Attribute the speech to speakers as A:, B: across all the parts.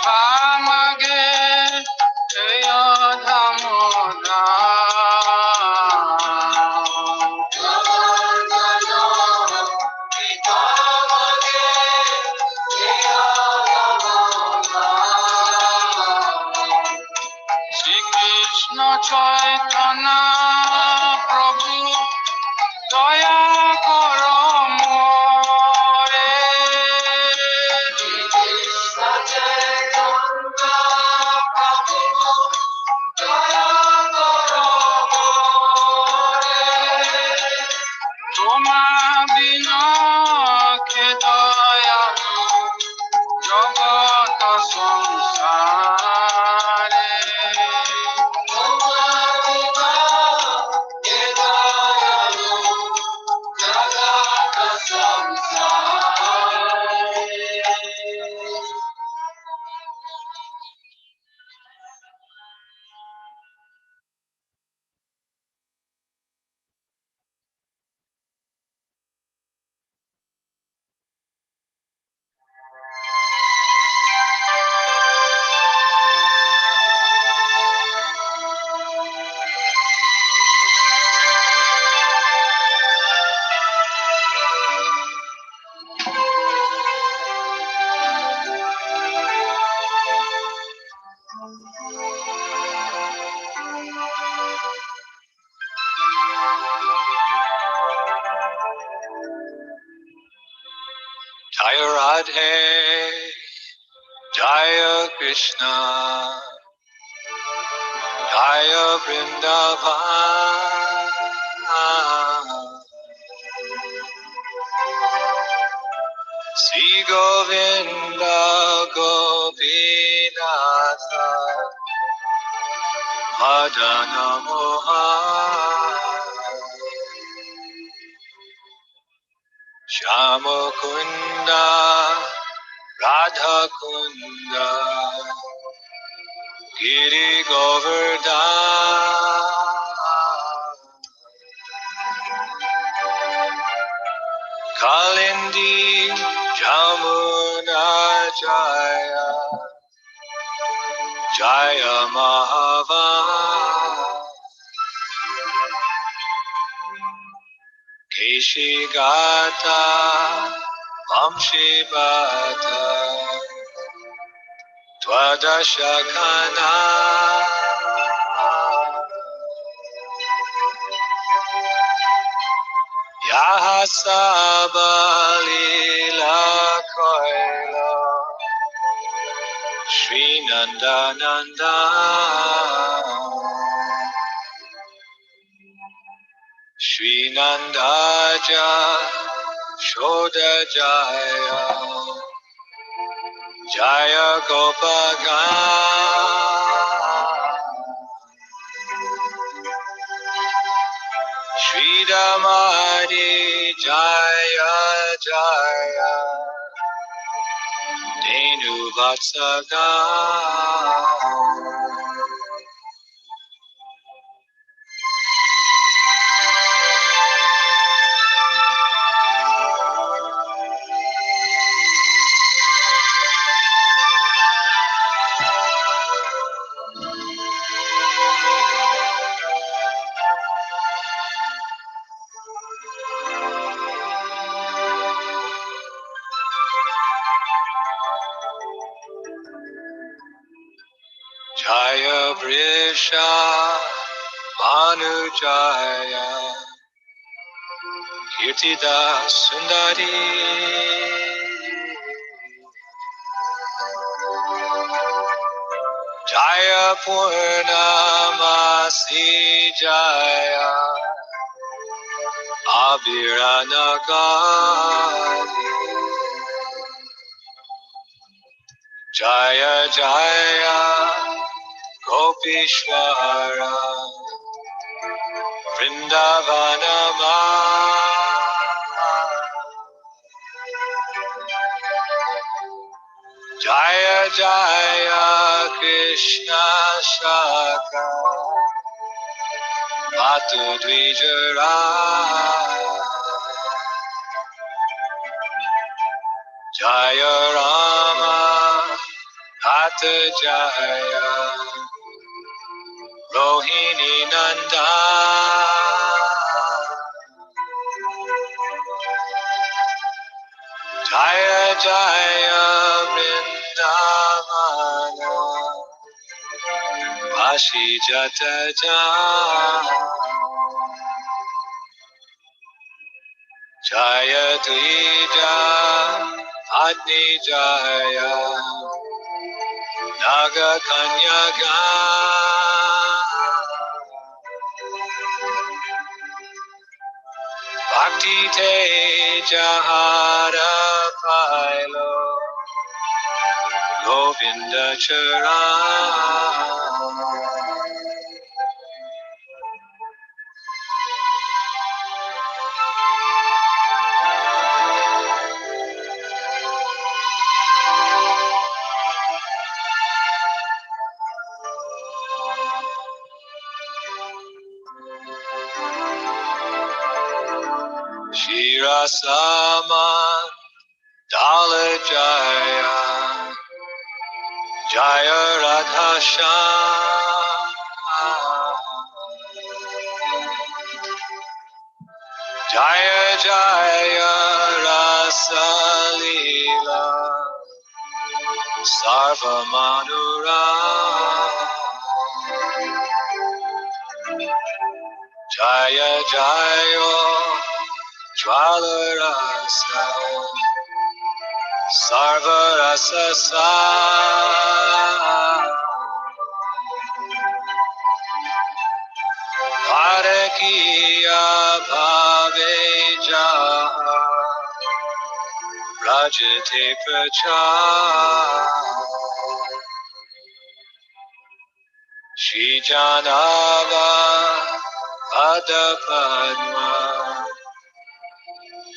A: Bhamage Shri Krishna Chaitanya Prabhu Daya Karo More Shri Krishna Chaitanya Prabhu Daya Karo More Toma Bina Ke Daya Jagat Samsare Toma Bina Ke Daya Jagat Samsare Jaya Radhe, Jaya Krishna, Jaya Vrindavan, Sri Govinda Gopinatha, Madana Mohan, Shama Kunda, Radha Kunda, Giri Govardhan, Kalindi, Jamuna Jaya, Jaya Mahavan, Keshi Gata, Vamshi Bata, Dwadashakana, Yahasabalila Koila, Sri Nanda Nanda, Sri Nandaja, Shoda Jaya, Jaya Gopagan, Sri Damani Jaya Jaya, Denu Vatsagan. Jaya Vrisha Manu Jaya Kirtida Sundari Jaya Purnamasi Jaya Abhiranagari Jaya Jaya Gopishwara Vrindavanama Jaya Jaya Krishna Shaka Matu Dvijara Jaya Rama Jata Jaya Rohini Nanda Jaya Jaya Vrindavana Vashi Jata Jaya Jaya Tuija Adni Jaya Naga Kanyaga Bhakti Tejahara Pailo Govinda Charan Shira Saman Dala Jaya Jaya Radha Shyam Jaya Jaya Rasa Leela Sarva Madhura Jaya Jaya Jwala Rasa Sarva Rasa Sa Bharakiya Bhave Jaha Rajate Prachar Shri Janava Padapadma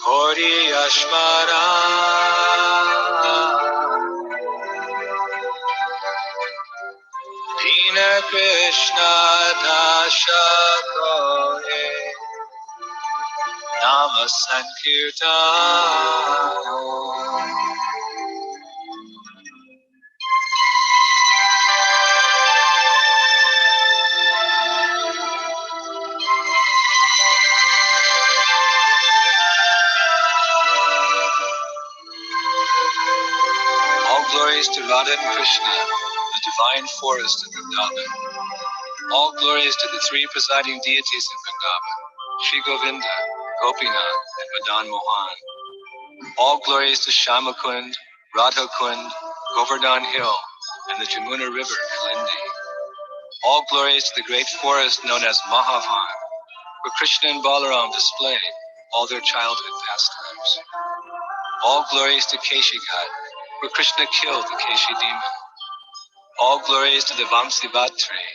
A: Kori Ashmara Dina Krishna Dasha Kore Nama Sankirtan All glories to Radha and Krishna, the divine forest of Vrindavan. All glories to the three presiding deities in Vrindavan, Shri Govinda, Gopinath, and Madan Mohan. All glories to Shamakund, Radha Kund, Govardhan Hill, and the Jamuna River, Kalindi. All glories to the great forest known as Mahavan, where Krishna and Balaram display all their childhood pastimes. All glories to Keshigat, where Krishna killed the Keshi demon. All glories to the Vamsivat tree,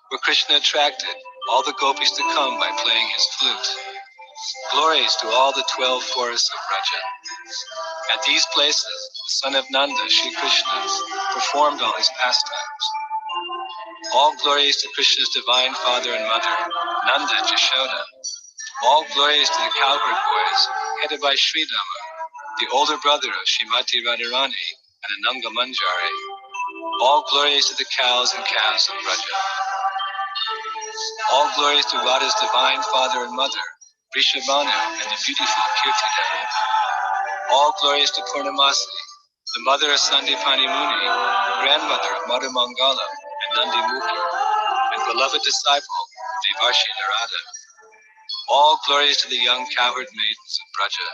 A: where Krishna attracted all the gopis to come by playing his flute. Glories to all the 12 forests of Braja. At these places, the son of Nanda, Shri Krishna, performed all his pastimes. All glories to Krishna's divine father and mother, Nanda Jashoda. All glories to the cowherd boys, headed by Sri Dama, the older brother of Srimati Radharani and Ananga Manjari. All glories to the cows and calves of Braja. All glories to Radha's divine father and mother, Vrishabhanu and the beautiful Kirtideva. All glories to Purnamasi, the mother of Sandipani Muni, grandmother of Madhu Mangala and Nandi Mukhi, and beloved disciple of Devarshi Narada. All glories to the young cowherd maidens of Braja.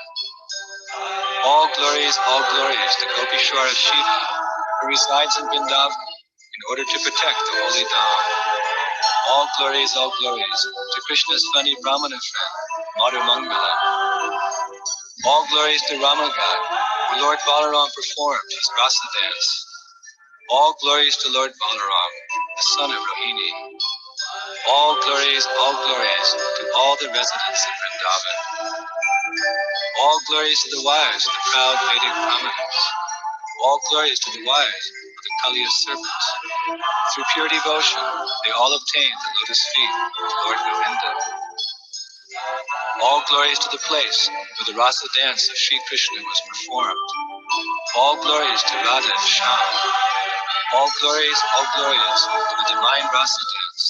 A: All glories to Gopishwara Shiva, who resides in Vrindavan in order to protect the holy Dham. All glories to Krishna's funny Brahmana friend, Madhu Mangala. All glories to Ramagad, where Lord Balaram performed his rasa dance. All glories to Lord Balaram, the son of Rohini. All glories to all the residents of Vrindavan. All glories to the wives of the proud Vedic Brahmanas. All glories to the wives of the Kaliya serpents. Through pure devotion, they all obtained the lotus feet of Lord Govinda. All glories to the place where the rasa dance of Sri Krishna was performed. All glories to Radha and Shyam. All glorious to the divine rasa dance,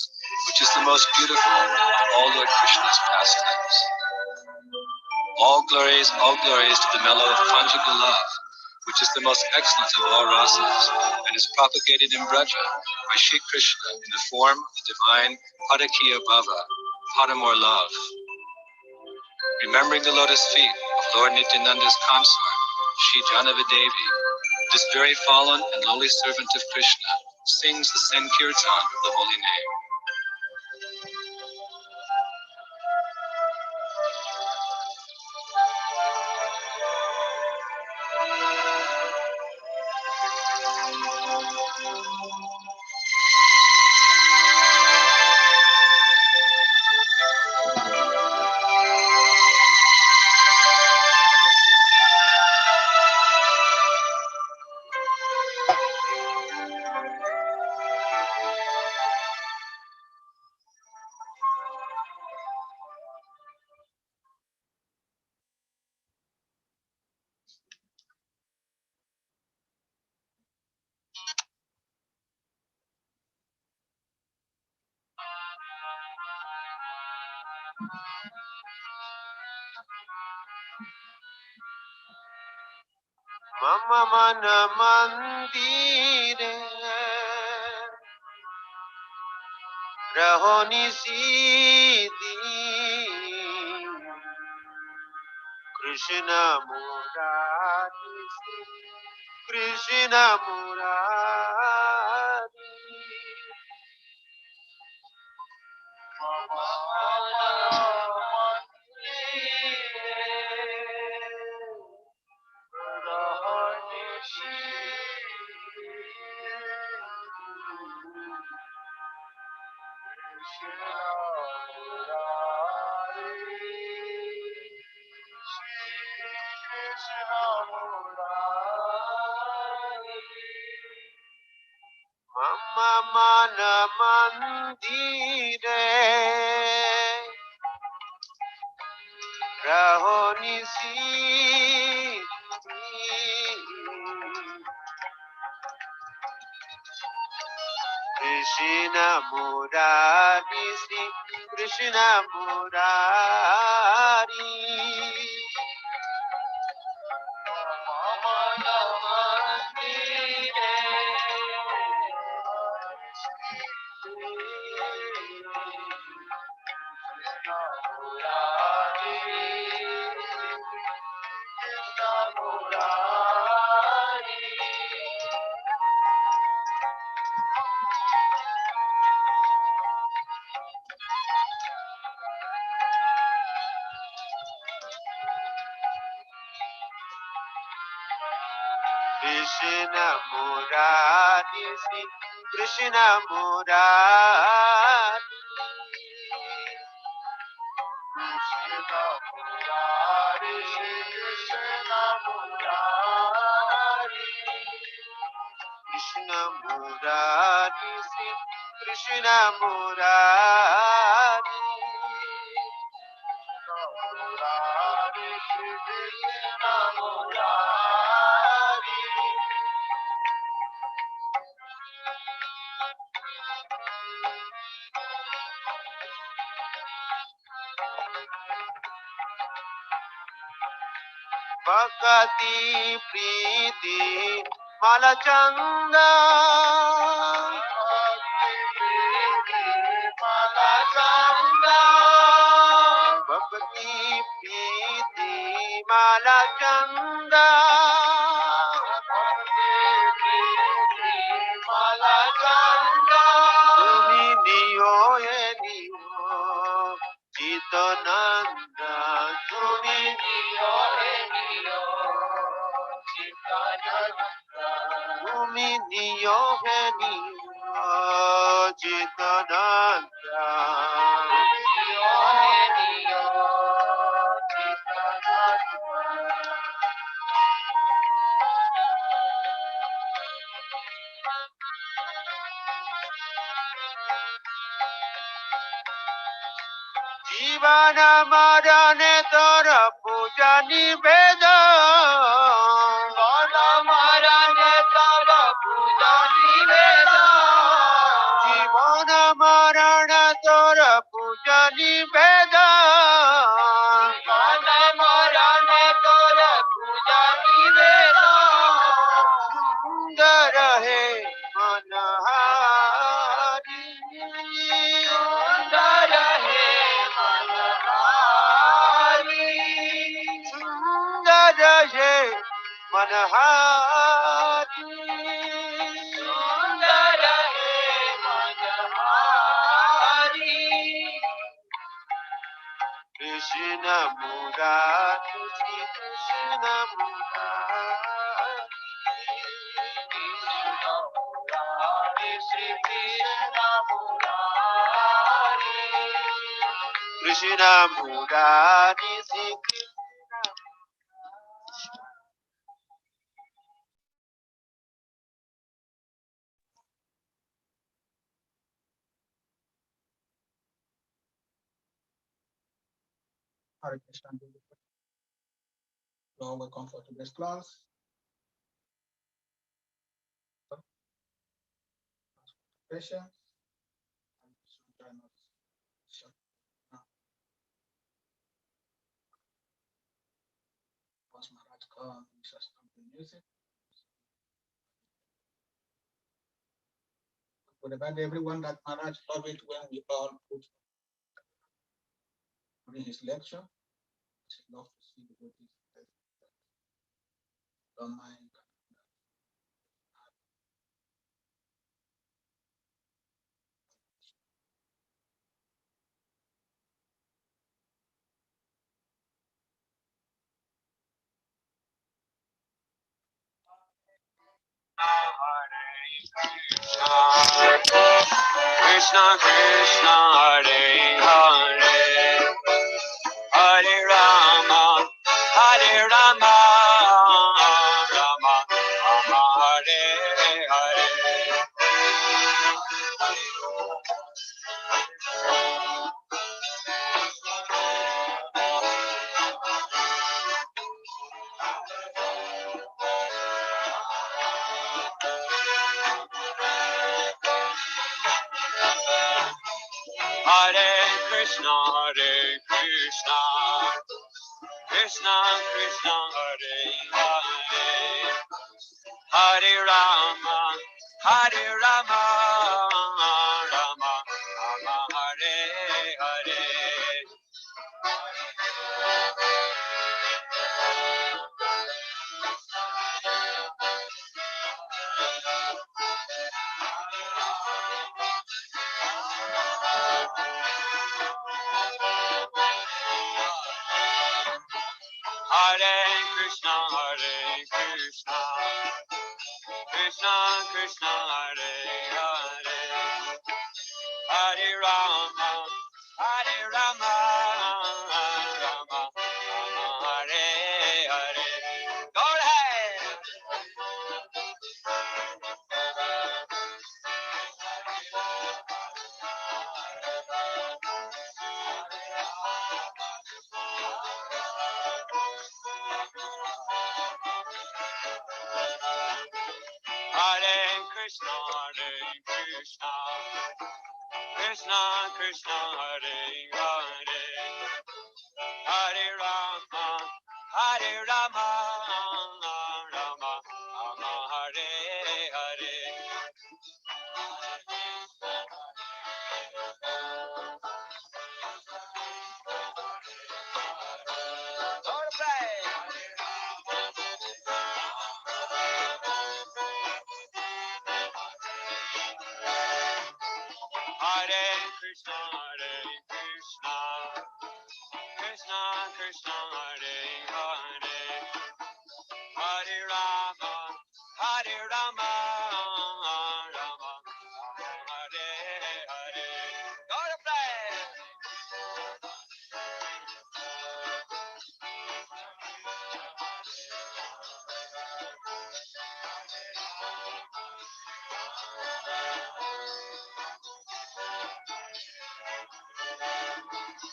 A: which is the most beautiful of all Lord Krishna's pastimes. All glories to the mellow of conjugal love, which is the most excellent of all rasas, and is propagated in Braja by Shri Krishna in the form of the divine Padakiya Bhava, Padamor love. Remembering the lotus feet of Lord Nityananda's consort, Shri Janavi-Devi, this very fallen and lowly servant of Krishna sings the Sankirtan of the holy name.
B: Mama mana mandire rahoni sidi Krishna Murari Krishna Murari Mama mana Mama mana mandire rahoni si Krishna Murari Sri Krishna Murari Krishna Murari Sri Krishna Murari Krishna Murari Sri Krishna Murari Krishna Murari Sri Krishna Murari Murari Sri Krishna Murari Bhakti Preeti Malachanda Bhakti Preeti Malachanda Bhakti Preeti Malachanda Bhakti Preeti Malachanda Tumi niyo ye niyo Chitananda Tumi niyo ye niyo Chitananda Tumi niyo ye niyo Chitananda Tumi niyo ye niyo Chitananda जीवन मरण तोर पूजा निवेदन जीवन मरण तोर पूजा निवेदन पूजनी वेदा मन मरण तोर पूजनी वेदा सुंदर है मनहारी सुंदर है मनहारी सुंदर है मनहारी सुंदर है मनहारी Krishna Murari Krishna Murari Shri Krishna Murari Krishna Murari Shri
C: Hare Krishna. You all welcome for today's class. Patience. Once Maharaj comes, we shall start the music. We remind everyone that Maharaj love it when we all put during his lecture. He loves to see the devotees. Don't mind.
A: Krishna Krishna Hare Hare Hare Rama Hare Rama Rama Rama Hare Hare Hare Krishna Krishna Krishna Hare Hare Hare Rama Hare Rama Rama Rama Hare Hare Hare Krishna Krishna Krishna Hare Hare Hare Rama Rama Rama Hare Hare Go ahead. Hare Krishna Krishna Krishna Hare Hare Hare Rama Rama Rama Hare Hare Go to play. Hare Krishna Krishna Krishna Hare Hare Hare Rama Rama Rama Hare Hare Go to play.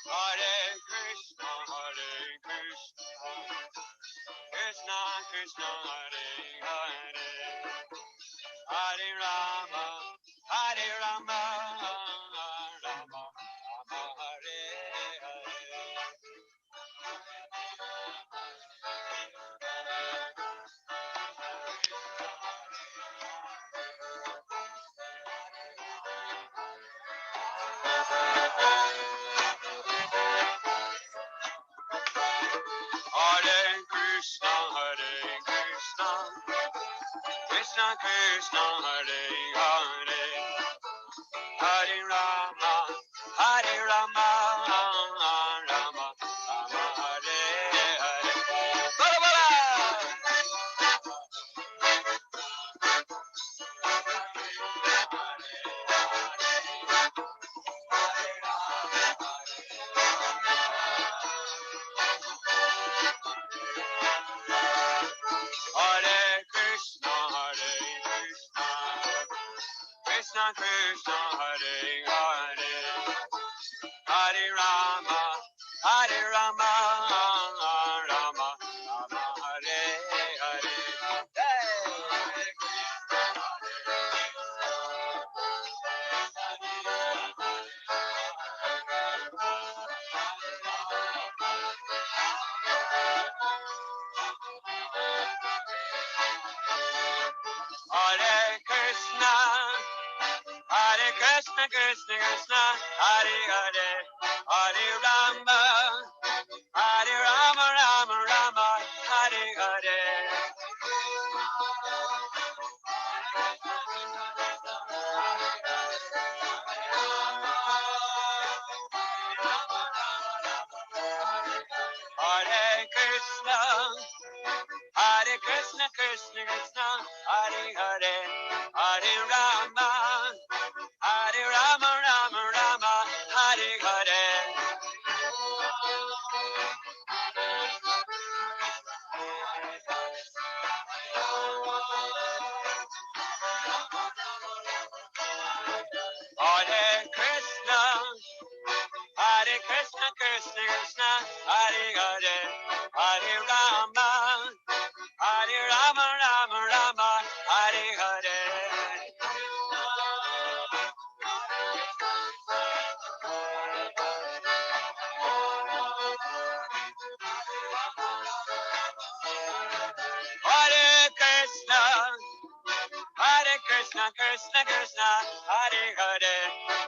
A: Hare Krishna Krishna Krishna Hare Hare Hare Rama Rama Rama Rama
B: Krishna Krishna Hare Hare Hare Rama Hare Rama Rama Rama Hare Hare Bola bola Hare Krishna Krishna Krishna Hare Hare Hare Rama Hare Rama Rama Rama Hare Hare Hare Krishna Krishna Krishna Hare Hare Hare Rama Rama Rama Hare Hare Hare Krishna Krishna Krishna Hare Hare Hare Rama Rama Rama Hare Hare Hare Krishna Krishna Hare Hare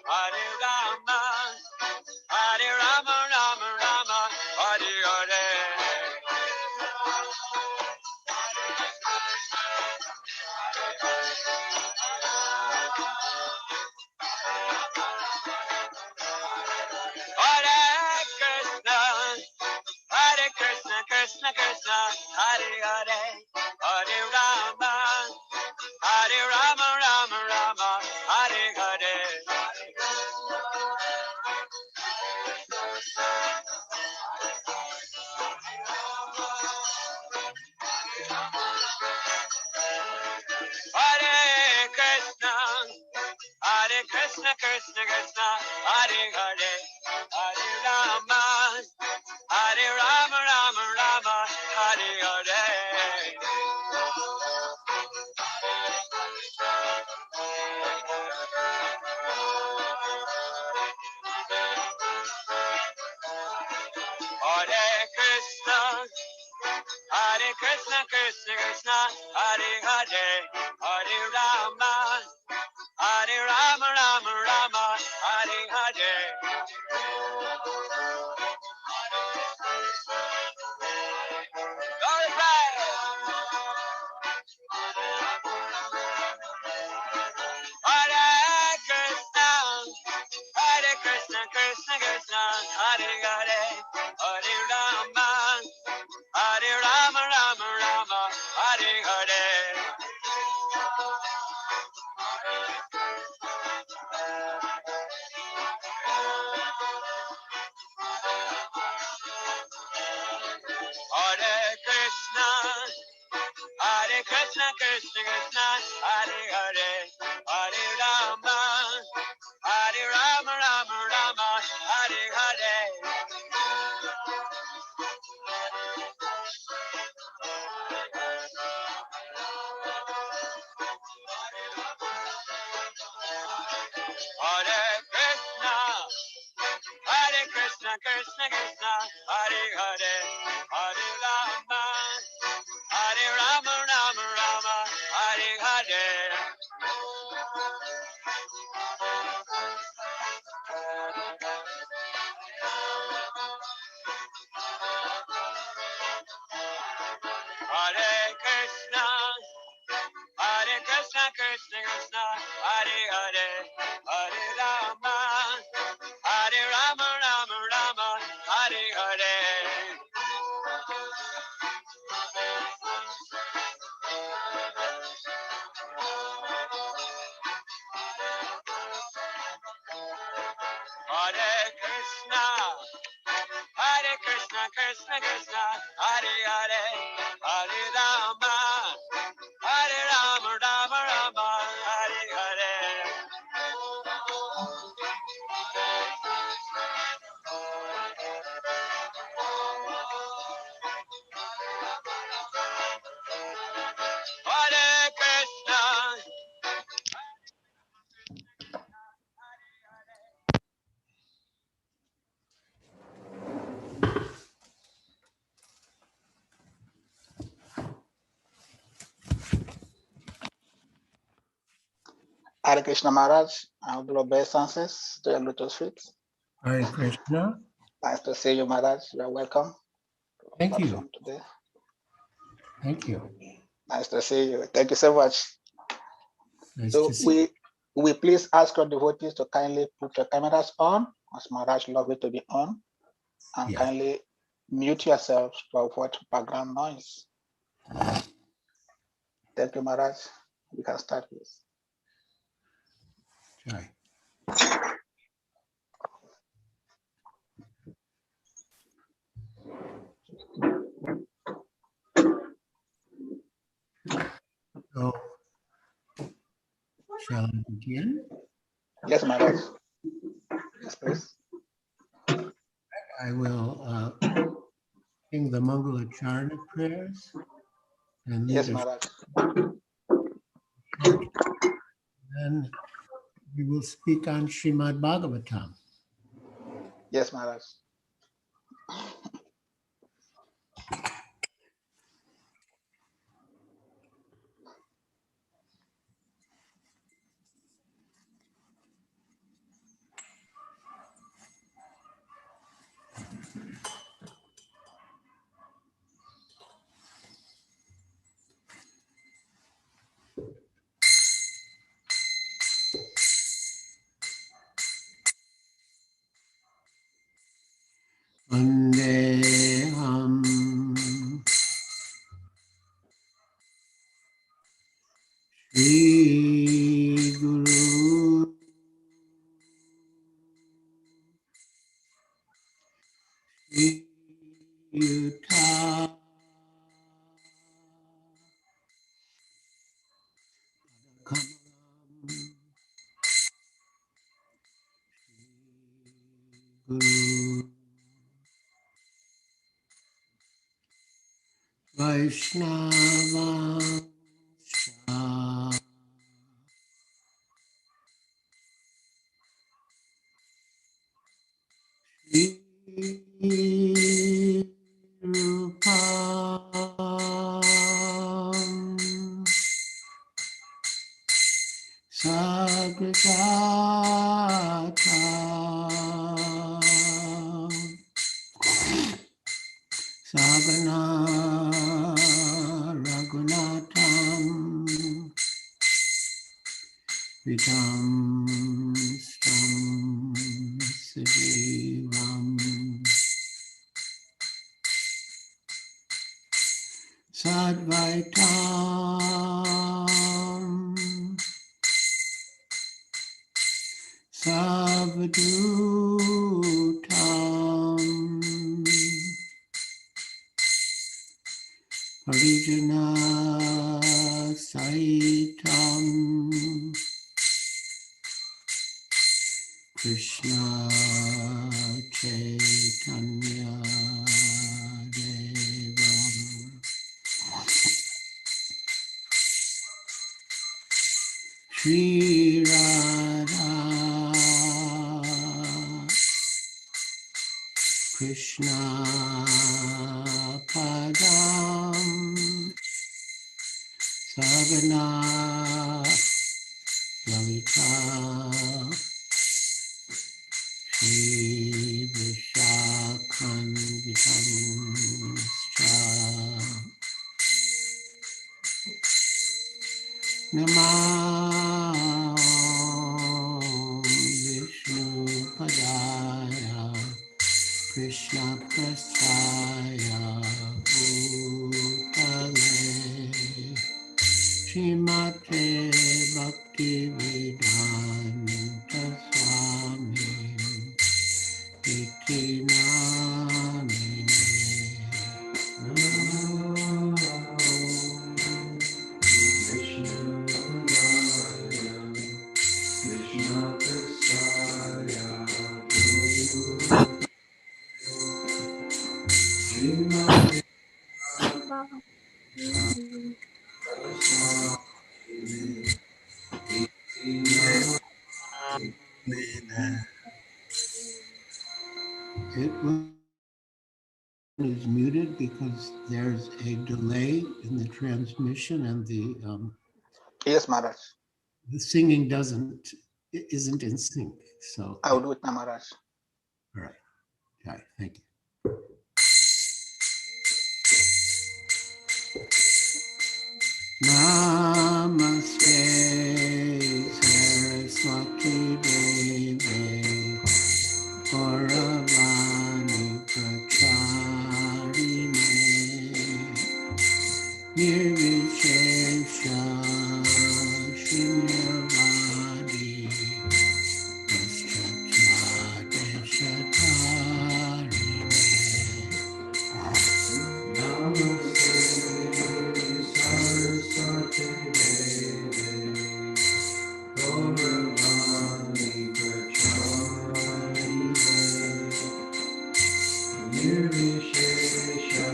B: Hare Rama Rama Hare Hare Hare Krishna Krishna Krishna Hare Hare Hare Rama Rama Hare Hare Hare Krishna Krishna Krishna Hare Hare Hare Rama Rama Hare Hare Hare Krishna Krishna Krishna Hare Hare Hare Rama Rama Hare Hare Hare Krishna Krishna Hare Hare Hare Rama Rama Hare Hare Hare Krishna Krishna Hare Hare Hare Rama Rama Hare Hare Hare Krishna Krishna Hare Hare Hare Rama Rama Hare Hare Hare Krishna Krishna Hare Hare Hare Rama Rama Hare Hare Hare Krishna Hare Krishna, Krishna Krishna, Hare Hare, Hare Rama, Hare Rama, Rama Rama, Hare Hare. Hare Krishna.
C: Hare Krishna Maharaj, our global obeisances to your lotus feet.
D: Hare Krishna.
C: Nice to see you, Maharaj. You are welcome.
D: Thank you.
C: Platform today.
D: Thank you.
C: Nice to see you. Thank you so much.
D: Nice
C: So
D: to see
C: we please ask our devotees to kindly put your cameras on, as Maharaj love it to be on, and
D: Yeah.
C: kindly mute yourselves to avoid background noise. Thank you, Maharaj. We can start, please.
D: Jai. So, shall I begin?
C: Yes, Maharaj. Yes, please.
D: I will sing the Mangalacharna prayers and
C: Yes,
D: lead us
C: Maharaj.
D: short. Then we will speak on Srimad Bhagavatam.
C: Yes, Maharaj.
D: Vandeham Shri Guru Shri Yuta Kamalam Guru Vaishnava Rupam Sagrata Sagana Raghunatam Vitam Stam Sivam Sadvaitam Savdutam Parijana Saitam Krishna Chaitanya Devam Shri Radha Krishna Padam Sagana Lalita Shri Vishakhan Vitamscha Namah Vishnu Padaya Krishna Prasthaya Bhutale Srimate Bhakti Vedanta Swami Is muted because there's a delay in the transmission and
C: Yes, Maharaj.
D: the singing isn't in sync. So
C: I will do it now, Maharaj.
D: all right. All right, thank you. Namaste Saraswati Devi Gauravani Pracharine Nirvishesha Shunyavadi Paschatadeshatarine Namaste Saraswati Devi Gauravani Pracharine Nirvishesha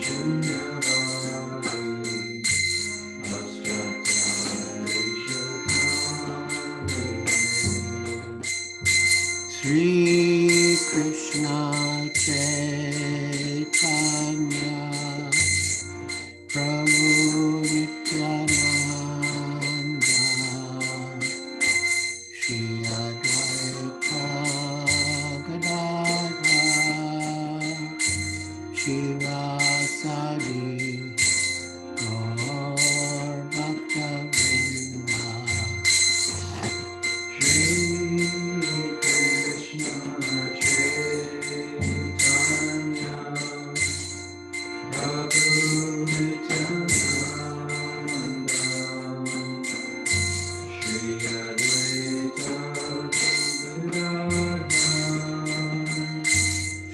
D: Shunyavadi Sri Krishna Chaitanya Prabhu Nityananda Shri Advaita Gadadhara Shivasadi Gaur Bhakta-vrinda Shri Krishna Chaitanya Prabhu Nityananda Shri Advaita Gadadhara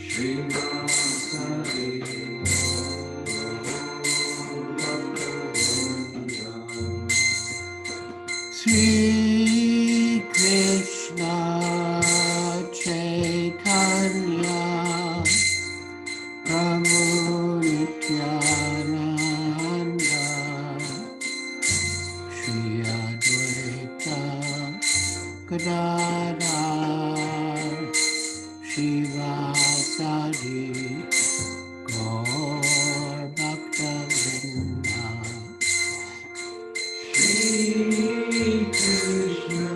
D: Shivasadi Sri Krishna Chaitanya Prabhu Nityananda Shri Advaita Gadadhara Shivasadi Gaur Bhakta-vrinda Shri Krishna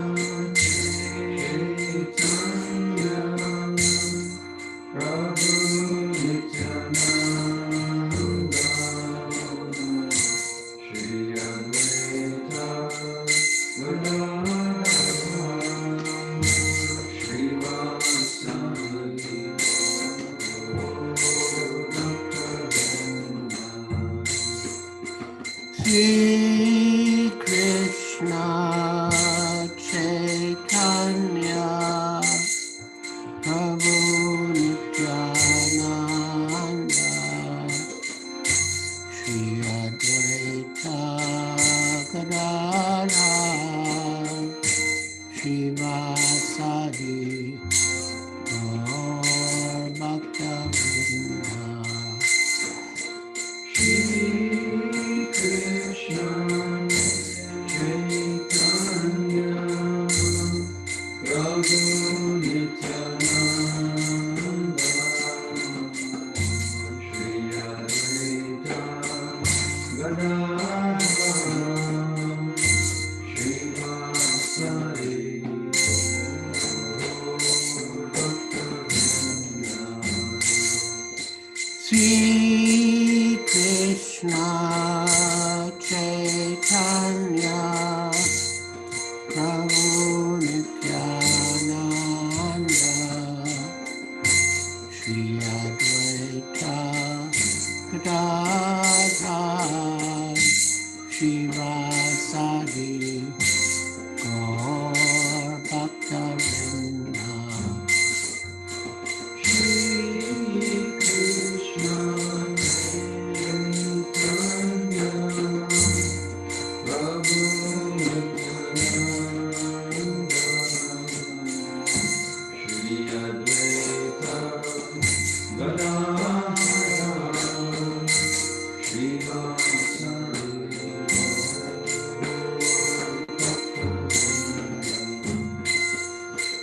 D: Chaitanya Prabhu Nityananda Shri Advaita Gadadhara Srivasadi Sri Krishna Chaitanya Prabhu Nityananda Shri Advaita Gadadhara Shivasadi Gaur Bhakta-vrinda Shri Krishna Chaitanya Prabhu Nityananda Shri Advaita Gadadhara Shivasadi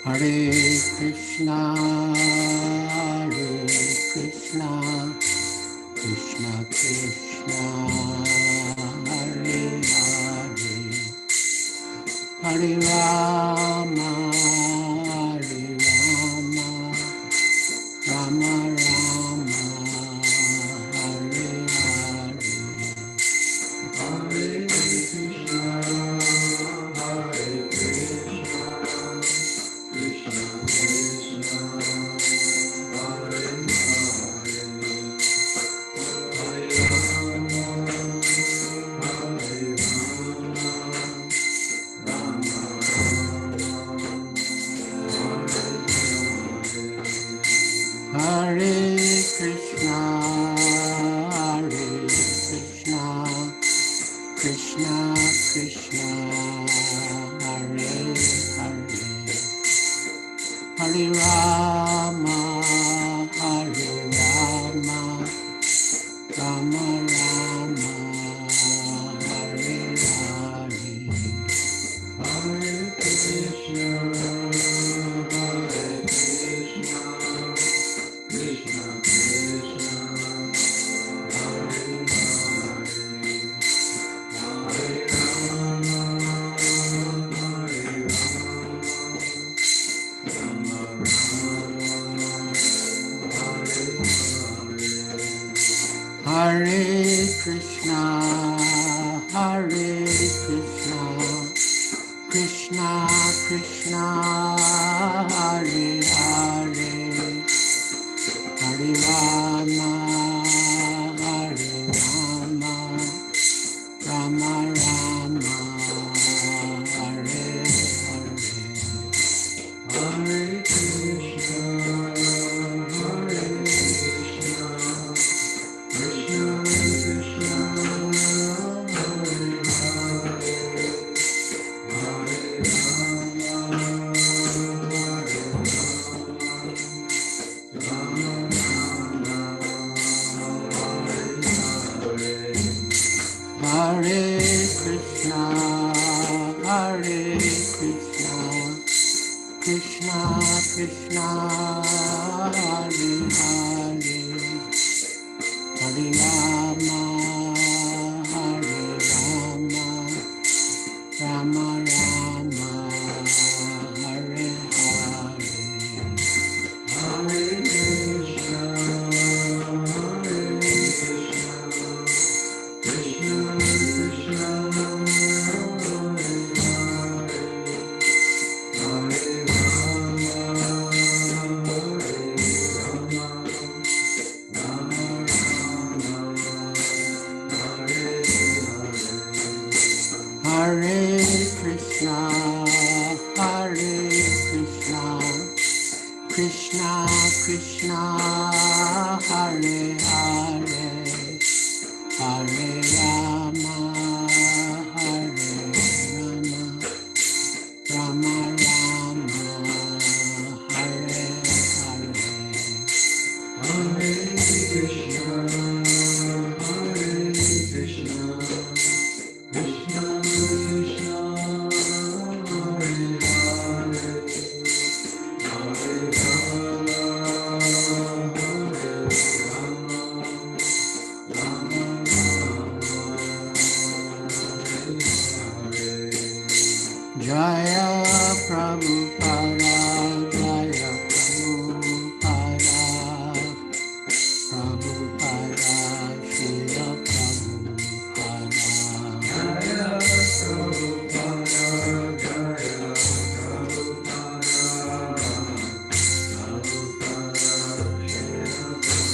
D: Hare Krishna, Krishna Krishna, Hare Hare, Hare Rama, Rama Rama, Hare Hare, Hare Krishna, Hare Krishna, Krishna Krishna, Hare Hare, Hare Rama, Hare Rama, Hare Krishna, Krishna Krishna, Hare Hare, Hare Rama, Rama Rama, Hare Hare, Hare Krishna, Krishna Krishna, Hare Hare, Hare Rama, Rama Rama, Hare Krishna, Krishna Krishna, Hare Hare, Hare Rama, Rama Rama, Hare Hare, Hare Krishna, Krishna Krishna, Hare Hare, Hare Rama, Rama Rama, Hare Krishna, Krishna Krishna, Hare Hare, Hare Rama, Rama Rama, Hare Hare, Hare Krishna, Krishna Krishna, Hare Rama, Rama Rama, Hare Hare, Krishna, Krishna Krishna, Hare Hare, Hare Rama, Rama Rama, Hare Hare, Hare Krishna, Krishna Krishna, Hare Hare, Hare Rama, Rama Jaya Prabhupada, Jaya Prabhupada, Prabhupada, Srila Prabhupada. Jaya Prabhupada, Jaya Prabhupada, Prabhupada, Jaya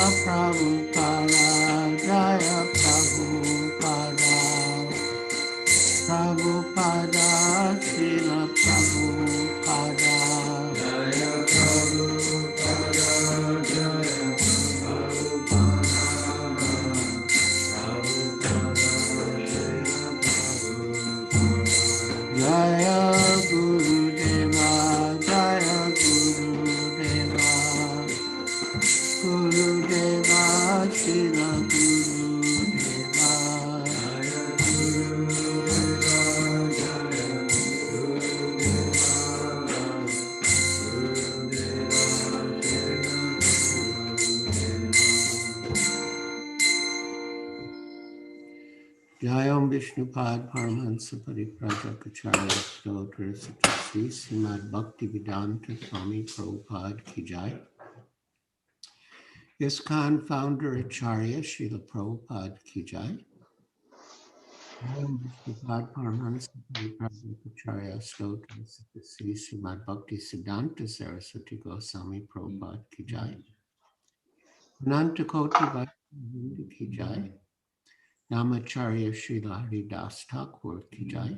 D: Prabhupada, Jaya Prabhupada, Prabhupada, Srila Prabhupada. Jaya Prabhupada, Jaya Prabhupada, Prabhupada, Srila Prabhupada. Jaya Gurudeva, Jaya Gurudeva, Gurudeva, Srila Gurudeva. Jaya Gurudeva, Jaya Vishnupad Paramahansa Pariprajakacharya Stotra Sri Srimad Bhaktivedanta Swami Prabhupada Ki Jai. ISKCON founder Acharya Srila Prabhupada Ki Jai. Om Vishnupad Paramahansa Pariprajakacharya Stotra Sri Srimad Bhaktivedanta Saraswati Goswami Prabhupada Ki Jai. Anantakoti Vaishnava Ki Jai. Namacharya Srila Haridas Thakur Ki Jai.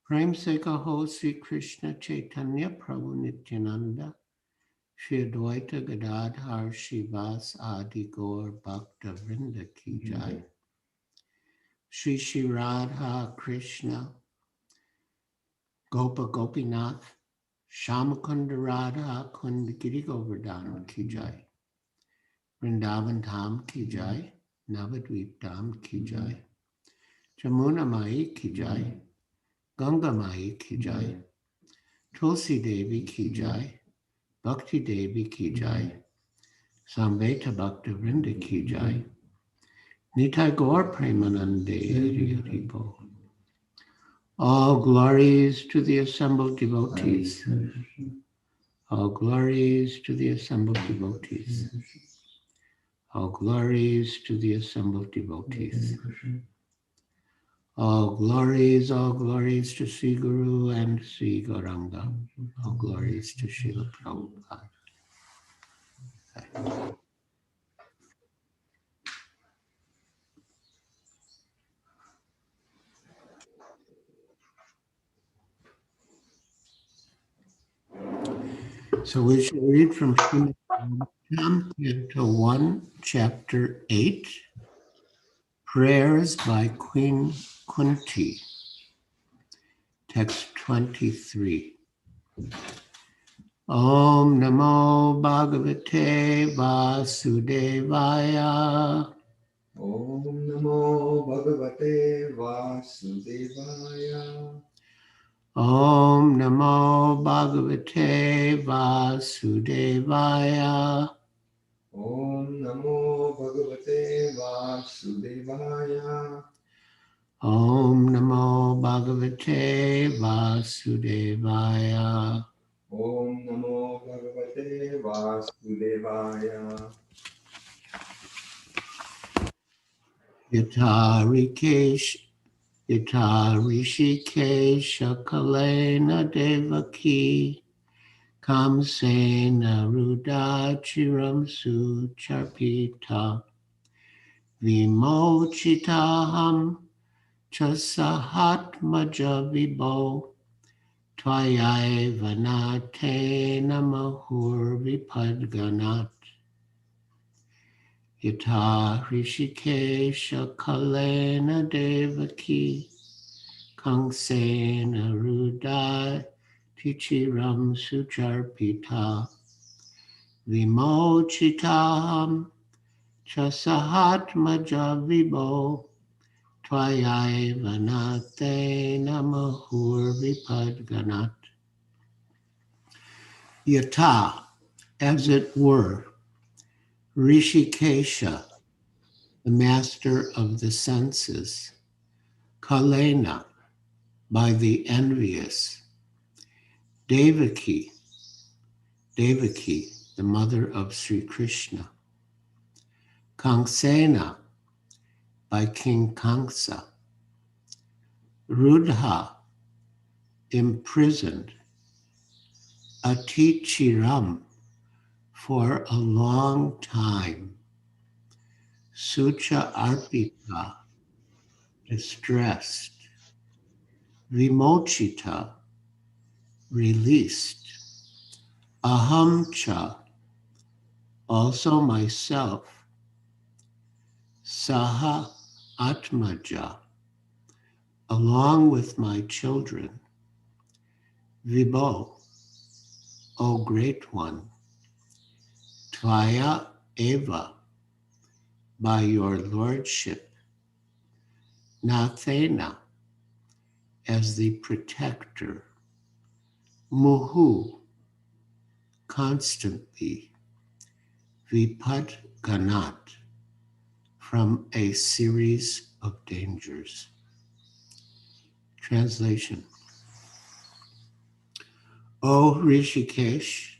D: Prem Se Kaho Sri Krishna Chaitanya Prabhu Nityananda Shri Advaita Gadadhar Shivas Adi Gaur Bhakta Vrinda Ki Jai. Shri Shri Radha Krishna Gopa Gopinath Shamakunda Radha Kund Giri Govardhan Ki Jai. Vrindavan Dham Ki Jai. Navadvip Dham Ki Jai. Jamuna Mai Ki Jai. Ganga Mai Ki Jai. Tulsi Devi Ki Jai. Bhakti Devi Ki Jai. Samveta Bhakta Vrinda Ki Jai. Nitai Gaur Premanande Hari Hari Bol. All glories to the assembled devotees. All glories to the assembled devotees. All glories to the assembled devotees. All glories to Sri Guru and Sri Gauranga. All glories to Srila Prabhupada. So we shall read from Srimad Bhagavatam, Canto 1, Chapter 8, Prayers by Queen Kunti, Text 23. Om Namo Bhagavate Vasudevaya.
E: Om Namo Bhagavate Vasudevaya.
D: Om Namo Bhagavate Vasudevaya.
E: Om Namo Bhagavate Vasudevaya.
D: Om Namo Bhagavate Vasudevaya.
E: Om Namo Bhagavate Vasudevaya.
D: Yata Rishikesha Kalena Devaki Kamsena Rudachiram Sucharpita Vimochitaham Chasahatmaja Vibo Tvayaiva Natena Mahur Vipadganat. Yata Rishikesha Kalena Devaki Kangsena Rudai Tichiram Sucharpita Vimochitaham Chasahatmaja Vibo Tvayaiva Natena Mahur Vipadganat. Yata, as it were, Rishikesha, the master of the senses, Kalena, by the envious, Devaki, the mother of Sri Krishna, Kangsena, by King Kamsa, Rudha, imprisoned, Atichiram, for a long time, Sucha Arpita, distressed, Vimochita, released, Ahamcha, also myself, Saha Atmaja, along with my children, Vibho, O Great One, Tvaya Eva, by your lordship, Nathena, as the protector, Muhu, constantly, Vipad Ganat, from a series of dangers. Translation. O Rishikesh,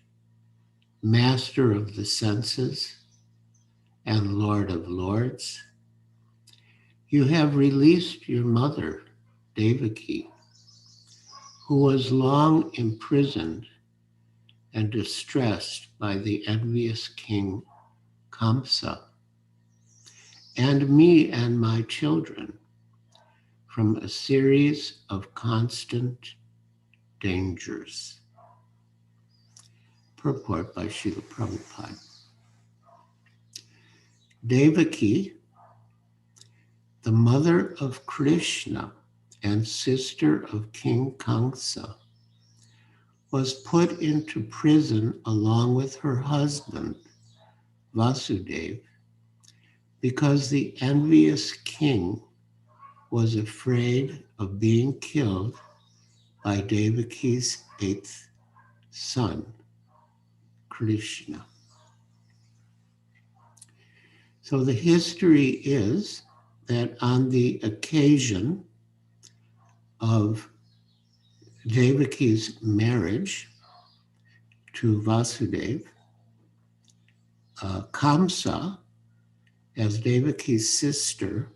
D: master of the senses and Lord of lords, you have released your mother, Devaki, who was long imprisoned and distressed by the envious king Kamsa, and me and my children from a series of constant dangers. Purport by Srila Prabhupada. Devaki, the mother of Krishna and sister of King Kamsa, was put into prison along with her husband, Vasudeva, because the envious king was afraid of being killed by Devaki's eighth son, Krishna. So the history is that on the occasion of Devaki's marriage to Vasudeva, Kamsa, as Devaki's sister,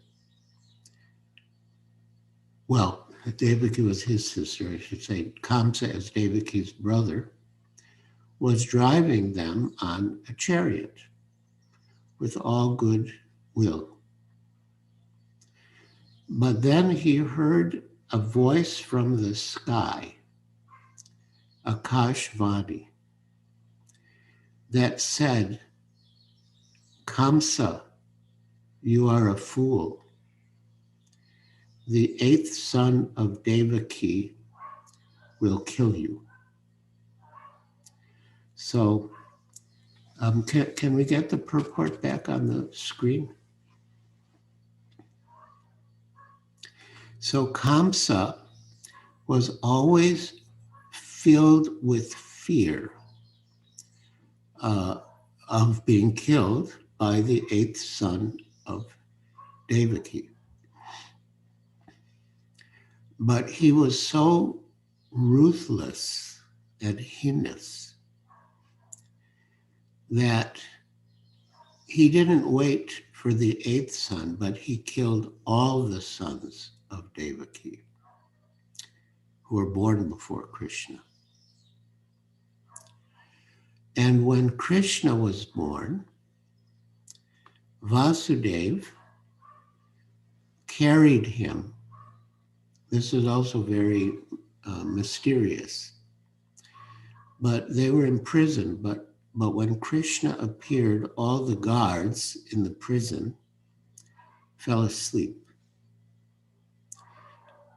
D: well, Devaki was his sister, I should say, Kamsa as Devaki's brother, was driving them on a chariot with all good will. But then he heard a voice from the sky, Akashvani, that said, Kamsa, you are a fool. The eighth son of Devaki will kill you. So can we get the purport back on the screen? So Kamsa was always filled with fear of being killed by the eighth son of Devaki. But he was so ruthless and heinous that he didn't wait for the eighth son, but he killed all the sons of Devaki who were born before Krishna. And when Krishna was born, Vasudeva carried him. This is also very mysterious. But they were in prison, but when Krishna appeared, all the guards in the prison fell asleep.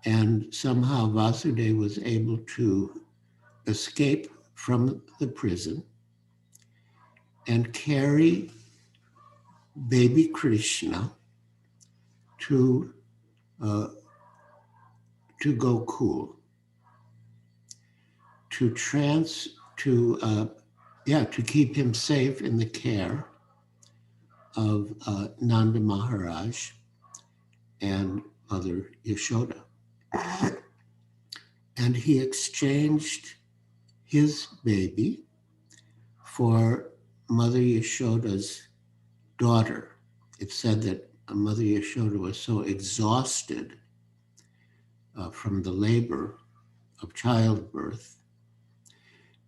D: And somehow Vasudeva was able to escape from the prison and carry baby Krishna to Gokul, to keep him safe in the care of Nanda Maharaj and Mother Yashoda. And he exchanged his baby for Mother Yashoda's daughter. It's said that Mother Yashoda was so exhausted from the labor of childbirth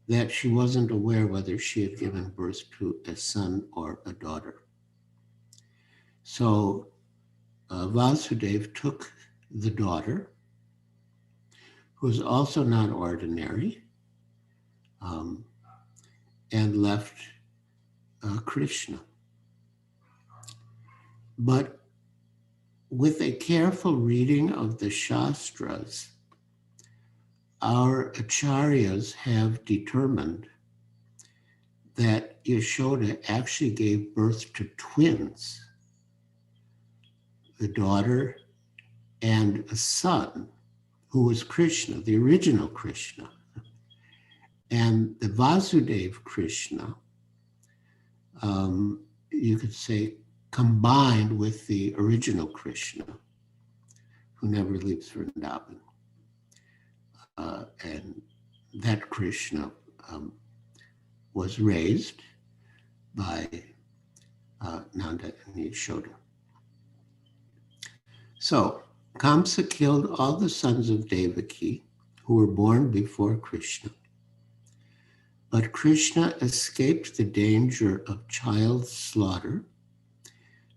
D: that she wasn't aware whether she had given birth to a son or a daughter. So Vasudeva took the daughter, who was also not ordinary, and left Krishna. But with a careful reading of the Shastras, our acharyas have determined that Yashoda actually gave birth to twins, the daughter and a son, who was Krishna, the original Krishna. And the Vasudeva Krishna, you could say, combined with the original Krishna, who never leaves Vrindavan. and that Krishna was raised by Nanda and Yashoda. So Kamsa killed all the sons of Devaki who were born before Krishna. But Krishna escaped the danger of child slaughter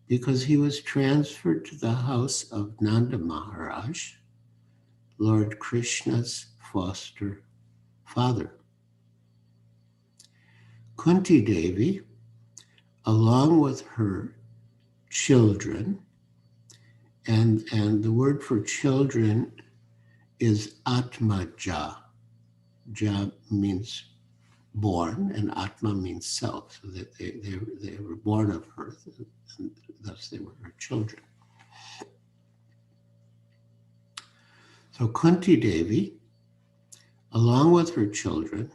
D: because he was transferred to the house of Nanda Maharaj, Lord Krishna's foster father. Kunti Devi, along with her children, and the word for children is Atmaja. Ja means born, and Atma means self, so that they were born of her, and thus they were her children. So Kunti Devi, along with her children,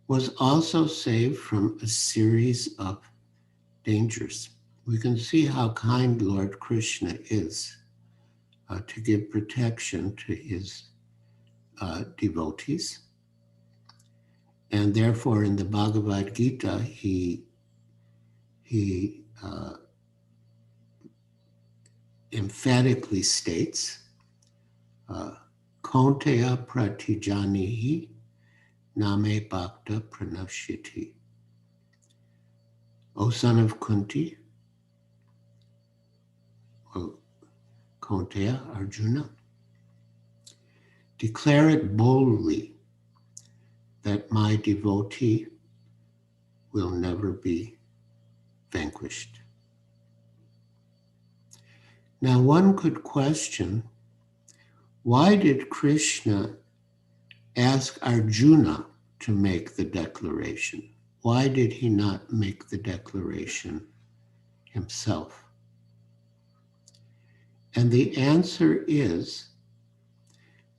D: was also saved from a series of dangers. We can see how kind Lord Krishna is to give protection to his devotees. And therefore, in the Bhagavad Gita, he emphatically states, Kaunteya pratijanihi name bhakta pranashyati. O son of Kunti, O Kaunteya, Arjuna, declare it boldly that my devotee will never be vanquished. Now one could question, why did Krishna ask Arjuna to make the declaration? Why did he not make the declaration himself? And the answer is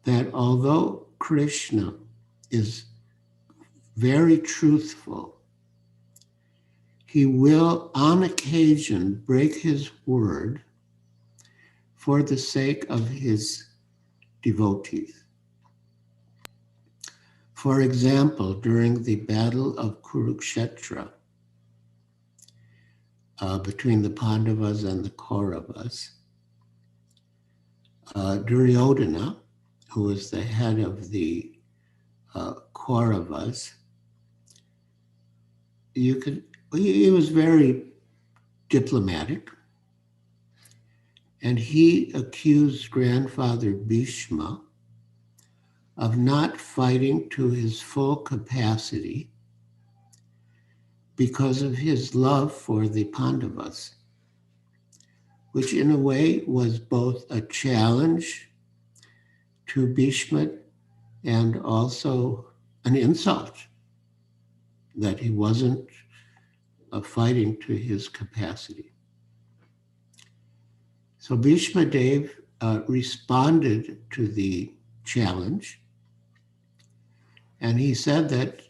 D: that although Krishna is very truthful, he will on occasion break his word for the sake of his devotees. For example, during the battle of Kurukshetra, between the Pandavas and the Kauravas, Duryodhana, who was the head of the Kauravas, he was very diplomatic, and he accused grandfather Bhishma of not fighting to his full capacity because of his love for the Pandavas, which in a way was both a challenge to Bhishma and also an insult that he wasn't fighting to his capacity. So Bhishma Dev responded to the challenge, and he said that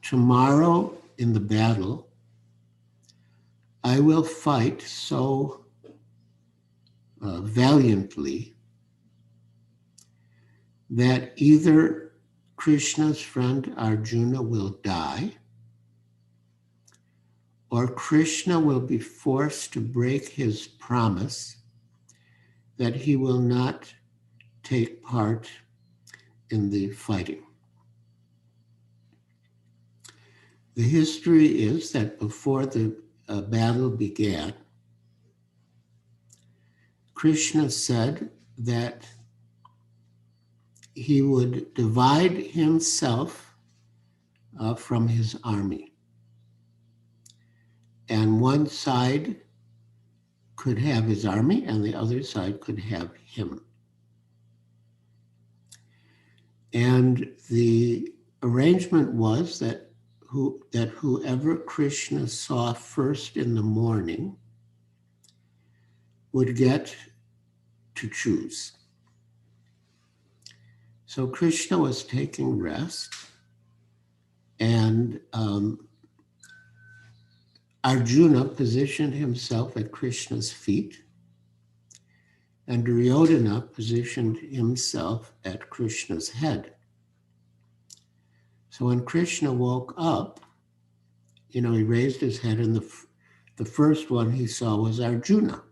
D: tomorrow in the battle, I will fight so valiantly that either Krishna's friend Arjuna will die, or Krishna will be forced to break his promise that he will not take part in the fighting. The history is that before the battle began, Krishna said that he would divide himself from his army. And one side could have his army and the other side could have him. And the arrangement was that whoever Krishna saw first in the morning would get to choose. So Krishna was taking rest, and Arjuna positioned himself at Krishna's feet, and Duryodhana positioned himself at Krishna's head. So when Krishna woke up, he raised his head, and the first one he saw was Arjuna,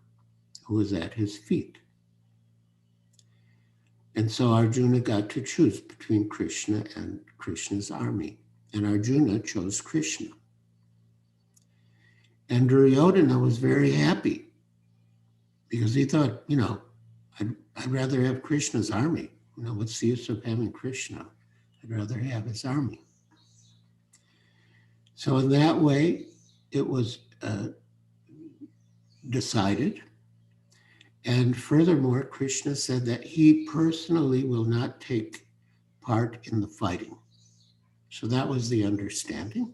D: who was at his feet. And so Arjuna got to choose between Krishna and Krishna's army. And Arjuna chose Krishna. And Duryodhana was very happy because he thought, I'd rather have Krishna's army. What's the use of having Krishna? I'd rather have his army. So in that way, it was decided. And furthermore, Krishna said that he personally will not take part in the fighting. So that was the understanding.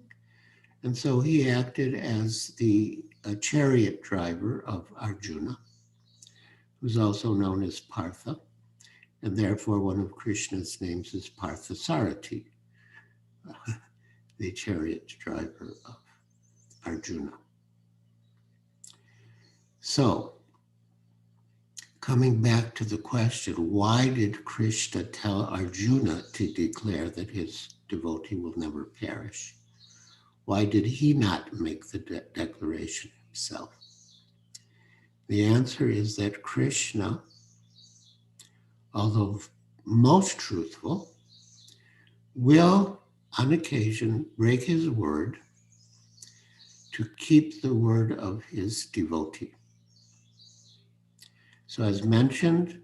D: And so he acted as the chariot driver of Arjuna, who's also known as Partha, and therefore one of Krishna's names is Parthasarathi, the chariot driver of Arjuna. So, coming back to the question, why did Krishna tell Arjuna to declare that his devotee will never perish? Why did he not make the declaration himself? The answer is that Krishna, although most truthful, will on occasion break his word to keep the word of his devotee. So as mentioned,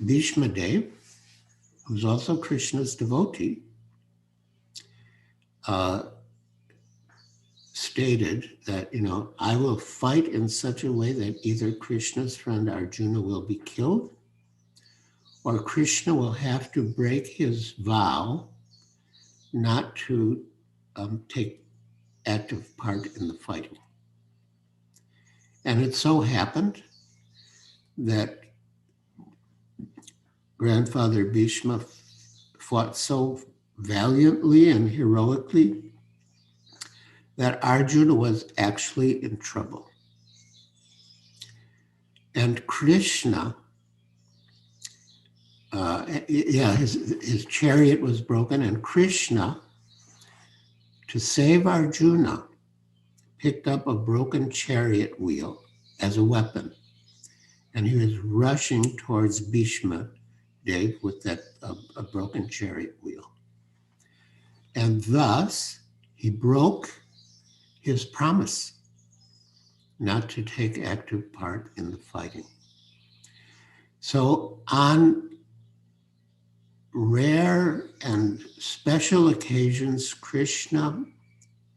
D: Bhishma Dev, who's also Krishna's devotee, stated that, I will fight in such a way that either Krishna's friend Arjuna will be killed or Krishna will have to break his vow not to take active part in the fighting. And it so happened that Grandfather Bhishma fought so valiantly and heroically that Arjuna was actually in trouble. And Krishna, his chariot was broken, and Krishna, to save Arjuna, picked up a broken chariot wheel as a weapon. And he was rushing towards Bhishma Dev with that a broken chariot wheel. And thus, he broke his promise not to take active part in the fighting. So on rare and special occasions, Krishna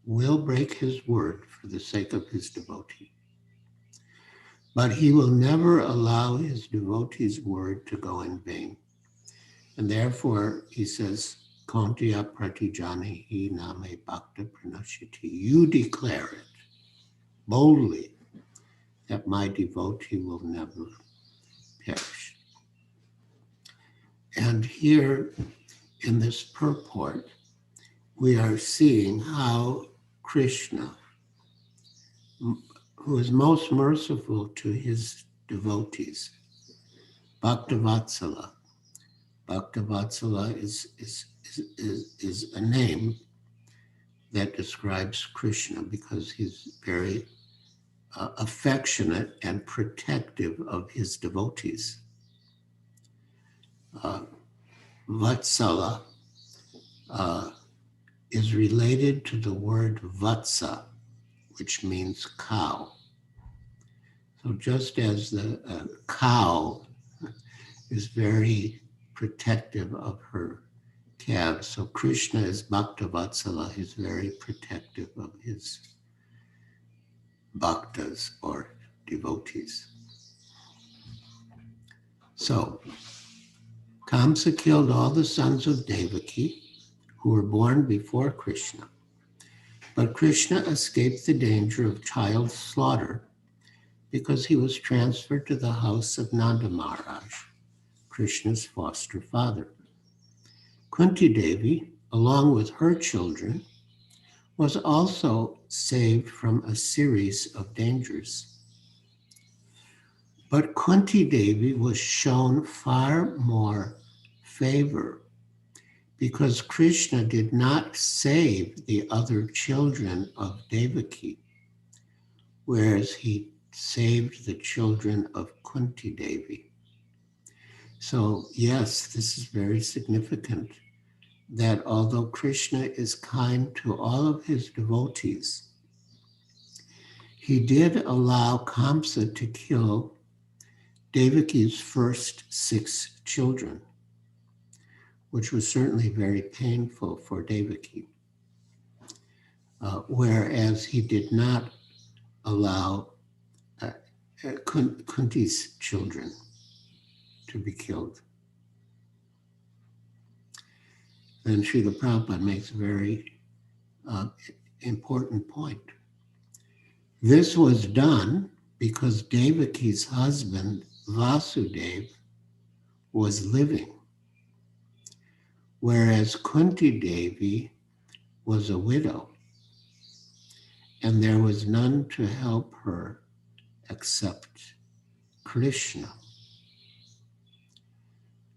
D: will break his word for the sake of his devotee. But he will never allow his devotee's word to go in vain. And therefore, he says, Kontiya pratijanihi name bhakta pranashiti. You declare it boldly that my devotee will never perish. And here in this purport, we are seeing how Krishna, who is most merciful to his devotees, Bhaktavatsala. Bhaktavatsala is a name that describes Krishna because he's very affectionate and protective of his devotees. Vatsala is related to the word vatsa, which means cow. So just as the cow is very protective of her calves, so Krishna is Bhaktavatsala, he's very protective of his bhaktas or devotees. So, Kamsa killed all the sons of Devaki who were born before Krishna. But Krishna escaped the danger of child slaughter because he was transferred to the house of Nanda Maharaj, Krishna's foster father. Kunti Devi, along with her children, was also saved from a series of dangers. But Kunti Devi was shown far more favor because Krishna did not save the other children of Devaki, whereas he saved the children of Kunti Devi. So yes, this is very significant that although Krishna is kind to all of his devotees, he did allow Kamsa to kill Devaki's first 6 children, which was certainly very painful for Devaki, whereas he did not allow Kunti's children to be killed. Then Srila Prabhupada makes a very important point. This was done because Devaki's husband, Vasudeva, was living, whereas Kunti Devi was a widow, and there was none to help her except Krishna.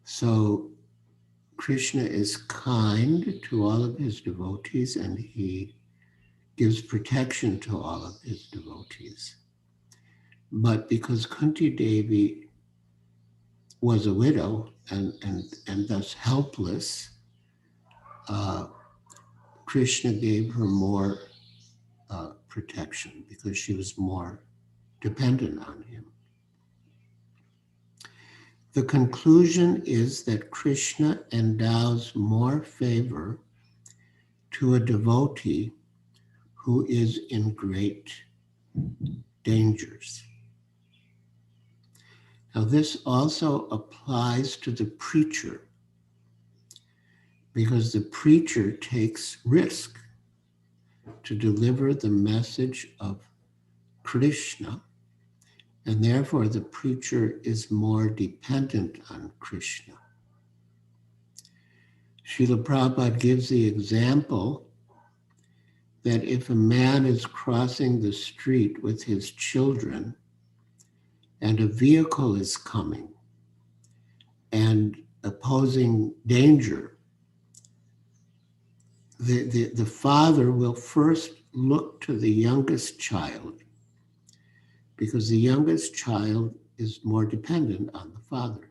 D: So Krishna is kind to all of his devotees, and he gives protection to all of his devotees. But because Kunti Devi was a widow and thus helpless, Krishna gave her more protection because she was more dependent on him. The conclusion is that Krishna endows more favor to a devotee who is in great dangers. Now, this also applies to the preacher, because the preacher takes risk to deliver the message of Krishna, and therefore the preacher is more dependent on Krishna. Srila Prabhupada gives the example that if a man is crossing the street with his children and a vehicle is coming and posing danger, the father will first look to the youngest child, because the youngest child is more dependent on the father.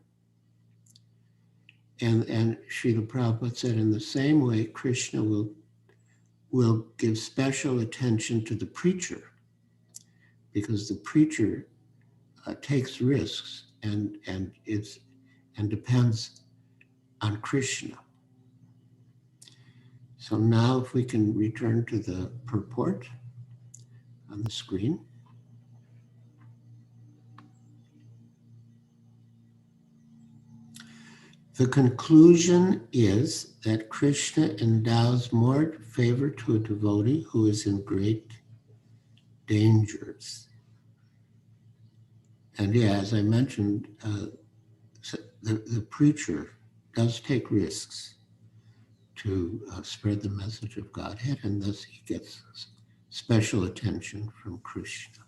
D: And Srila Prabhupada said, in the same way, Krishna will give special attention to the preacher, because the preacher takes risks and depends on Krishna. So now if we can return to the purport on the screen. The conclusion is that Krishna endows more favor to a devotee who is in great dangers. And yeah, as I mentioned, the preacher does take risks to spread the message of Godhead, and thus he gets special attention from Krishna.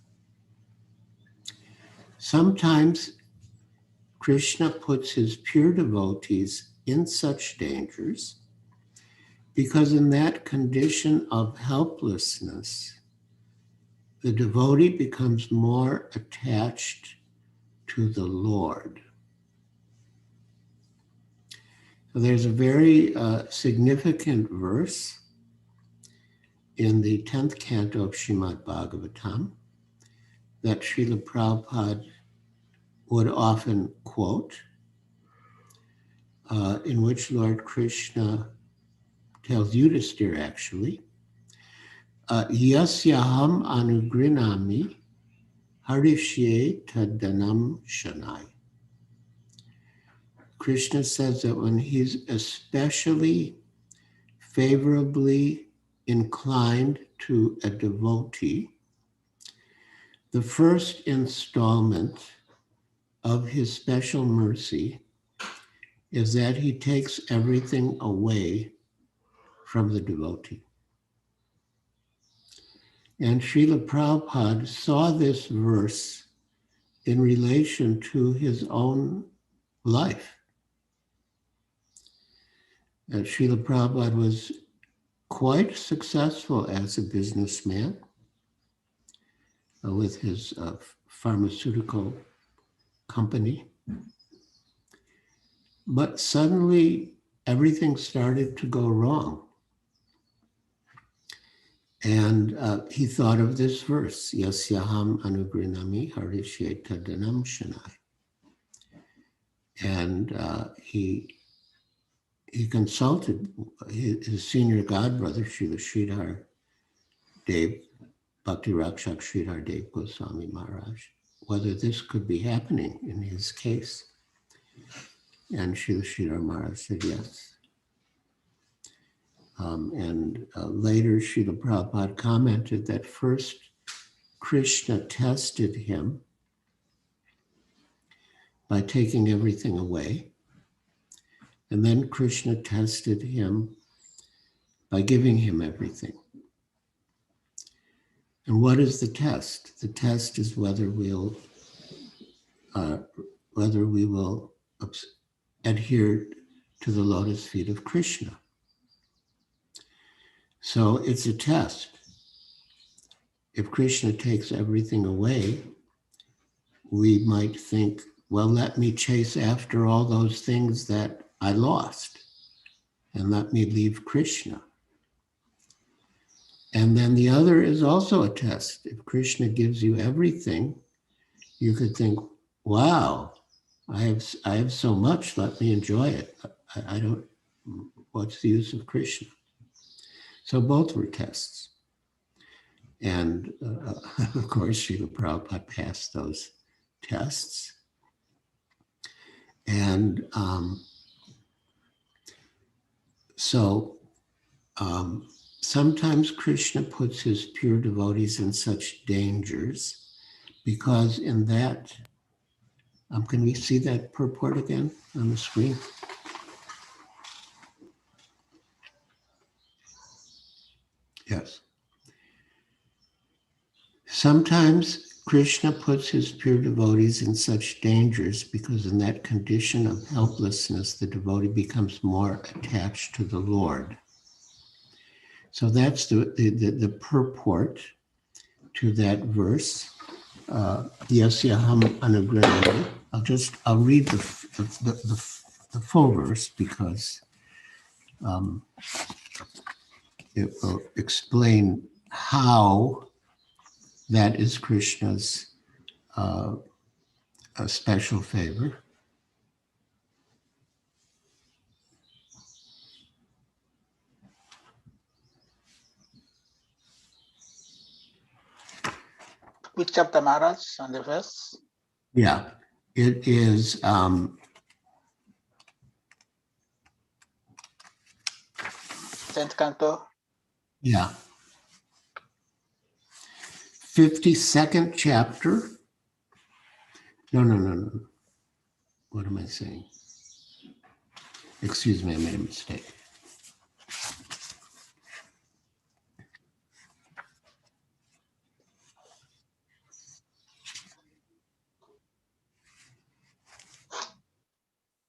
D: Sometimes Krishna puts his pure devotees in such dangers because in that condition of helplessness, the devotee becomes more attached to the Lord. So there's a very significant verse in the 10th canto of Srimad Bhagavatam that Srila Prabhupada would often quote, in which Lord Krishna tells Yudhisthira actually, Yasyaham anugrinami harishye tadanam shanai. Krishna says that when he's especially favorably inclined to a devotee, the first installment of his special mercy is that he takes everything away from the devotee. And Srila Prabhupada saw this verse in relation to his own life. Srila Prabhupada was quite successful as a businessman with his pharmaceutical company. But suddenly everything started to go wrong. And he thought of this verse, Yasyaham anugrinami harisheta danam shanai. And he consulted his senior godbrother, Srila Sridhar Dev, Bhakti Rakshak Sridhar Dev Goswami Maharaj, whether this could be happening in his case. And Srila Sridhar Maharaj said yes. Later, Srila Prabhupada commented that first Krishna tested him by taking everything away. And then Krishna tested him by giving him everything. And what is the test? The test is whether we will adhere to the lotus feet of Krishna. So it's a test. If Krishna takes everything away, we might think, well, let me chase after all those things that I lost, and let me leave Krishna. And then the other is also a test. If Krishna gives you everything, you could think, wow, I have so much, let me enjoy it. I don't, what's the use of Krishna? So both were tests. And of course, Srila Prabhupada passed those tests. And sometimes Krishna puts his pure devotees in such dangers because in that, can we see that purport again on the screen? Yes. Sometimes Krishna puts his pure devotees in such dangers because in that condition of helplessness, the devotee becomes more attached to the Lord. So that's the purport to that verse. Yasyaham anugrinami. I'll read the full verse because it will explain how that is Krishna's a special favor.
C: Which chapter, Maharaj, on the verse?
D: Yeah, it is
C: 10th canto.
D: yeah. 52nd chapter. No. What am I saying? Excuse me, I made a mistake.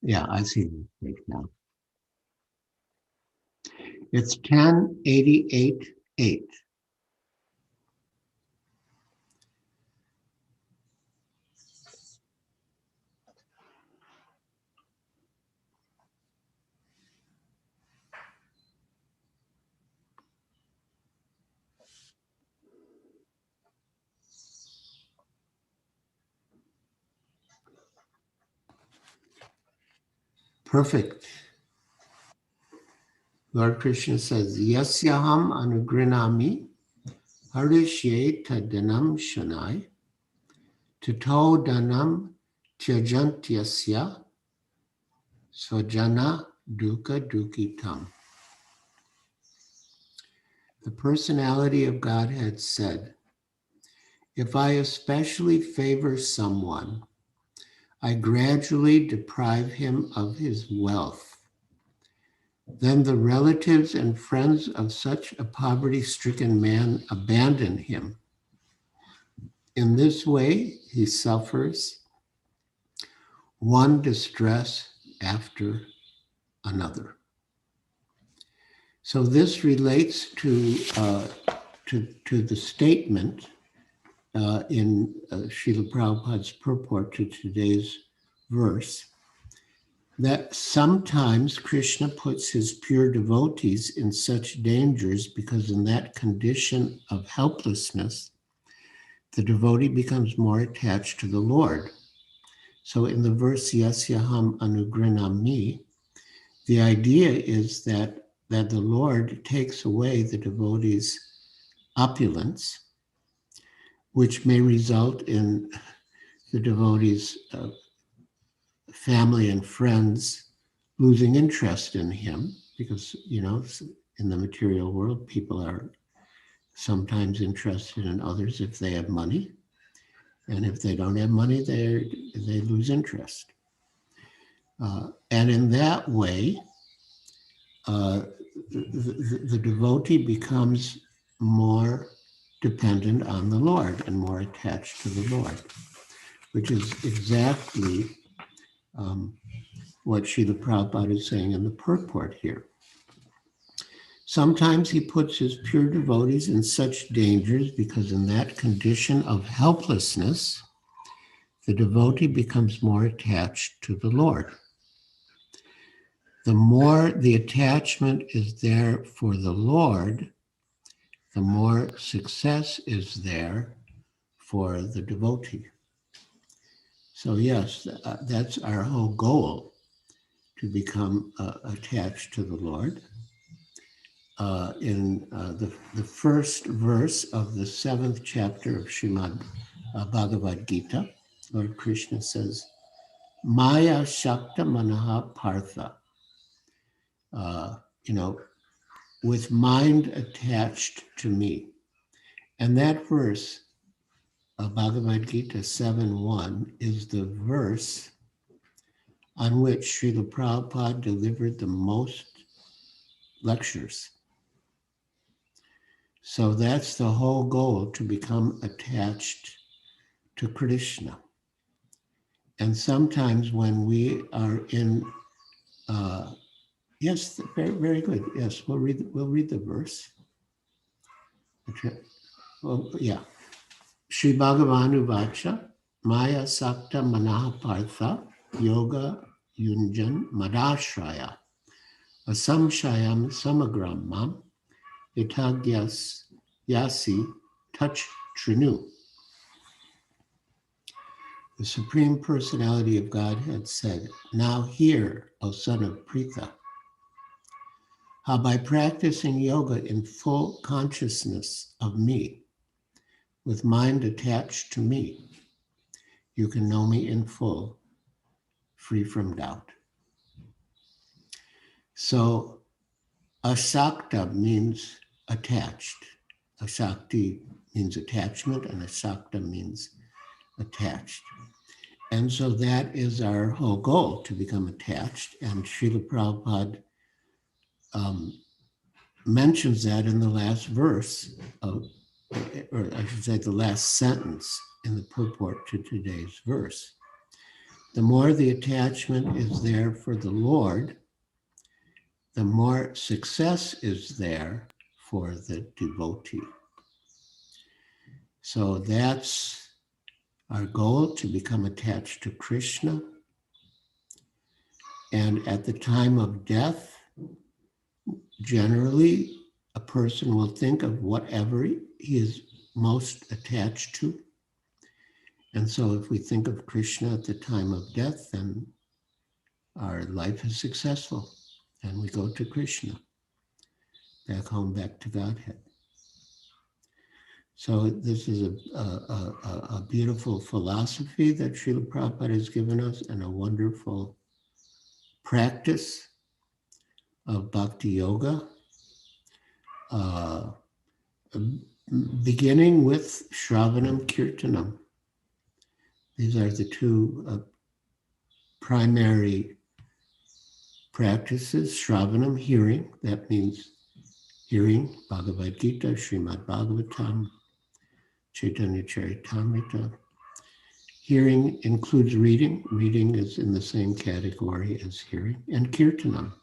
D: Yeah, I see the mistake now. It's 1088.8. Perfect. Lord Krishna says, Yasyaham anugrinami harishyeta danam shanai tato danam tyajantyasya svajana dukkha dukhitam. The personality of Godhead said, if I especially favor someone, I gradually deprive him of his wealth. Then the relatives and friends of such a poverty-stricken man abandon him. In this way, he suffers one distress after another. So this relates to the statement in Srila Prabhupada's purport to today's verse, that sometimes Krishna puts his pure devotees in such dangers because in that condition of helplessness, the devotee becomes more attached to the Lord. So in the verse, Yasyaham Anugrinami, the idea is that the Lord takes away the devotee's opulence, which may result in the devotee's family and friends losing interest in him, because, in the material world, people are sometimes interested in others if they have money. And if they don't have money, they lose interest. And in that way, the devotee becomes more dependent on the Lord and more attached to the Lord, which is exactly what Srila Prabhupada is saying in the purport here. Sometimes he puts his pure devotees in such dangers because in that condition of helplessness, the devotee becomes more attached to the Lord. The more the attachment is there for the Lord, the more success is there for the devotee. So yes, that's our whole goal, to become attached to the Lord. In the first verse of the 7th chapter of Srimad Bhagavad Gita, Lord Krishna says, Maya Shakta Manaha Partha, with mind attached to me. And that verse, Bhagavad Gita 7:1, is the verse on which Srila Prabhupada delivered the most lectures. So that's the whole goal, to become attached to Krishna. And sometimes when we are in, yes, very, very good. Yes, we'll read the verse. Okay. Well, yeah. Sri Bhagavanu Vacha, Maya Sakta Manaha Partha, Yoga Yunjan Madashraya, Asamshayam Samagram Mam, Itagyas Yasi Touch Trinu. The Supreme Personality of Godhead said, now hear, O son of Pritha, how by practicing yoga in full consciousness of me, with mind attached to me, you can know me in full, free from doubt. So asakta means attached. Asakti means attachment, and asakta means attached. And so that is our whole goal, to become attached. And Srila Prabhupada mentions that in the last verse, or I should say the last sentence in the purport to today's verse. The more the attachment is there for the Lord, the more success is there for the devotee. So that's our goal, to become attached to Krishna. And at the time of death, generally, a person will think of whatever he is most attached to. And so if we think of Krishna at the time of death, then our life is successful. And we go to Krishna, back home, back to Godhead. So this is a beautiful philosophy that Srila Prabhupada has given us, and a wonderful practice of bhakti yoga, beginning with Shravanam Kirtanam. These are the two primary practices. Shravanam, hearing, that means hearing Bhagavad Gita, Srimad Bhagavatam, Chaitanya Charitamrita. Hearing includes reading. Reading is in the same category as hearing. And Kirtanam.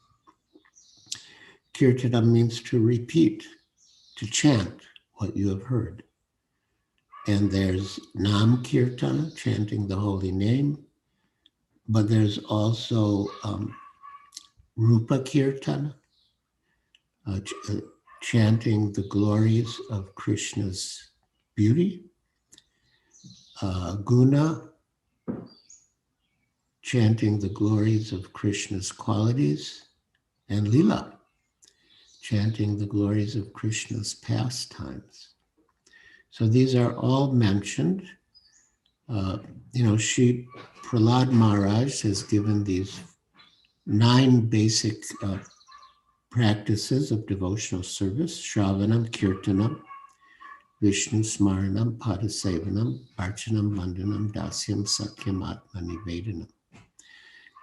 D: Kirtanam means to repeat, to chant what you have heard. And there's Nam Kirtana, chanting the holy name, but there's also Rupa Kirtana, chanting the glories of Krishna's beauty. Guna, chanting the glories of Krishna's qualities. And Lila, chanting the glories of Krishna's pastimes. So these are all mentioned. Prahlad Maharaj has given these 9 basic practices of devotional service: Shravanam, Kirtanam, Vishnu Smaranam, Padasevanam, Archanam, Vandanam, Dasyam, Sakyam, Atma Nivedanam.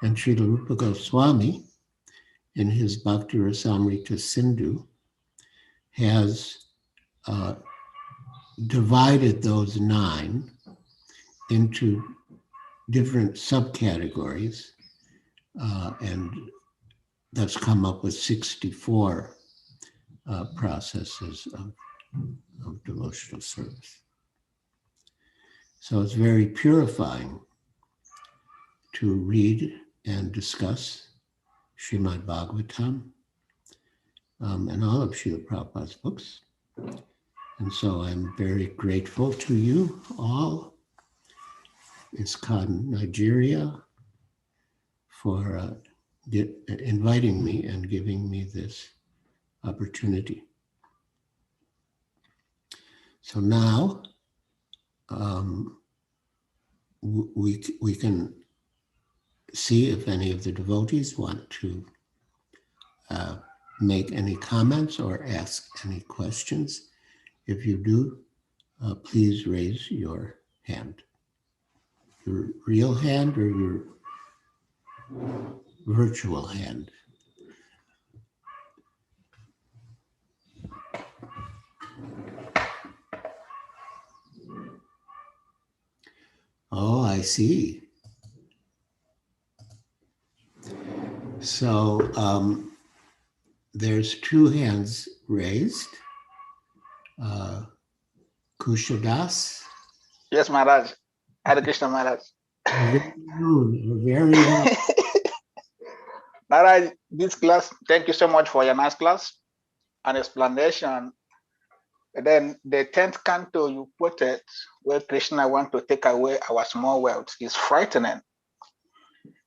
D: And Srila Rupa Goswami, in his Bhakti Rasamrita Sindhu, has divided those 9 into different subcategories, and that's come up with 64 processes of devotional service. So it's very purifying to read and discuss Srimad Bhagavatam and all of Srila Prabhupada's books. And so I'm very grateful to you all, ISKCON Nigeria, for inviting me and giving me this opportunity. So now we can see if any of the devotees want to make any comments or ask any questions. If you do, please raise your hand. Your real hand or your virtual hand. Oh, I see. So there's 2 hands raised. Kushadas.
C: Yes, Maharaj. Hare Krishna, Maharaj.
D: Very well.
C: Maharaj, this class, thank you so much for your nice class and explanation. And then the 10th canto you put it, where Krishna wants to take away our small wealth, is frightening.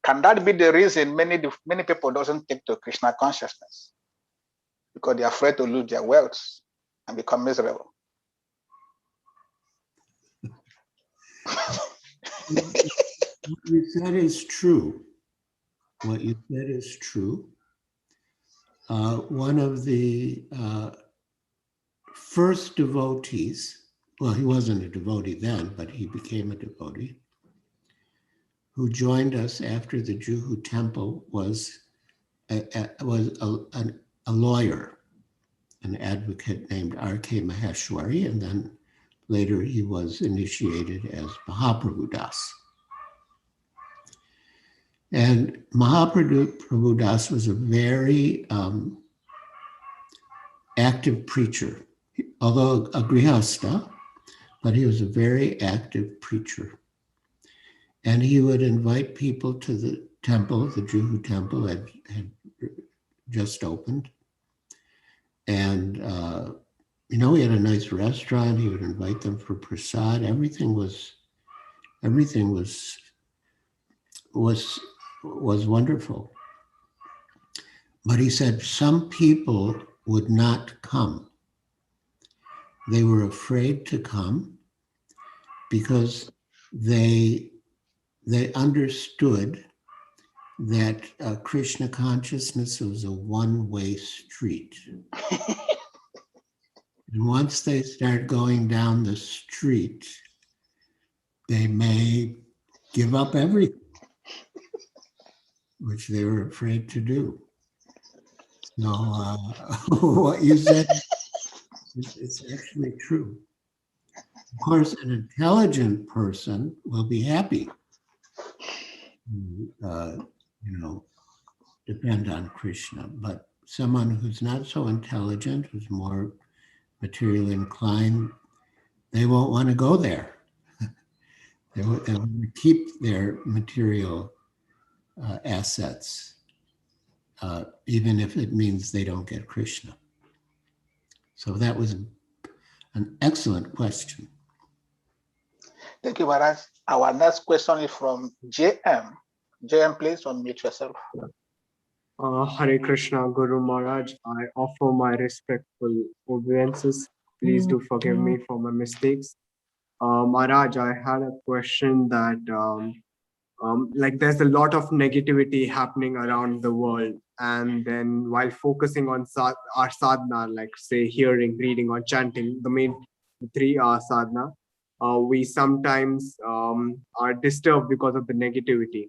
C: Can that be the reason many people doesn't take to Krishna consciousness? Because they're afraid to lose their wealth and become miserable.
D: What you said is true. What you said is true. One of the first devotees, well, he wasn't a devotee then, but he became a devotee, who joined us after the Juhu temple was a lawyer, an advocate named R.K. Maheshwari, and then later he was initiated as Mahaprabhu Das. And Mahaprabhu Das was a very active preacher, although a grihastha, but he was a very active preacher. And he would invite people to the temple. The Juhu temple had just opened. And, he had a nice restaurant. He would invite them for prasad. Everything was wonderful. But he said some people would not come. They were afraid to come because they understood that Krishna consciousness was a one-way street. And once they start going down the street, they may give up everything, which they were afraid to do. So what you said, it's actually true. Of course, an intelligent person will be happy to, depend on Krishna. But someone who's not so intelligent, who's more materially inclined, they won't want to go there. They want to keep their material assets, even if it means they don't get Krishna. So that was an excellent question.
C: Thank you, Maharaj. Our next question is from JM. JM, please unmute yourself.
F: Hare Krishna, Guru Maharaj. I offer my respectful obeisances. Please do forgive me for my mistakes. Maharaj, I had a question that like there's a lot of negativity happening around the world, and then while focusing on our sadhana, like say hearing, reading, or chanting, the main three are sadhana, we sometimes are disturbed because of the negativity.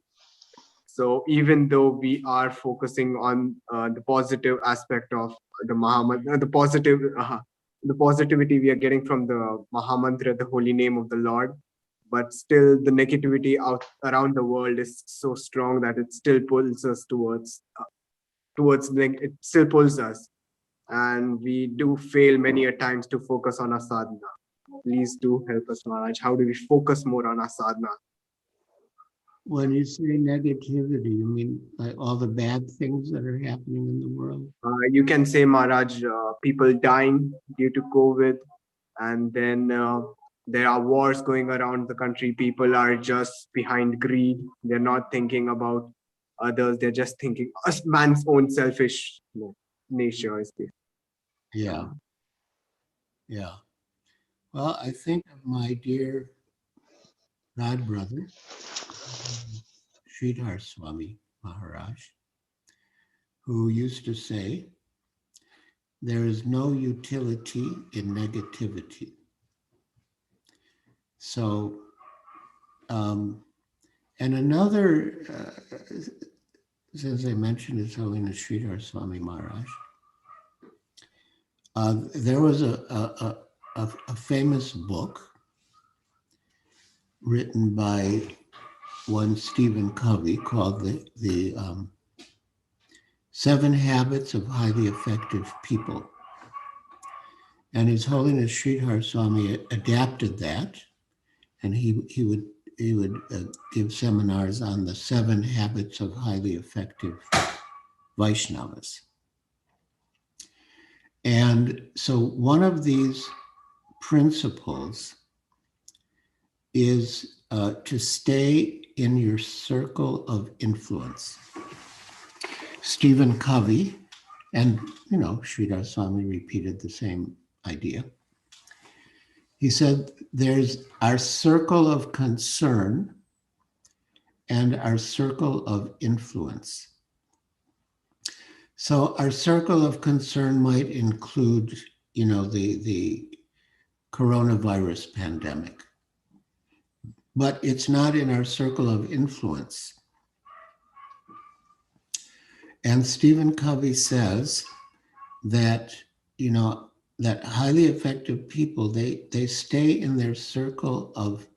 F: So even though we are focusing on the positive aspect of the Mahamantra, the positivity we are getting from the Mahamantra, the holy name of the Lord, but still the negativity out around the world is so strong that it still pulls us it still pulls us, and we do fail many a times to focus on our sadhana. Please do help us, Maharaj. How do we focus more on our sadhana?
D: When you say negativity, you mean like all the bad things that are happening in the world?
F: You can say, Maharaj, people dying due to COVID, and then there are wars going around the country. People are just behind greed. They're not thinking about others. They're just thinking man's own selfish nature is there.
D: Yeah. Yeah. Well, I think of my dear God brother, Giriraj Swami Maharaj, who used to say, there is no utility in negativity. So, and another, since I mentioned His Holiness Giriraj Swami Maharaj, there was a famous book written by one Stephen Covey called the 7 Habits of Highly Effective People. And His Holiness Sridhar Swami adapted that, and he would give seminars on the 7 habits of highly effective Vaishnavas. And so one of these principles is to stay in your circle of influence. Stephen Covey, and Sridhar Swami repeated the same idea. He said, there's our circle of concern and our circle of influence. So our circle of concern might include, the coronavirus pandemic, but it's not in our circle of influence. And Stephen Covey says that, that highly effective people, they stay in their circle of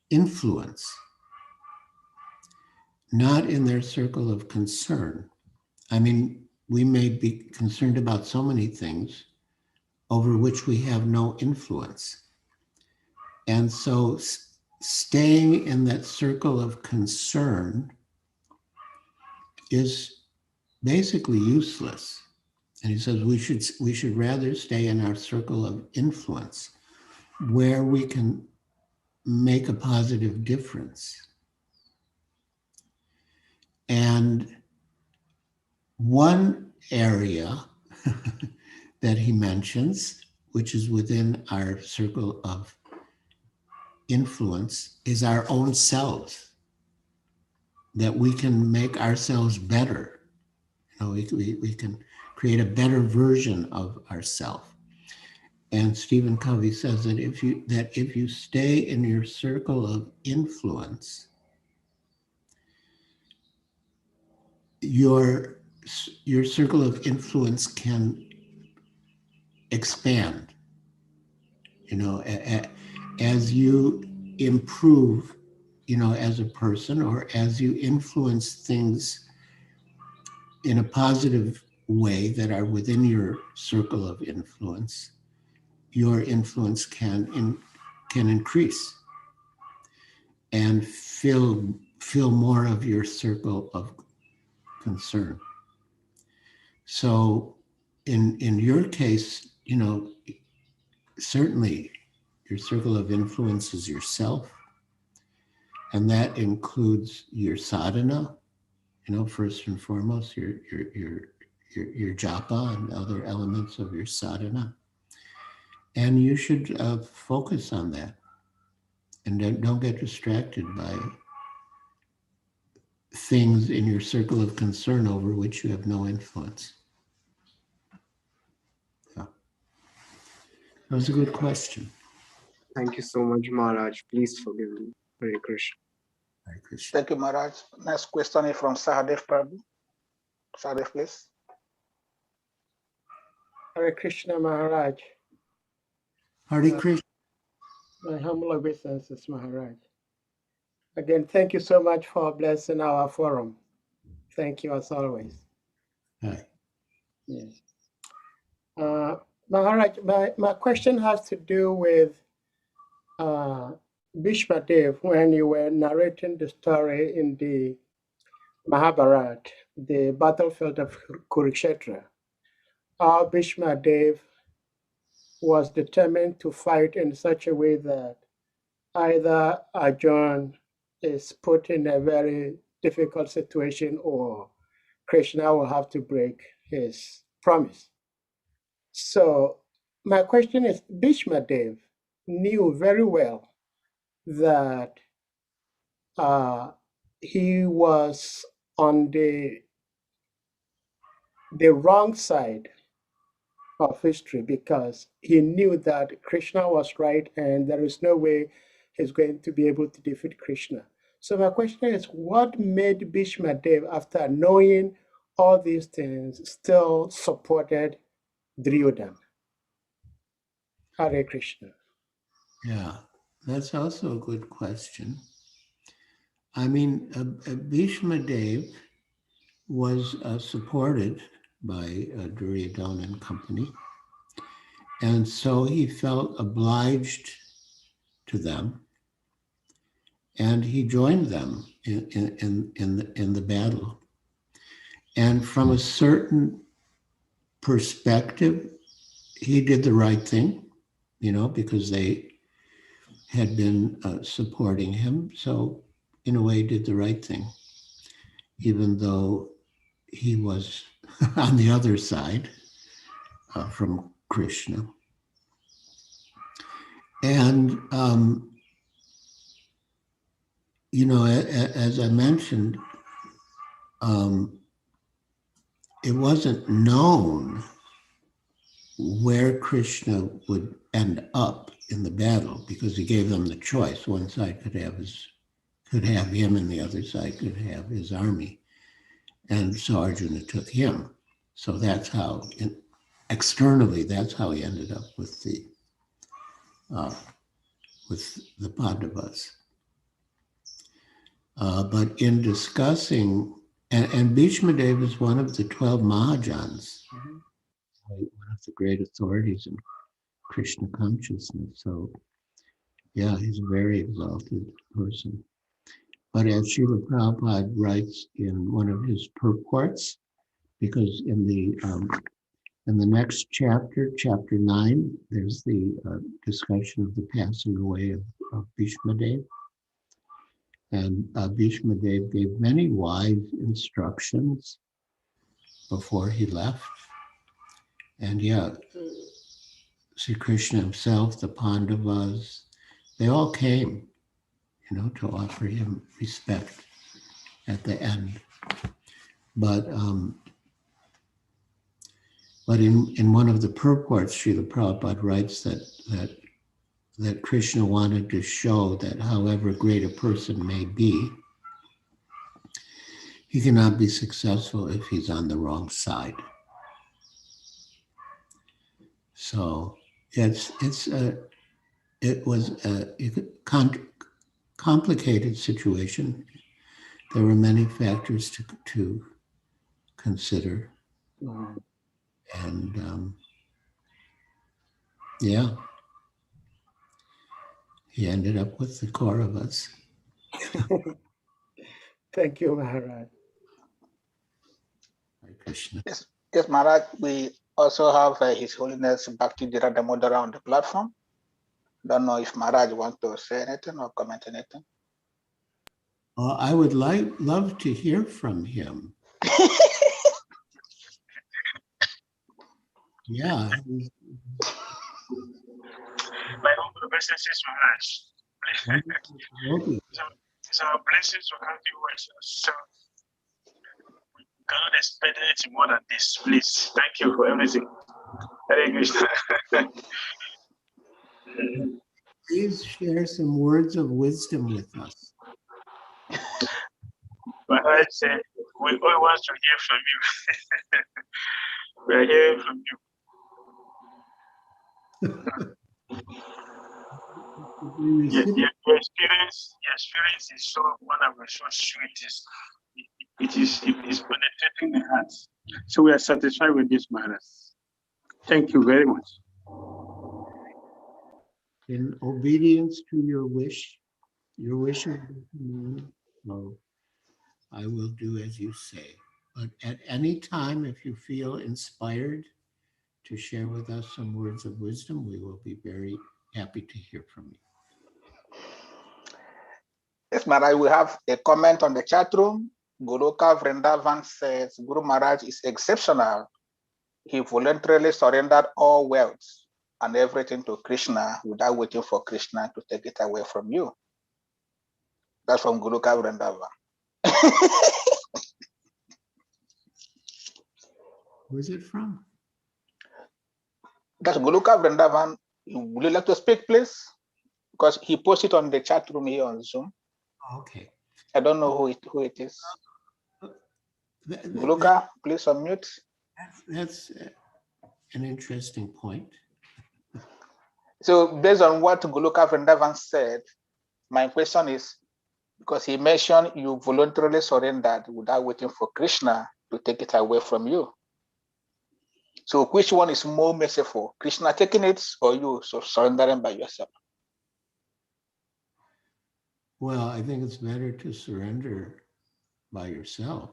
D: influence, not in their circle of concern. I mean, we may be concerned about so many things over which we have no influence. And so staying in that circle of concern is basically useless. And he says we should rather stay in our circle of influence where we can make a positive difference. And one area that he mentions, which is within our circle of influence, is our own selves, that we can make ourselves better. We can create a better version of ourselves. And Stephen Covey says that if you stay in your circle of influence, your circle of influence can expand, as you improve, as a person, or as you influence things in a positive way that are within your circle of influence, your influence can increase and fill more of your circle of concern. So in your case, certainly your circle of influence is yourself, and that includes your sadhana, first and foremost, your japa and other elements of your sadhana. And you should focus on that, and don't get distracted by things in your circle of concern over which you have no influence. Yeah. That was a good question.
F: Thank you so much, Maharaj. Please forgive me. Hare Krishna.
D: Hare Krishna.
C: Thank you, Maharaj. Next question is from Sahadev Prabhu. Sahadev, please.
G: Hare Krishna Maharaj.
D: Hare Krishna.
G: My humble obeisances, Maharaj. Again, thank you so much for blessing our forum. Thank you as always.
D: Hi.
G: Yes. Maharaj, my question has to do with Bhishma Dev, when you were narrating the story in the Mahabharata, the battlefield of Kurukshetra. How Bhishma Dev was determined to fight in such a way that either Arjuna is put in a very difficult situation or Krishna will have to break his promise. So my question is, Bhishma Dev knew very well that he was on the wrong side of history, because he knew that Krishna was right and there is no way he's going to be able to defeat Krishna. So my question is, what made Bhishma Dev, after knowing all these things, still supported Duryodhana? Hare Krishna.
D: Yeah, that's also a good question. I mean, Bhishma Dev was supported by Duryodhana and company, and so he felt obliged to them, and he joined them in the battle. And from a certain perspective, he did the right thing, because they had been supporting him. So in a way, did the right thing, even though he was on the other side from Krishna. And, as I mentioned, it wasn't known where Krishna would end up in the battle, because he gave them the choice. One side could have him, and the other side could have his army. And so Arjuna took him. So that's how, externally, that's how he ended up with the Pandavas. But in discussing, and Bhishma Dev is one of the 12 Mahajans, one of the great authorities in Krishna consciousness. So, yeah, he's a very exalted person. But as Srila Prabhupada writes in one of his purports, because in the next chapter, chapter 9, there's the discussion of the passing away of Bhishma Dev. And Bhishma Dev gave many wise instructions before he left. And yeah, Sri Krishna himself, the Pandavas, they all came, to offer him respect at the end. But in one of the purports, Srila Prabhupada writes that Krishna wanted to show that however great a person may be, he cannot be successful if he's on the wrong side. So it's it was a complicated situation. There were many factors to consider.
G: Mm.
D: And yeah, he ended up with the core of us.
G: Thank you, Maharaj.
D: Hare Krishna.
C: Yes, yes, Maharaj. We also have His Holiness Bhakti Dira Damodara on the platform. Don't know if Maharaj wants to say anything or comment anything.
D: I would love to hear from him. Yeah.
H: My humble obeisances, Maharaj. It's our blessings to have you with us. So we cannot expect anything more than this. Please, thank you for everything. Hare Krishna.
D: Please share some words of wisdom with us.
H: Maharaj said, we all want to hear from you. We are hearing from you. Your experience is so wonderful, so sweet. It is penetrating the heart. So we are satisfied with this, Maharaj. Thank you very much.
D: In obedience to your wish is no, I will do as you say. But at any time, if you feel inspired to share with us some words of wisdom, we will be very happy to hear from you.
C: Yes, Maharaj, we have a comment on the chat room. Goloka Vrindavan says, Guru Maharaj is exceptional. He voluntarily surrendered all wealth and everything to Krishna without waiting for Krishna to take it away from you. That's from Goloka Vrindavan.
D: Where's it from?
C: That's Goloka Vrindavan. Would you like to speak, please? Because he posted on the chat room here on Zoom.
D: Okay.
C: I don't know who it is. Goloka, please unmute.
D: That's an interesting point.
C: So based on what Goloka Vrindavan said, my question is, because he mentioned you voluntarily surrendered without waiting for Krishna to take it away from you. So which one is more merciful? Krishna taking it or you surrendering by yourself?
D: Well, I think it's better to surrender by yourself.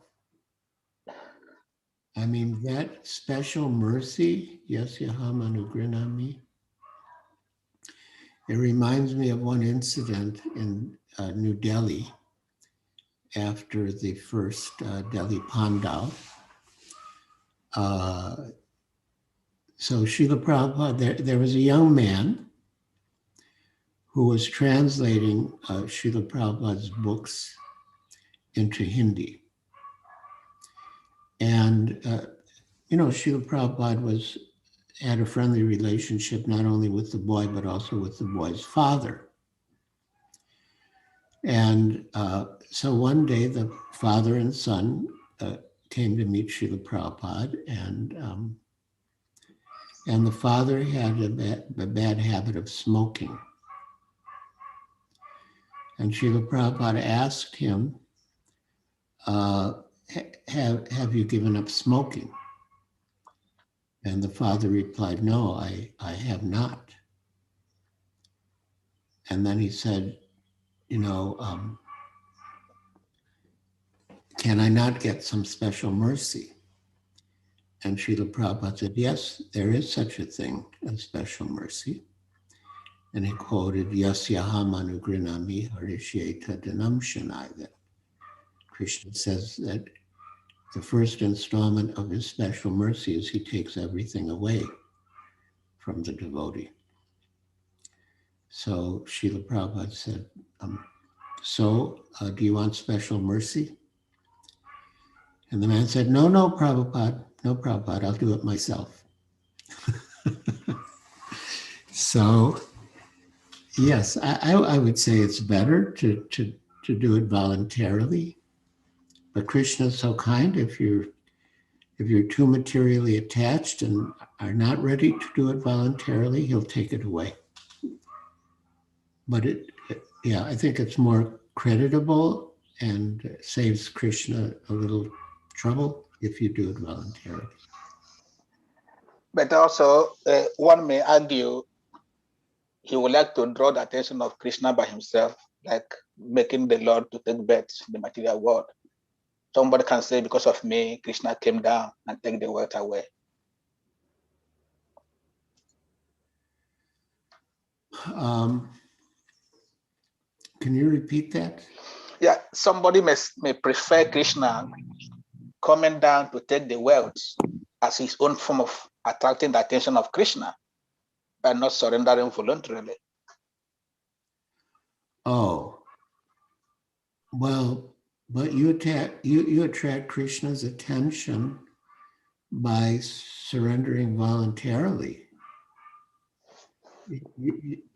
D: I mean, that special mercy, Yasyaham Anugrinami, it reminds me of one incident in New Delhi after the first Delhi Pandal. So Srila Prabhupada, there was a young man who was translating Srila Prabhupada's books into Hindi. And, Srila Prabhupada had a friendly relationship not only with the boy, but also with the boy's father. And so one day the father and son came to meet Srila Prabhupada, and the father had a bad habit of smoking. And Srila Prabhupada asked him, have you given up smoking? And the father replied, no, I have not. And then he said, can I not get some special mercy? And Srila Prabhupada said, yes, there is such a thing as special mercy. And he quoted, Yasyaham Anugrinami Harishyeta Danam Shanai, that Krishna says that the first installment of his special mercy is he takes everything away from the devotee. So Srila Prabhupada said, do you want special mercy? And the man said, no, Prabhupada, I'll do it myself. So, yes, I would say it's better to do it voluntarily. But Krishna is so kind. If you're too materially attached and are not ready to do it voluntarily, he'll take it away. but yeah, I think it's more creditable and saves Krishna a little trouble if you do it voluntarily.
C: But also, one may argue he would like to draw the attention of Krishna by himself, like making the Lord to take birth in the material world. Somebody can say, because of me, Krishna came down and take the wealth away.
D: Can you repeat that?
C: Yeah, somebody may prefer Krishna coming down to take the wealth as his own form of attracting the attention of Krishna by not surrendering voluntarily.
D: Oh, well, but you attract Krishna's attention by surrendering voluntarily.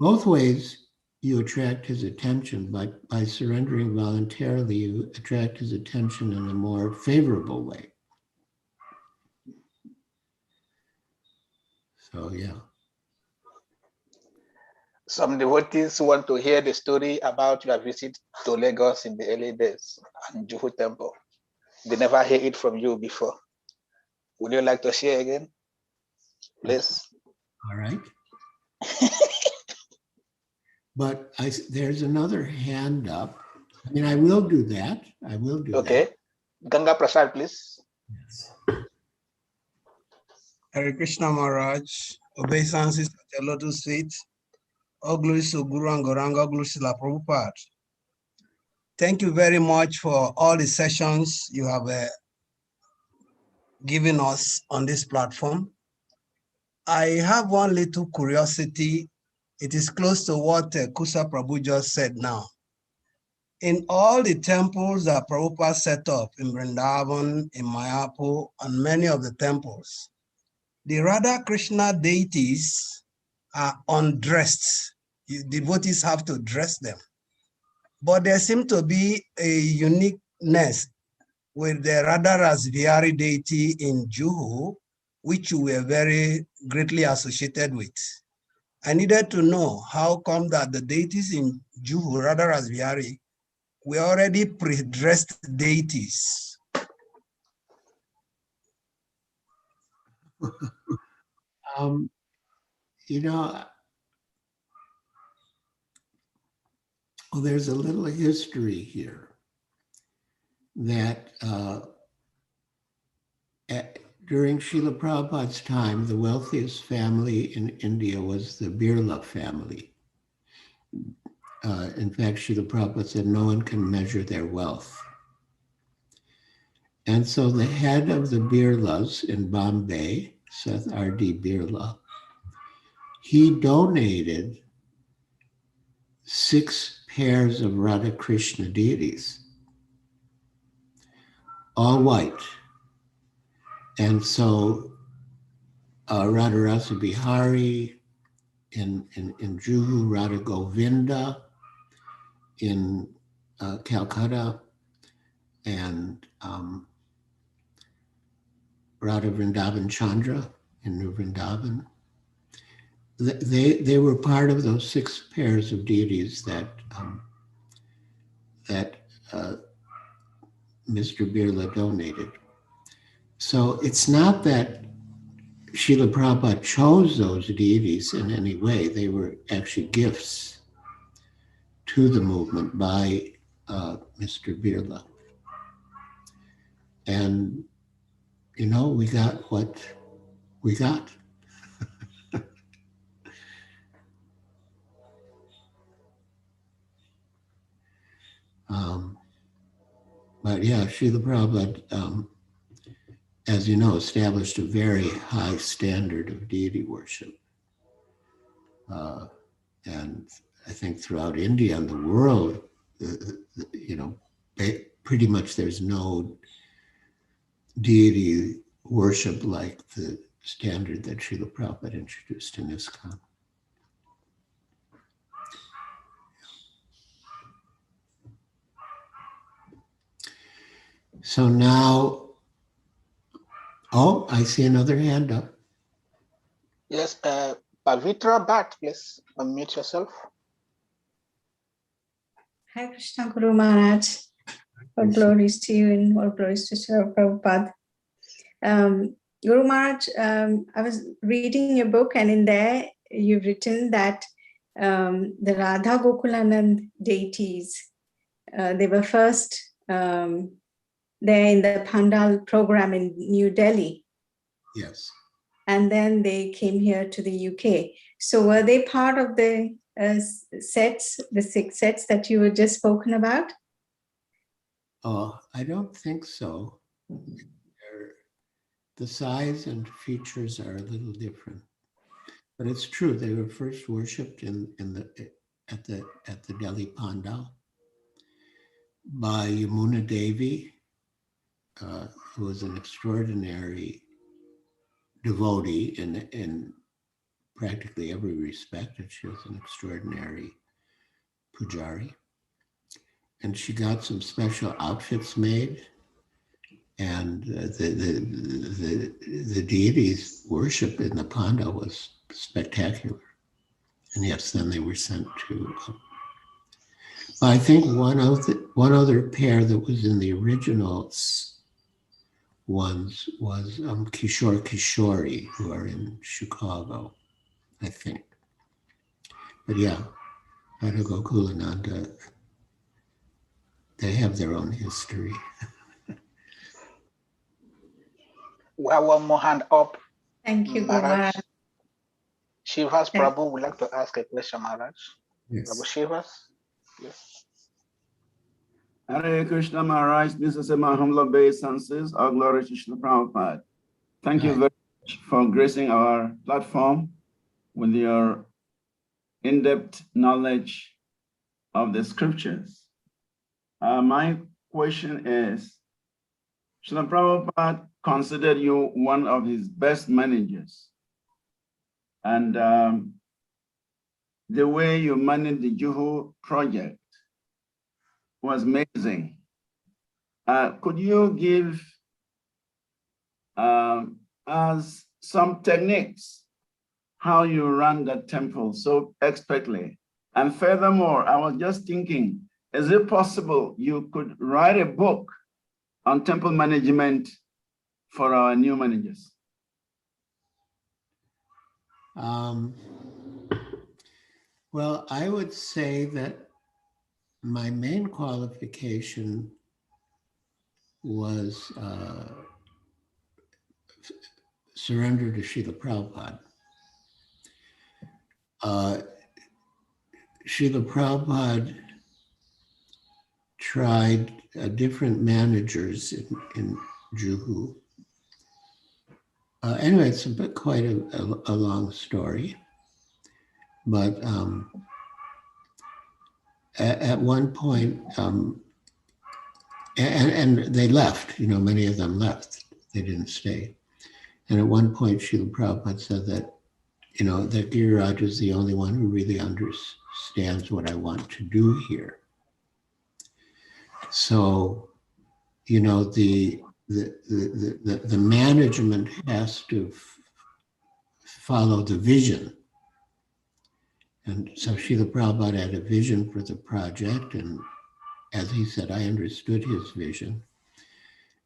D: Both ways you attract his attention, but by surrendering voluntarily, you attract his attention in a more favorable way. So, yeah.
C: Some devotees want to hear the story about your visit to Lagos in the early days and Juhu Temple. They never hear it from you before. Would you like to share again? Please.
D: All right. But there's another hand up. I mean, I will do that. I will do that.
C: Okay. Ganga Prasad, please.
D: Yes.
I: Hare Krishna Maharaj, obeisances at your lotus feet. All glories to Guru and Gauranga, all glories to La Prabhupada. Thank you very much for all the sessions you have given us on this platform. I have one little curiosity. It is close to what Kusa Prabhu just said now. In all the temples that Prabhupada set up in Vrindavan, in Mayapur, and many of the temples, the Radha Krishna deities are undressed. Devotees have to dress them. But there seems to be a uniqueness with the Radha Rasvihari deity in Juhu, which we were very greatly associated with. I needed to know how come that the deities in Juhu, Radha Rasvihari, were already pre-dressed deities.
D: You know, well, there's a little history here that during Srila Prabhupada's time, the wealthiest family in India was the Birla family. In fact, Srila Prabhupada said no one can measure their wealth. And so the head of the Birlas in Bombay, Seth R.D. Birla, he donated 6 pairs of Radha Krishna deities, all white. And so Radha Rasa Bihari in Juhu, Radha Govinda in Calcutta, and Radha Vrindavan Chandra in New Vrindavan. They were part of those 6 pairs of deities that Mr. Birla donated. So it's not that Srila Prabhupada chose those deities in any way. They were actually gifts to the movement by Mr. Birla. And, you know, we got what we got. But yeah, Srila Prabhupada, as you know, established a very high standard of deity worship. And I think throughout India and the world, you know, pretty much there's no deity worship like the standard that Srila Prabhupada introduced in ISKCON. So now, oh, I see another hand up.
C: Yes, Pavitra Bhatt, please unmute yourself.
J: Hare Krishna Guru Maharaj. All glories to you and all glories to Srila Prabhupada. Guru Maharaj, I was reading your book, and in there you've written that the Radha Gokulanand deities, they were first there in the Pandal program in New Delhi.
D: Yes.
J: And then they came here to the UK. So were they part of the sets, the 6 sets that you were just spoken about?
D: Oh, I don't think so. The size and features are a little different, but it's true. They were first worshipped at the Delhi Pandal by Yamuna Devi, who was an extraordinary devotee in practically every respect, and she was an extraordinary pujari. And she got some special outfits made, and the deities' worship in the Pandal was spectacular. And yes, then they were sent to. I think one other pair that was in the original ones was Kishore Kishori, who are in Chicago, I think. But yeah, Radha Gokulananda, they have their own history.
C: We have one more hand up.
J: Thank you, Guru Maharaj.
C: Shivas Prabhu would like to ask a question, Maharaj.
D: Yes.
C: Prabhu Shivas. Yes.
K: Hare Krishna Maharaj, this is my humble obeisances. Our glory to Srila Prabhupada. Thank you very much for gracing our platform with your in-depth knowledge of the scriptures. My question is, Srila Prabhupada considered you one of his best managers. And the way you managed the Juhu project was amazing. Could you give us some techniques how you run the temple so expertly? And furthermore, I was just thinking, is it possible you could write a book on temple management for our new managers?
D: Well, I would say that my main qualification was surrender to Srila Prabhupada. Srila Prabhupada tried different managers in Juhu. Anyway, it's quite a long story, but at one point, and they left, many of them left, they didn't stay. And at one point, Srila Prabhupada said that, that Giriraj is the only one who really understands what I want to do here. So, the management has to follow the vision. And so Srila Prabhupada had a vision for the project, and as he said, I understood his vision.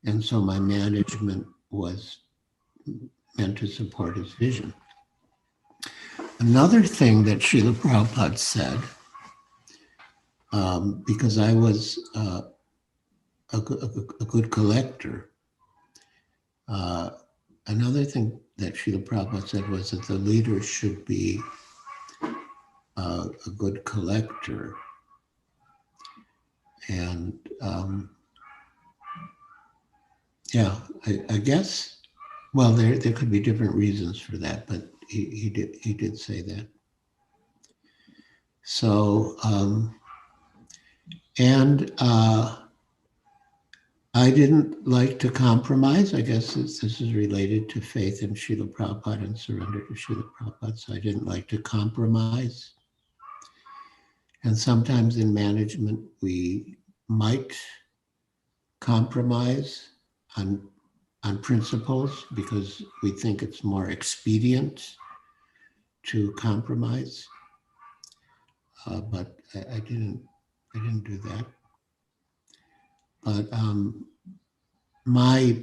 D: And so my management was meant to support his vision. Another thing that Srila Prabhupada said, because I was a good collector, another thing that Srila Prabhupada said was that the leader should be a good collector. And yeah, I guess, well, there could be different reasons for that, but he did say that. So, and I didn't like to compromise. I guess this is related to faith in Srila Prabhupada and surrender to Srila Prabhupada. So I didn't like to compromise. And sometimes in management, we might compromise on principles because we think it's more expedient to compromise. But I didn't I didn't do that. But my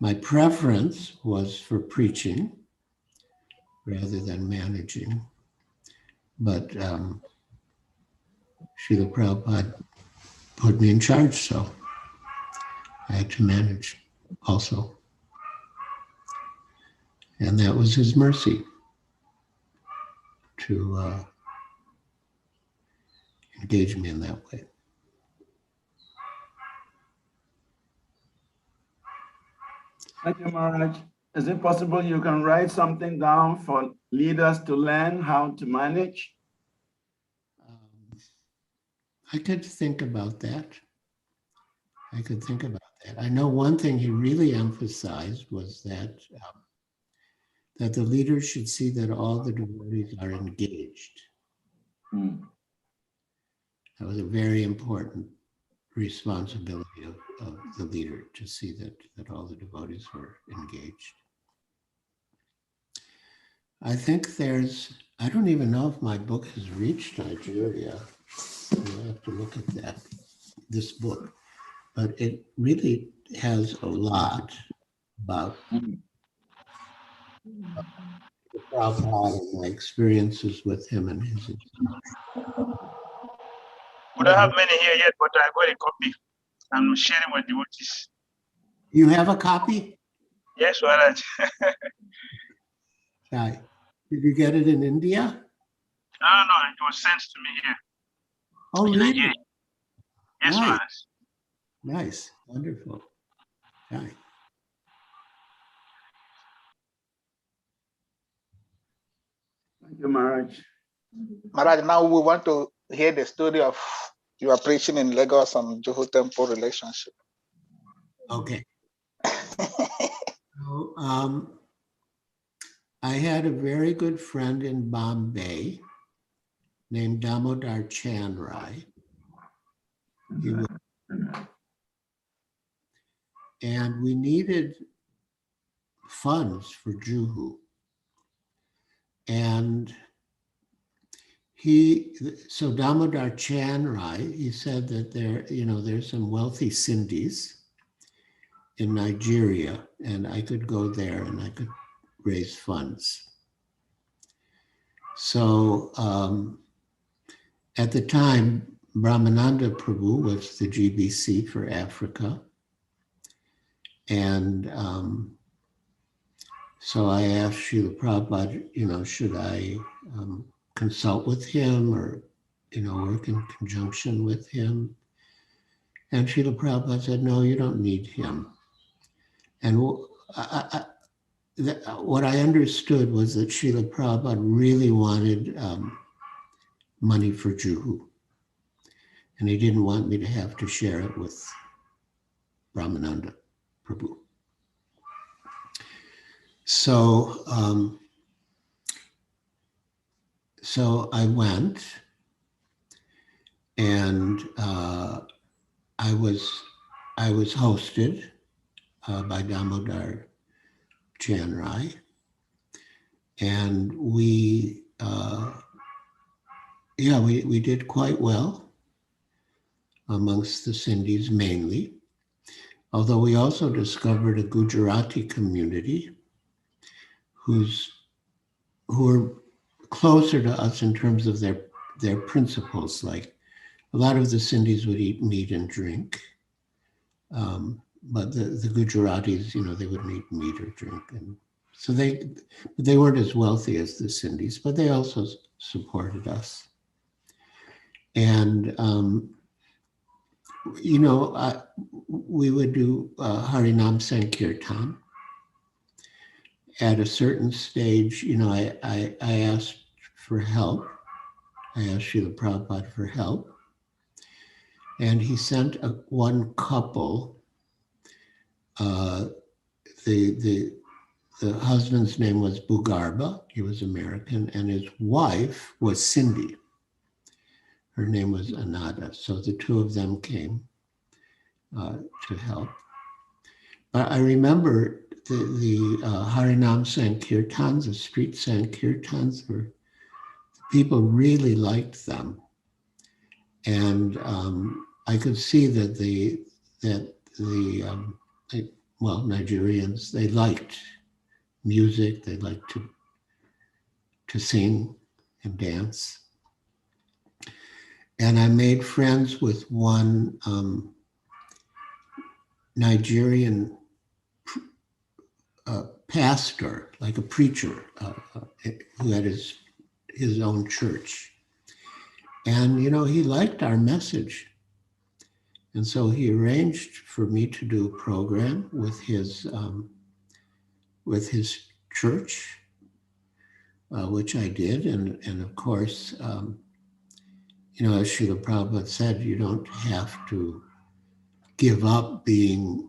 D: my preference was for preaching rather than managing. But Srila Prabhupada put me in charge, so I had to manage also. And that was his mercy to engage me in that way.
K: Thank you, Maharaj. Is it possible you can write something down for leaders to learn how to manage?
D: I could think about that. I know one thing he really emphasized was that that the leaders should see that all the devotees are engaged. That was a very important responsibility of the leader, to see that all the devotees were engaged. I think I don't even know if my book has reached Nigeria. I have to look at this book. But it really has a lot about the Prabhupada and my experiences with him and his.
H: We don't have many here yet, but I got a copy. I'm sharing with devotees.
D: You have a copy?
H: Yes, Maharaj.
D: Right. Did you get it in India?
H: No, it was sent to me here.
D: Oh, really?
H: Yes,
D: nice.
H: Maharaj.
D: Nice. Wonderful. Right.
K: Thank you, Maharaj.
C: Maharaj, now we want to hear the story of your preaching in Lagos on Juhu Temple relationship.
D: Okay. So, I had a very good friend in Bombay named Damodar Chandrai. And we needed funds for Juhu. And so Damodar Chandrai, he said that there's some wealthy Sindhis in Nigeria, and I could go there and I could raise funds. So at the time, Brahmananda Prabhu was the GBC for Africa. And so I asked Srila Prabhupada, should I consult with him or, work in conjunction with him? And Srila Prabhupada said, no, you don't need him. And what I understood was that Srila Prabhupada really wanted money for Juhu. And he didn't want me to have to share it with Brahmananda Prabhu. So, so I went, and I was hosted by Damodar Chandrai, and we did quite well amongst the Sindhis mainly, although we also discovered a Gujarati community who are closer to us in terms of their principles. Like a lot of the Sindhis would eat meat and drink, but the Gujaratis, they wouldn't eat meat or drink, and so they weren't as wealthy as the Sindhis, but they also supported us. And we would do Harinam Sankirtan. At a certain stage, I asked for help. I asked Srila Prabhupada for help. And he sent one couple. The husband's name was Bugarba. He was American. And his wife was Sindhi. Her name was Anada. So the two of them came to help. But I remember the Harinam Sankirtans, the street Sankirtans, were the people really liked them. And I could see that Nigerians, they liked music, they liked to sing and dance. And I made friends with one Nigerian pastor, like a preacher, who had his own church. And, he liked our message. And so he arranged for me to do a program with his church, which I did. And of course, as Srila Prabhupada said, you don't have to give up being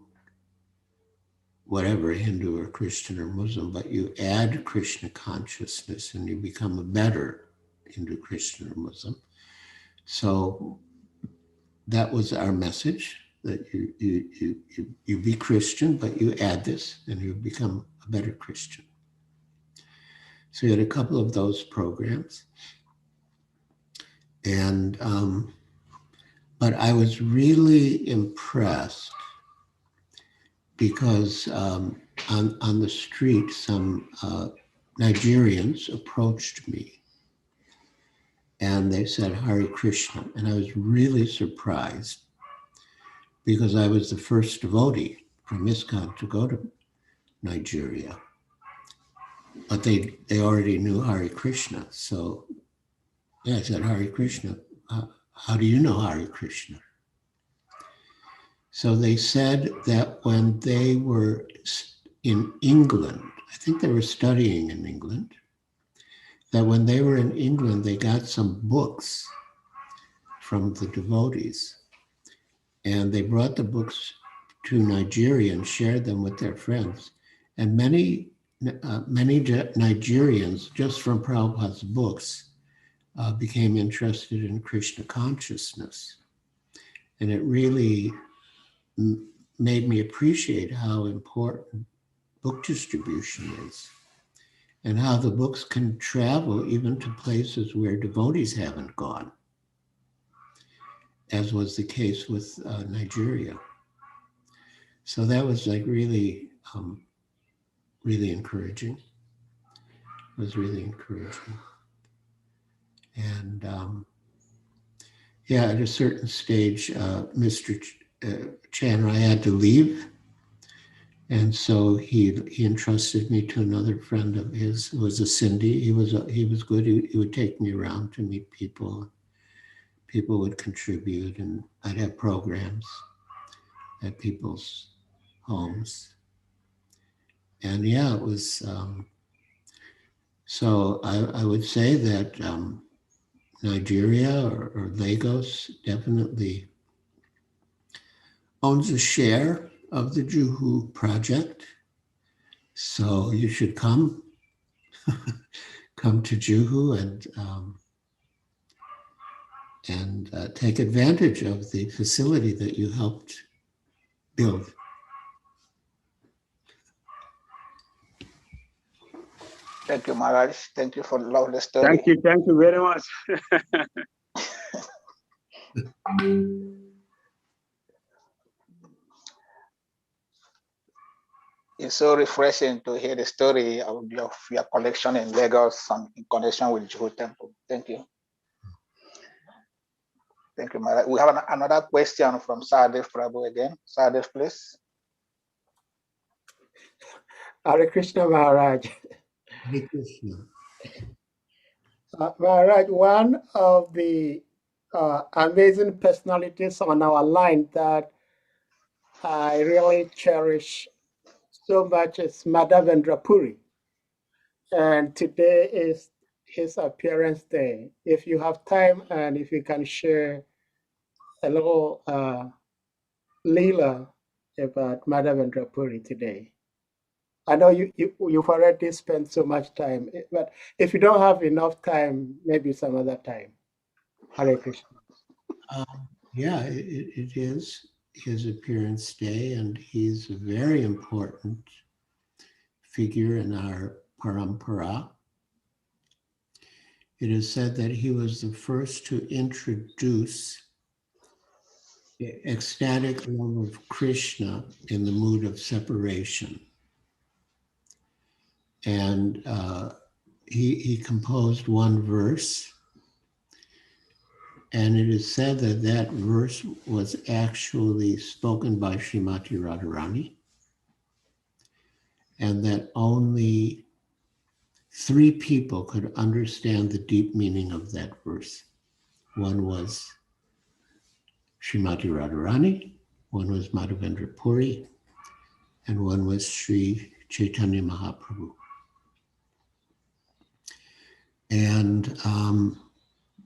D: whatever, Hindu or Christian or Muslim, but you add Krishna consciousness and you become a better Hindu, Christian, or Muslim. So that was our message, that you be Christian, but you add this and you become a better Christian. So we had a couple of those programs. And, but I was really impressed because on the street, some Nigerians approached me and they said, Hare Krishna. And I was really surprised because I was the first devotee from ISKCON to go to Nigeria. But they already knew Hare Krishna. So yeah, I said, Hare Krishna. How do you know Hare Krishna? So they said that when they were in England, I think they were studying in England, that when they were in England, they got some books from the devotees. And they brought the books to Nigeria and shared them with their friends. And many Nigerians, just from Prabhupada's books, became interested in Krishna consciousness. And it really made me appreciate how important book distribution is and how the books can travel even to places where devotees haven't gone, as was the case with Nigeria. So that was like really, really encouraging. It was really encouraging. And yeah, at a certain stage, Mr. Chandra, I had to leave. And so he entrusted me to another friend of his who was a Sindhi. He was good. He would take me around to meet people. People would contribute, and I'd have programs at people's homes. And yeah, it was. So I would say that Nigeria or Lagos definitely owns a share of the Juhu project. So you should come to Juhu and take advantage of the facility that you helped build.
C: Thank you, Maharaj. Thank you for the lovely story.
F: Thank you very much.
C: It's so refreshing to hear the story of your collection in Lagos in connection with Juhu Temple. Thank you. Thank you, Maharaj. We have another question from Sahadev Prabhu again. Sahadev, please.
G: Hare Krishna Maharaj.
D: Hare Krishna.
G: Maharaj, one of the amazing personalities on our line that I really cherish so much is Madhavendra Puri. And today is his appearance day. If you have time and if you can share a little Leela about Madhavendra Puri today. I know you've already spent so much time, but if you don't have enough time, maybe some other time. Hare Krishna.
D: Yeah, it is his appearance day, and he's a very important figure in our parampara. it is said that he was the first to introduce the ecstatic love of Krishna in the mood of separation. And he composed one verse, and it is said that that verse was actually spoken by Srimati Radharani, and that only 3 people could understand the deep meaning of that verse. One was Srimati Radharani, one was Madhavendra Puri, and one was Sri Chaitanya Mahaprabhu. And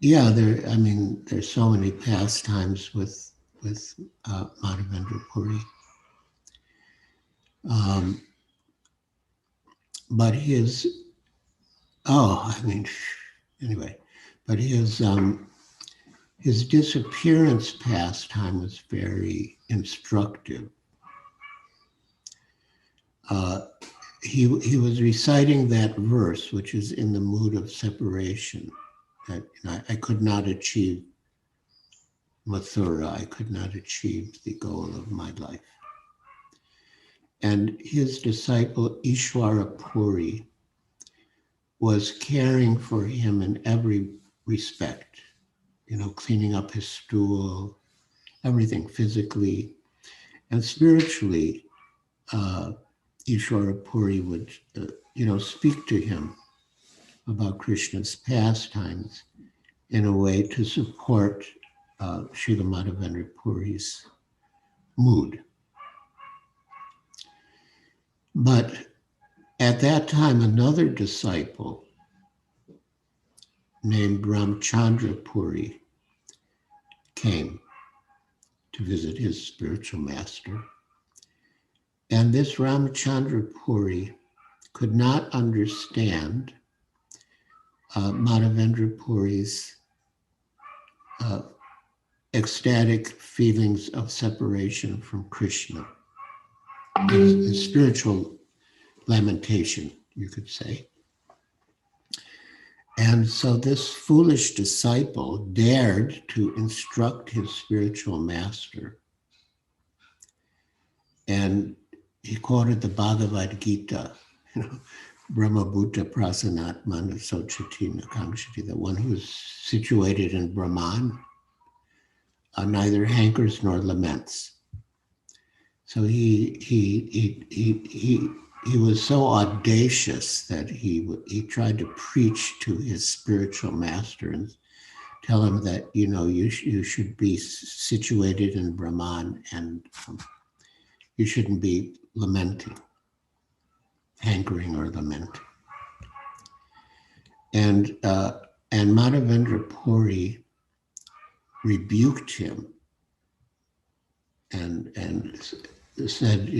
D: there's so many pastimes with Madhavendra Puri. But his disappearance pastime was very instructive. He was reciting that verse, which is in the mood of separation, that I could not achieve Mathura, I could not achieve the goal of my life. And his disciple Ishwara Puri was caring for him in every respect, cleaning up his stool, everything physically and spiritually. Ishwara Puri would, speak to him about Krishna's pastimes in a way to support Srila Madhavendra Puri's mood. But at that time, another disciple named Ramchandra Puri came to visit his spiritual master. And this Ramchandra Puri could not understand Madhavendra Puri's ecstatic feelings of separation from Krishna, his spiritual lamentation, you could say. And so this foolish disciple dared to instruct his spiritual master. And he quoted the Bhagavad Gita, Brahma Bhuta Prasanatmana Sochati Nakangshati, the one who is situated in Brahman, neither hankers nor laments. So he was so audacious that he tried to preach to his spiritual master and tell him that you should be situated in Brahman and you shouldn't be lamenting, hankering or lamenting. And Madhavendra Puri rebuked him and said,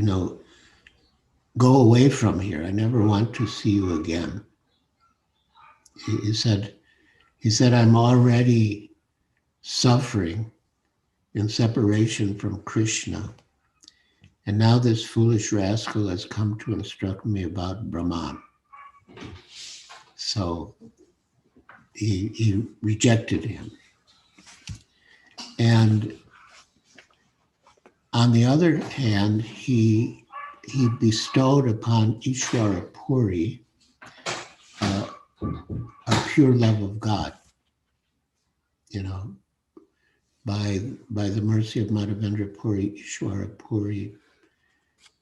D: go away from here. I never want to see you again. He said, I'm already suffering in separation from Krishna. And now this foolish rascal has come to instruct me about Brahman. So he rejected him. And on the other hand, he bestowed upon Ishwara Puri a pure love of God. By the mercy of Madhavendra Puri, Ishwara Puri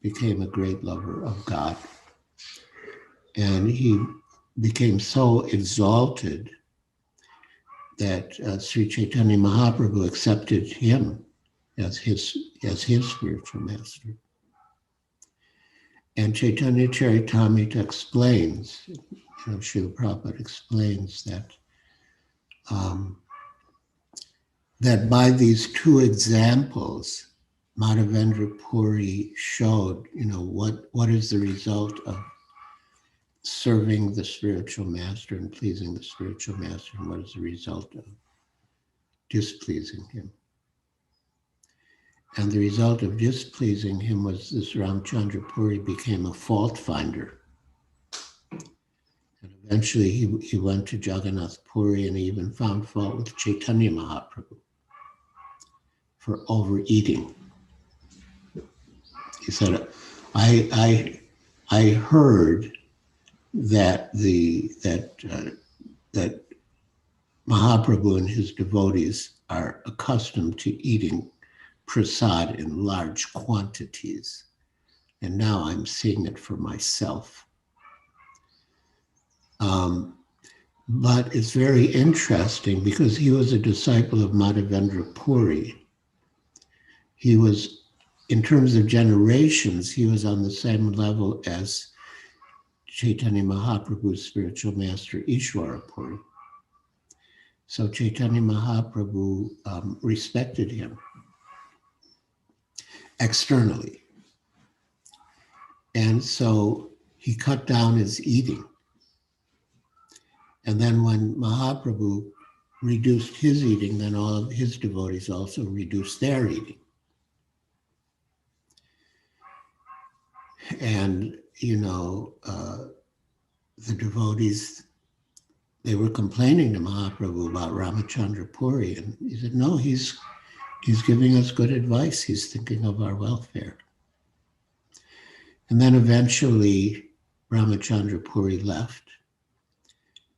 D: became a great lover of God. And he became so exalted that Sri Chaitanya Mahaprabhu accepted him as his spiritual master. And Chaitanya Charitamrita explains, Srila Prabhupada explains that that by these 2 examples, Madhavendra Puri showed, what is the result of serving the spiritual master and pleasing the spiritual master, and what is the result of displeasing him. And the result of displeasing him was this Ramchandra Puri became a fault finder. And Eventually, he went to Jagannath Puri and he even found fault with Chaitanya Mahaprabhu for overeating. He said, I heard that that Mahaprabhu and his devotees are accustomed to eating prasad in large quantities, and now I'm seeing it for myself. But it's very interesting because he was a disciple of Madhavendra Puri. He was, in terms of generations, he was on the same level as Chaitanya Mahaprabhu's spiritual master, Ishwara Puri. So Chaitanya Mahaprabhu respected him externally. And so he cut down his eating. And then when Mahaprabhu reduced his eating, then all of his devotees also reduced their eating. And, the devotees, they were complaining to Mahaprabhu about Ramachandra Puri. And he said, no, he's giving us good advice. He's thinking of our welfare. And then eventually Ramachandra Puri left.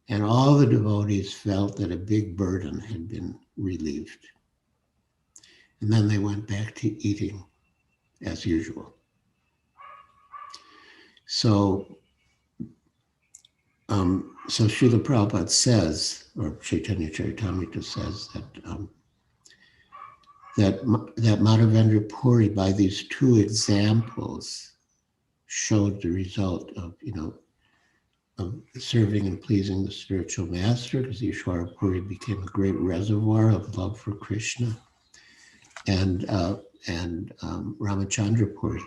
D: And all the devotees felt that a big burden had been relieved. And then they went back to eating as usual. So Srila Prabhupada says, or Chaitanya Charitamrita says that Madhavendra Puri, by these two examples, showed the result of serving and pleasing the spiritual master, because Ishwara Puri became a great reservoir of love for Krishna, and Ramachandra Puri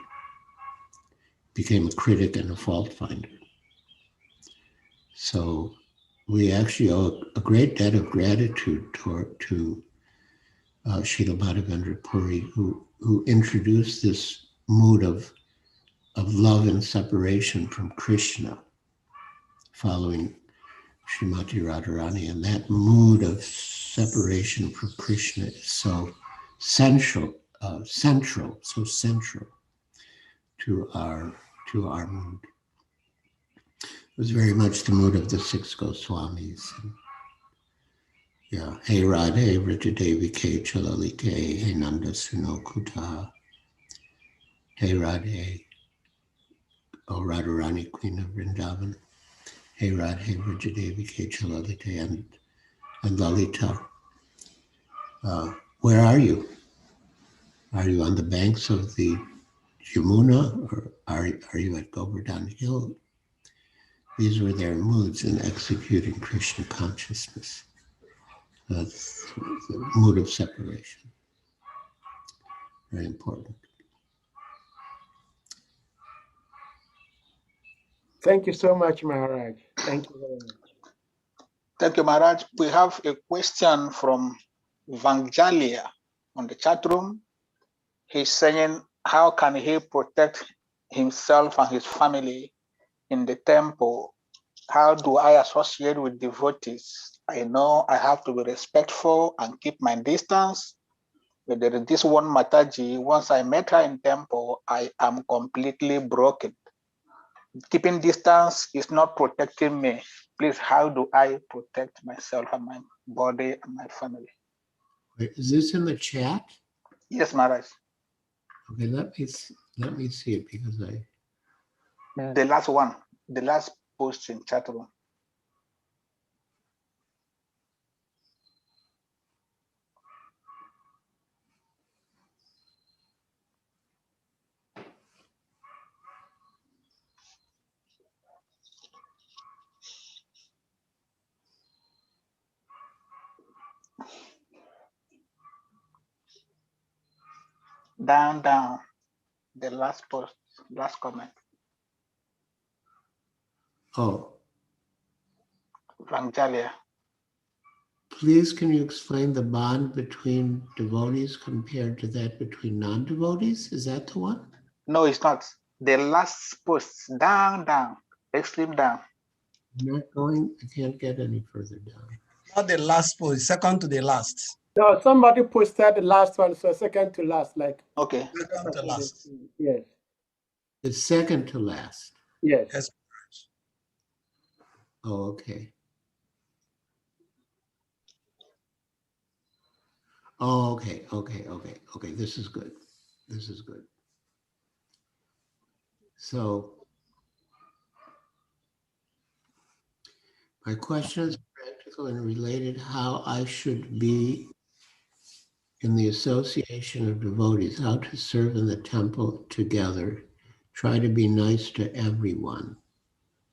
D: became a critic and a fault finder. So we actually owe a great debt of gratitude to Srila Madhavendra Puri, who introduced this mood of love and separation from Krishna, following Srimati Radharani. And that mood of separation from Krishna is so central to our mood. It was very much the mood of the six Goswamis. And, Hey Radhe, Vrijadevi Ke Chalalite, Hey Nanda Suno Kuta, Hey Radhe, O Radharani, Queen of Vrindavan, Hey Radhe, Vrijadevi Ke Chalalite, and Lalita. Where are you? Are you on the banks of the Yamuna, or are you at Govardhan Hill? These were their moods in executing Krishna consciousness. That's the mood of separation. Very important.
G: Thank you so much, Maharaj. Thank you very much.
C: Thank you, Maharaj. We have a question from Vangalia on the chat room. He's saying, how can he protect himself and his family in the temple? How do I associate with devotees? I know I have to be respectful and keep my distance. But there is this one Mataji, once I met her in temple, I am completely broken. Keeping distance is not protecting me. Please, how do I protect myself and my body and my family?
D: Wait, is this in the chat?
C: Yes, Maharaj.
D: Okay, let me see it, because
C: The last one, the last post in chat room. Down, the last post, last comment.
D: Oh,
C: Vangalia.
D: please, can you explain the bond between devotees compared to that between non-devotees? Is that the one?
C: No, it's not. The last post, down, extreme down.
D: I'm not going, I can't get any further down.
I: Not the last post, second to the last.
G: No, somebody posted the last one, so second to last, like.
C: Okay.
I: Second to last.
G: Yes.
D: It's second to last.
G: Yes.
I: Yes.
D: Oh, okay. Oh, okay, okay, okay, okay. This is good. This is good. So my question is practical and related how I should be in the association of devotees, how to serve in the temple together, try to be nice to everyone.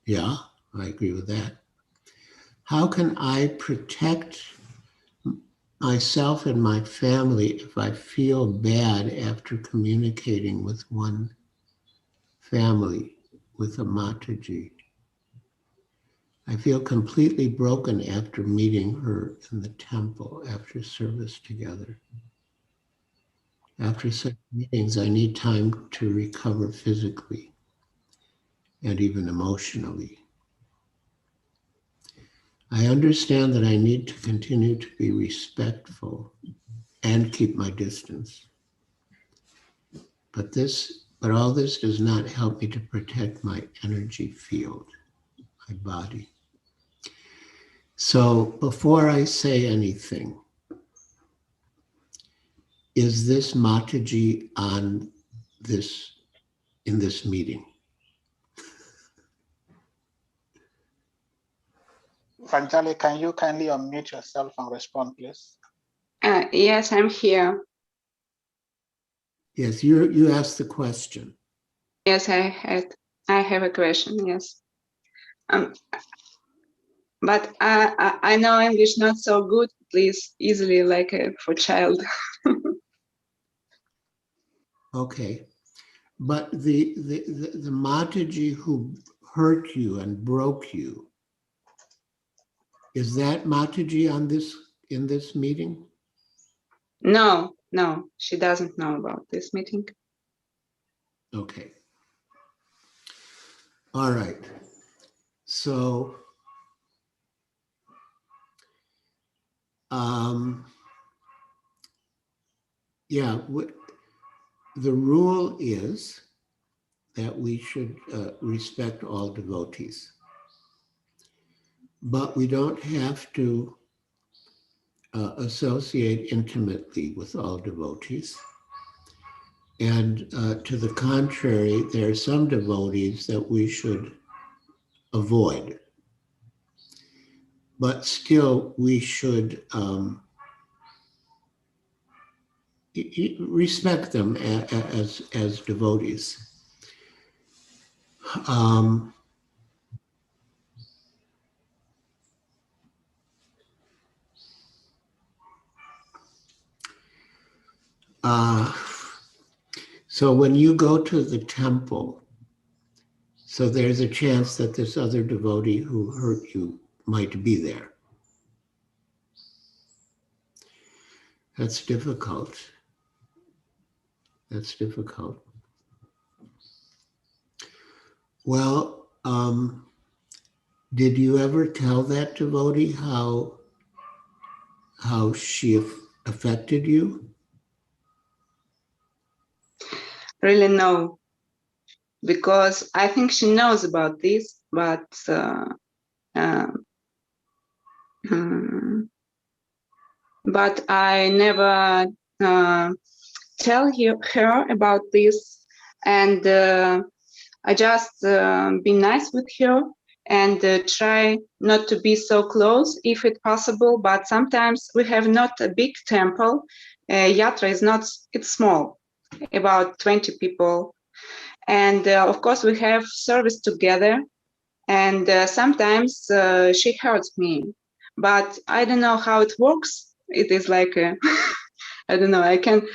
D: Yeah, I agree with that. How can I protect myself and my family if I feel bad after communicating with one family, with a Mataji? I feel completely broken after meeting her in the temple after service together. After such meetings, I need time to recover physically and even emotionally. I understand that I need to continue to be respectful and keep my distance. But all this does not help me to protect my energy field, my body. So before I say anything, is this Mataji on this, in this meeting?
C: Vanjali, can you kindly unmute yourself and respond, please?
L: Yes, I'm here.
D: Yes, you asked the question.
L: Yes, I have a question. Yes, but I know English not so good. Please, easily like for child.
D: Okay, but the Mataji who hurt you and broke you, is that Mataji on this, in this meeting?
L: No, she doesn't know about this meeting.
D: Okay. All right. So, yeah, the rule is that we should respect all devotees, but we don't have to associate intimately with all devotees. And to the contrary, there are some devotees that we should avoid, but still we should respect them as devotees. So when you go to the temple, so there's a chance that this other devotee who hurt you might be there. That's difficult. That's difficult. Well, did you ever tell that devotee how she affected you?
L: Really no, because I think she knows about this, but but I never tell her about this, and I just be nice with her and try not to be so close if it's possible. But sometimes we have not a big temple. Yatra is not, it's small, about 20 people. And of course we have service together, and sometimes she hurts me, but I don't know how it works. It is like I don't know, I can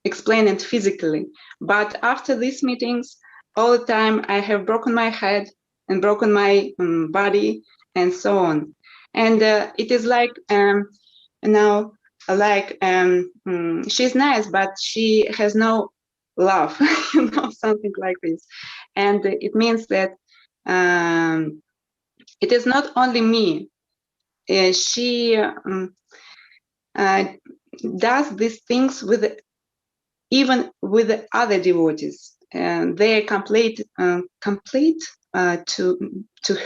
L: explain it physically. But after these meetings, all the time I have broken my head and broken my body and so on. And it is like now, like she's nice, but she has no love, you know, something like this. And it means that it is not only me. She does these things with even with the other devotees, and they are complete to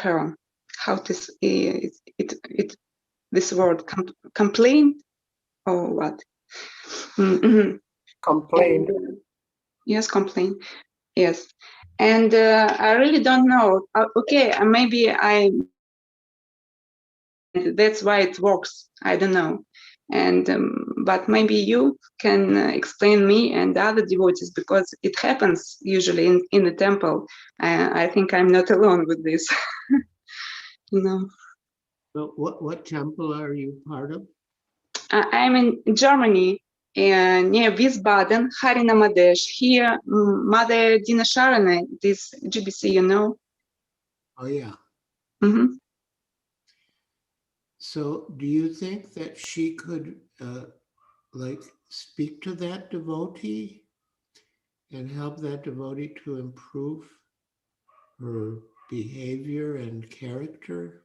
L: her. How to this word complain or what?
G: Complain.
L: And, yes, complain. Yes, and I really don't know. Okay, maybe that's why it works. I don't know. And but maybe you can explain me and other devotees, because it happens usually in the temple. I think I'm not alone with this. You know.
D: So what temple are you part of?
L: I'm in Germany, near Wiesbaden, Harina Madesh. Here, Mother Dina Sharana, this GBC, you know.
D: Oh yeah.
L: Mm-hmm.
D: So do you think that she could like speak to that devotee and help that devotee to improve her behavior and character?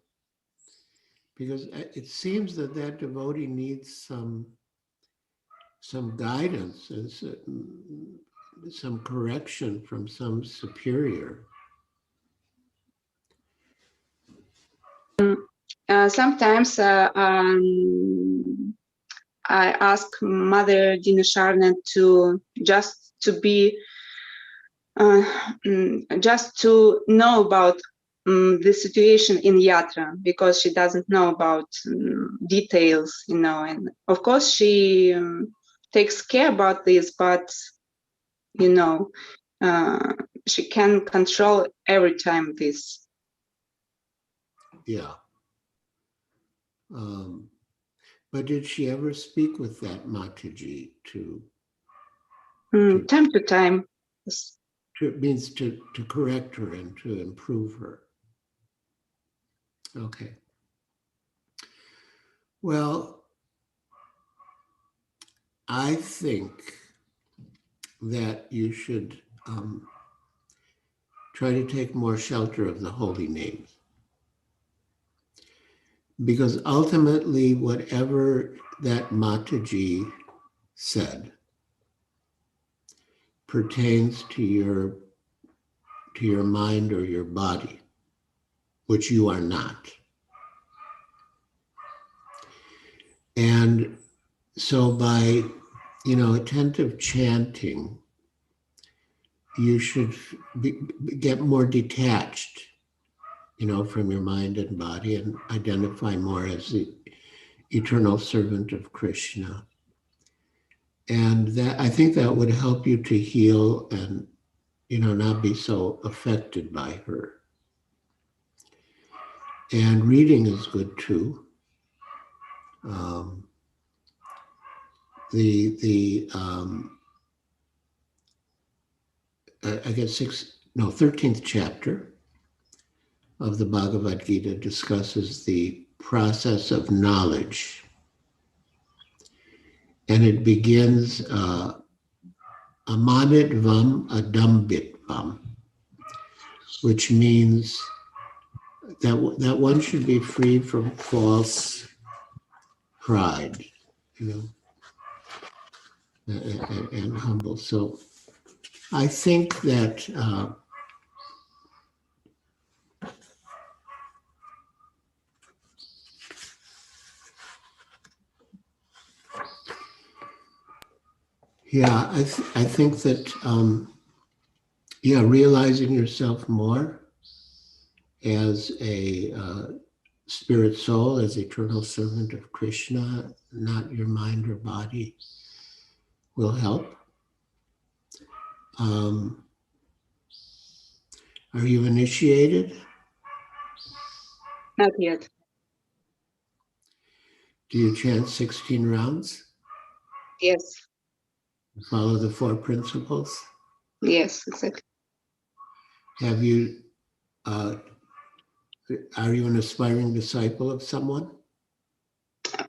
D: Because it seems that that devotee needs some guidance and some correction from some superior.
L: Sometimes I ask Mother Dina Sharna to just to know about the situation in Yatra, because she doesn't know about details, you know. And of course she takes care about this, but you know, she can control every time this.
D: Yeah. But did she ever speak with that Mataji to
L: time to time? Yes.
D: It means to correct her and to improve her. Okay. Well, I think that you should try to take more shelter of the holy names. Because ultimately, whatever that Mataji said pertains to your mind or your body, which you are not. And so by, attentive chanting, you should get more detached, from your mind and body, and identify more as the eternal servant of Krishna. And that, I think that would help you to heal and, not be so affected by her. And reading is good too. I guess 13th chapter of the Bhagavad Gita discusses the process of knowledge. And it begins amanitvam adambitvam, which means that one should be free from false pride, and humble. So I think that I think that realizing yourself more as a spirit soul, as eternal servant of Krishna, not your mind or body, will help. Are you initiated?
L: Not yet.
D: Do you chant 16 rounds?
L: Yes.
D: Follow the 4 principles?
L: Yes, exactly.
D: Have you, are you an aspiring disciple of someone?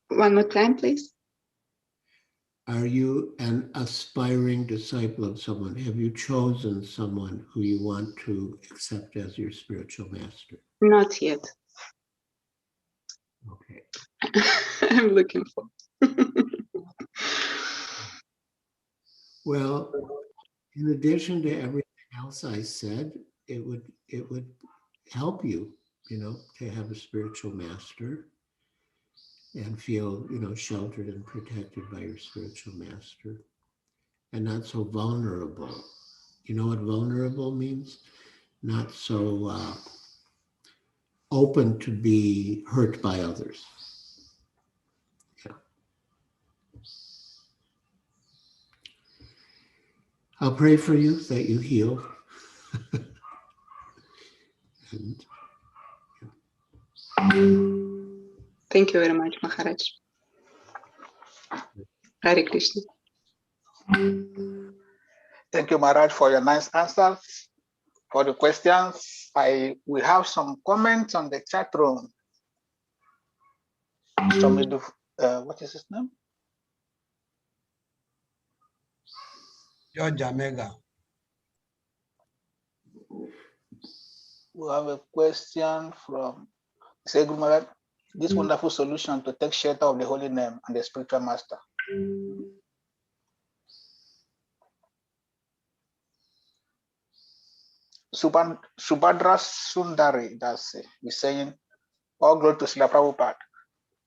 L: One more time, please.
D: Are you an aspiring disciple of someone? Have you chosen someone who you want to accept as your spiritual master?
L: Not yet.
D: Okay.
L: I'm looking for.
D: Well, in addition to everything else I said, it would help you, to have a spiritual master and feel, sheltered and protected by your spiritual master and not so vulnerable. You know what vulnerable means? Not so open to be hurt by others. Yeah. I'll pray for you that you heal. And,
L: Thank you very much, Maharaj. Hare Krishna.
C: Thank you, Maharaj, for your nice answers. For the questions, we have some comments on the chat room. What is his name?
I: George Jamaica.
C: We have a question from Guru Maharaj. This wonderful solution to take shelter of the holy name and the spiritual master. Subhadra Sundari, is saying, all glory to Srila Prabhupada.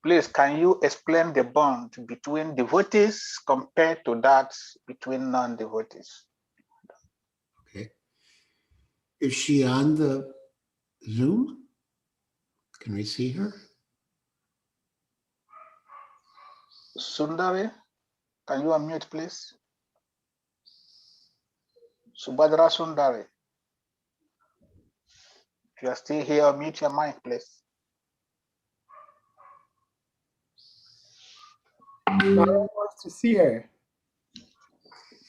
C: Please, can you explain the bond between devotees compared to that between non-devotees?
D: Okay. Is she on the Zoom? Can we see her?
C: Sundari, can you unmute, please? Subhadra Sundari. If you are still here, mute your mic, please.
G: I want to see her.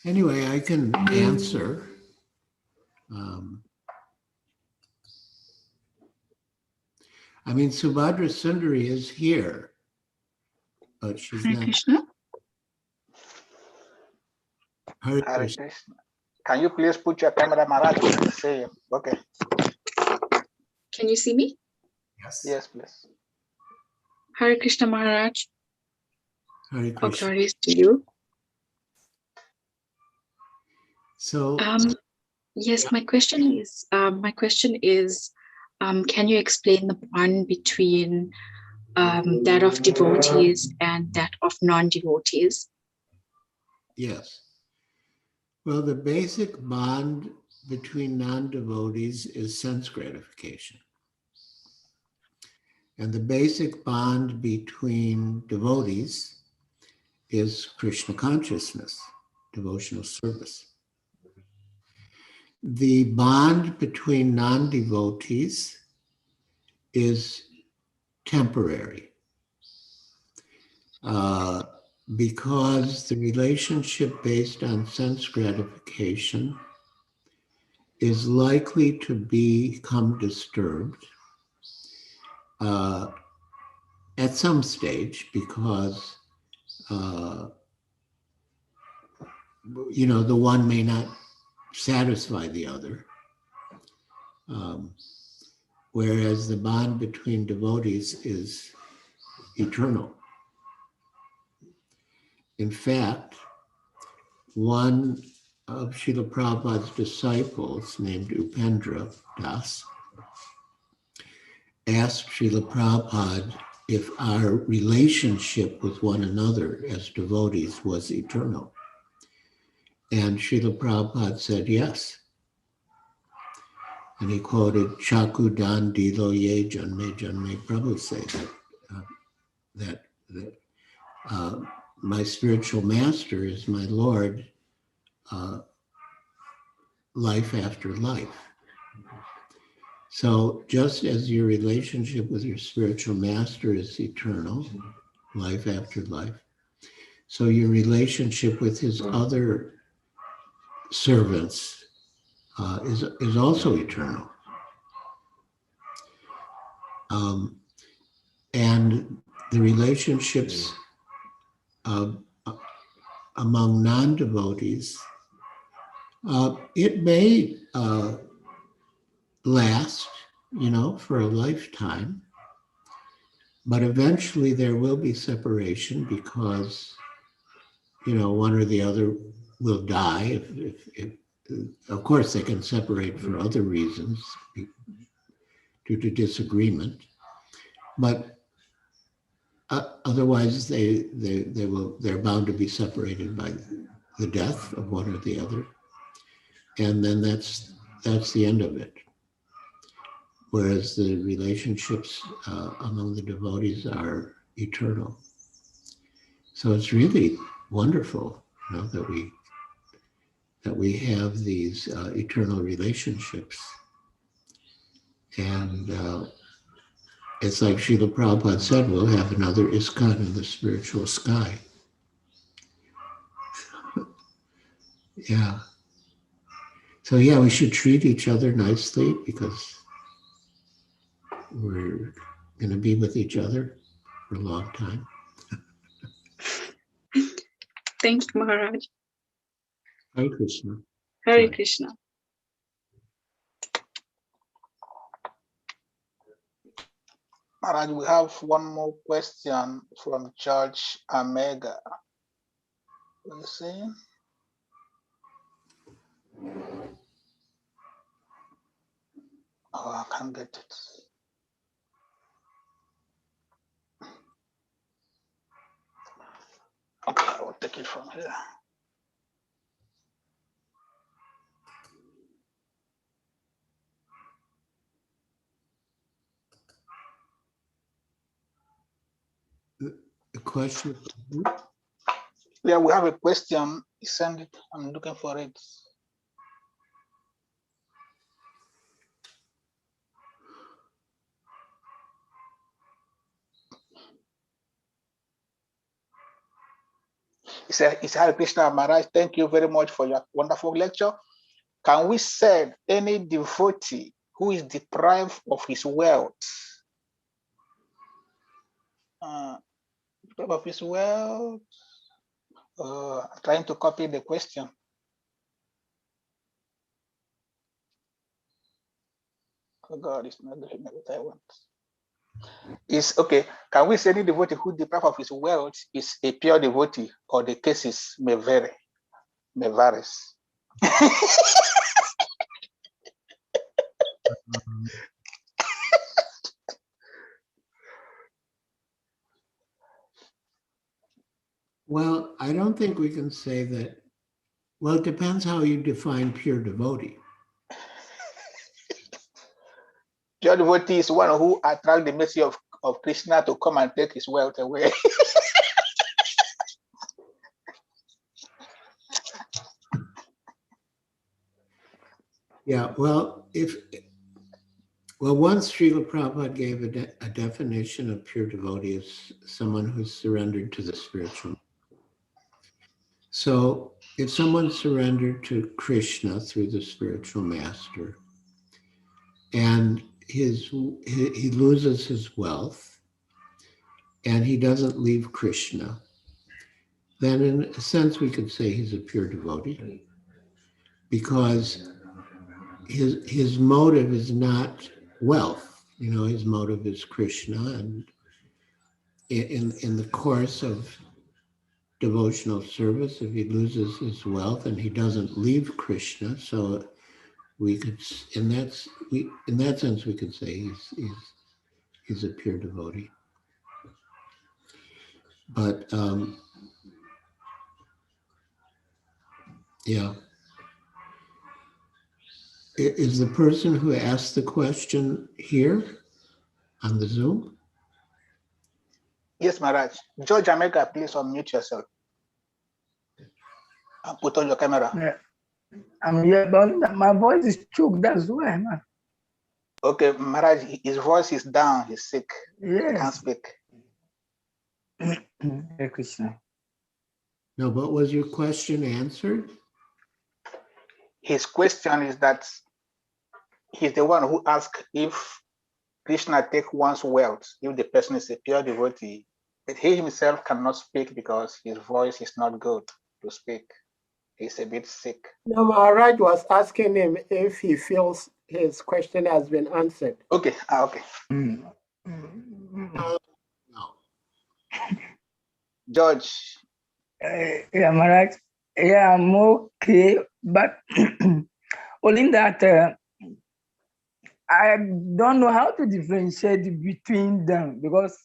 D: Anyway, I can answer. Subhadra Sundari is here, but she's
L: Hare
D: not.
L: Krishna.
D: Hare
C: Hare
D: Krishna.
C: Krishna. Can you please put your camera, Maharaj? See you. Okay.
M: Can you see me?
D: Yes.
C: Yes, please.
M: Hare Krishna Maharaj.
D: Hare
M: All
D: Krishna.
M: glories to you.
D: So,
M: yes, my question is, can you explain the bond between that of devotees and that of non-devotees?
D: yes. Well, the basic bond between non-devotees is sense gratification. And the basic bond between devotees is Krishna consciousness, devotional service. The bond between non-devotees is temporary because the relationship based on sense gratification is likely to become disturbed at some stage because, the one may not satisfy the other. Whereas the bond between devotees is eternal. In fact, one of Srila Prabhupada's disciples named Upendra Das asked Srila Prabhupada if our relationship with one another as devotees was eternal. And Srila Prabhupada said yes. And he quoted Chaku Dan Dilo Ye Janme Janme Prabhu say that my spiritual master is my Lord, life after life. So just as your relationship with your spiritual master is eternal, life after life, so your relationship with his other servants is also eternal. And the relationships among non-devotees, it may last, for a lifetime, But eventually there will be separation because, one or the other will die. If of course, they can separate for other reasons due to disagreement, but otherwise they're bound to be separated by the death of one or the other, and then that's the end of it. Whereas the relationships among the devotees are eternal. So it's really wonderful, that we have these eternal relationships. And it's like Srila Prabhupada said, we'll have another ISKCON in the spiritual sky. Yeah. So yeah, we should treat each other nicely because we're going to be with each other for a long time.
M: Thank you, Maharaj.
D: Hare Krishna.
M: Hare Krishna.
C: Maharaj, we have one more question from George Omega. Let me see. Oh, I can't get it. Okay, I will take it from here.
D: A question?
C: Yeah, we have a question. Send it. I'm looking for it. He said, Hare Krishna Maharaj, thank you very much for your wonderful lecture. Can we say any devotee who is deprived of his wealth, trying to copy the question. Oh God, it's not giving me what I want. Is okay. Can we say any devotee who deprived of his wealth is a pure devotee, or the cases may vary? May varies.
D: Well, I don't think we can say that. Well, it depends how you define pure devotee.
C: Pure devotee is one who attracts the mercy of Krishna to come and take his wealth away.
D: Yeah, well, once Srila Prabhupada gave a definition of pure devotee as someone who's surrendered to the spiritual. So if someone surrendered to Krishna through the spiritual master, and he loses his wealth, and he doesn't leave Krishna, then in a sense we could say he's a pure devotee, because his motive is not wealth. His motive is Krishna, and in the course of devotional service, if he loses his wealth and he doesn't leave Krishna, so we could, in that sense, we could say he's a pure devotee. But yeah. Is the person who asked the question here on the Zoom?
C: Yes, Maharaj. George Omega, please unmute yourself and put on your camera.
N: Yeah. I'm here, but my voice is choked. That's why, man.
C: Okay, Maharaj, his voice is down. He's sick.
N: Yes.
C: He can't speak.
N: Hare Krishna.
D: No, but was your question answered?
C: His question is that he's the one who asked if Krishna take one's wealth, if the person is a pure devotee, but he himself cannot speak because his voice is not good to speak. He's a bit sick.
G: No, Maharaj was asking him if he feels his question has been answered.
C: Okay, okay. George.
N: Yeah, Maharaj. Yeah, I'm okay, but only that I don't know how to differentiate between them because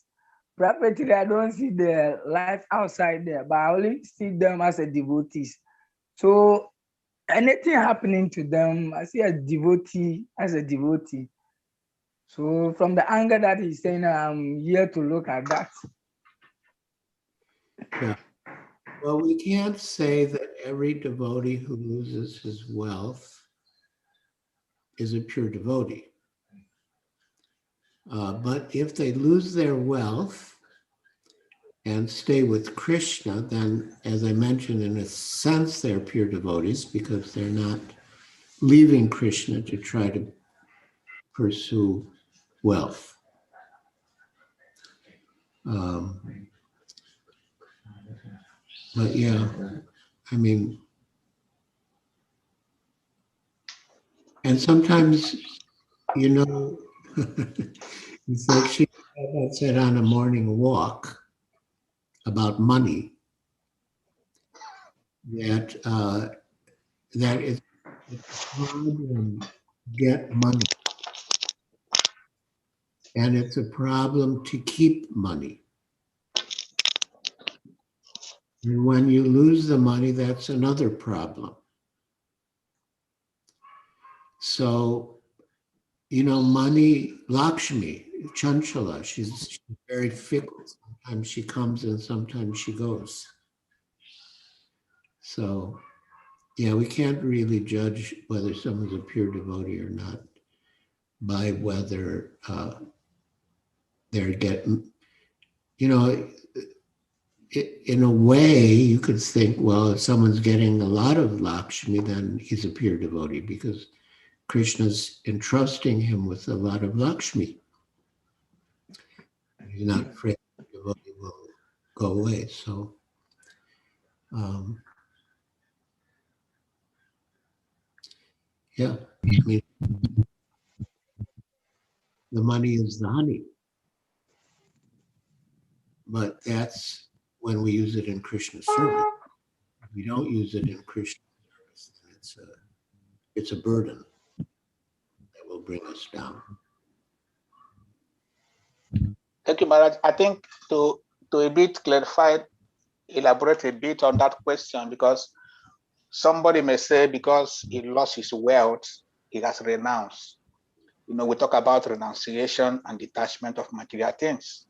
N: practically I don't see the life outside there, but I only see them as a devotees. So anything happening to them, I see a devotee as a devotee. So from the angle that he's saying, I'm here to look at that.
D: Yeah. Well, we can't say that every devotee who loses his wealth is a pure devotee. But if they lose their wealth and stay with Krishna, then, as I mentioned, in a sense, they're pure devotees because they're not leaving Krishna to try to pursue wealth. But yeah, I mean, and sometimes, you know, it's like she said on a morning walk about money, that it's a problem to get money, and it's a problem to keep money. And when you lose the money, that's another problem. So, you know, money, Lakshmi, Chanchala, she's very fickle. Sometimes she comes and sometimes she goes. So, yeah, we can't really judge whether someone's a pure devotee or not by whether they're getting, you know, in a way, you could think, well, if someone's getting a lot of Lakshmi, then he's a pure devotee because Krishna's entrusting him with a lot of Lakshmi. He's not afraid the devotee will go away. So, yeah, I mean, the money is the honey, but that's when we use it in Krishna's service. If we don't use it in Krishna's service, then it's a burden that will bring us down.
C: Thank you, Maharaj. I think to a bit clarify, elaborate a bit on that question, because somebody may say because he lost his wealth, he has renounced. You know, we talk about renunciation and detachment of material things.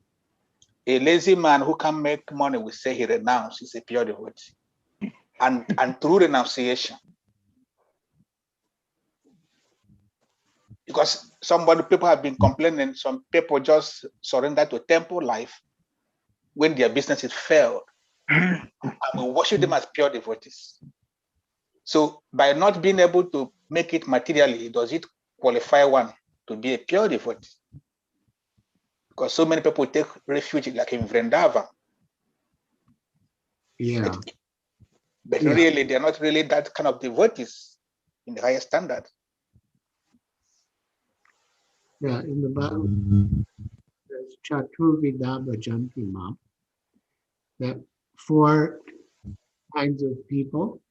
C: A lazy man who can make money will say he renounced, is a pure devotee. And through renunciation. Because people have been complaining, some people just surrender to temple life when their businesses failed. And we worship them as pure devotees. So by not being able to make it materially, does it qualify one to be a pure devotee? Because so many people take refuge, like in Vrindavan.
D: Yeah.
C: But really, they're not really that kind of devotees in the highest standard.
D: Yeah, in the Bible, there's Chaturvida Bhajanti Mam, that 4 kinds of people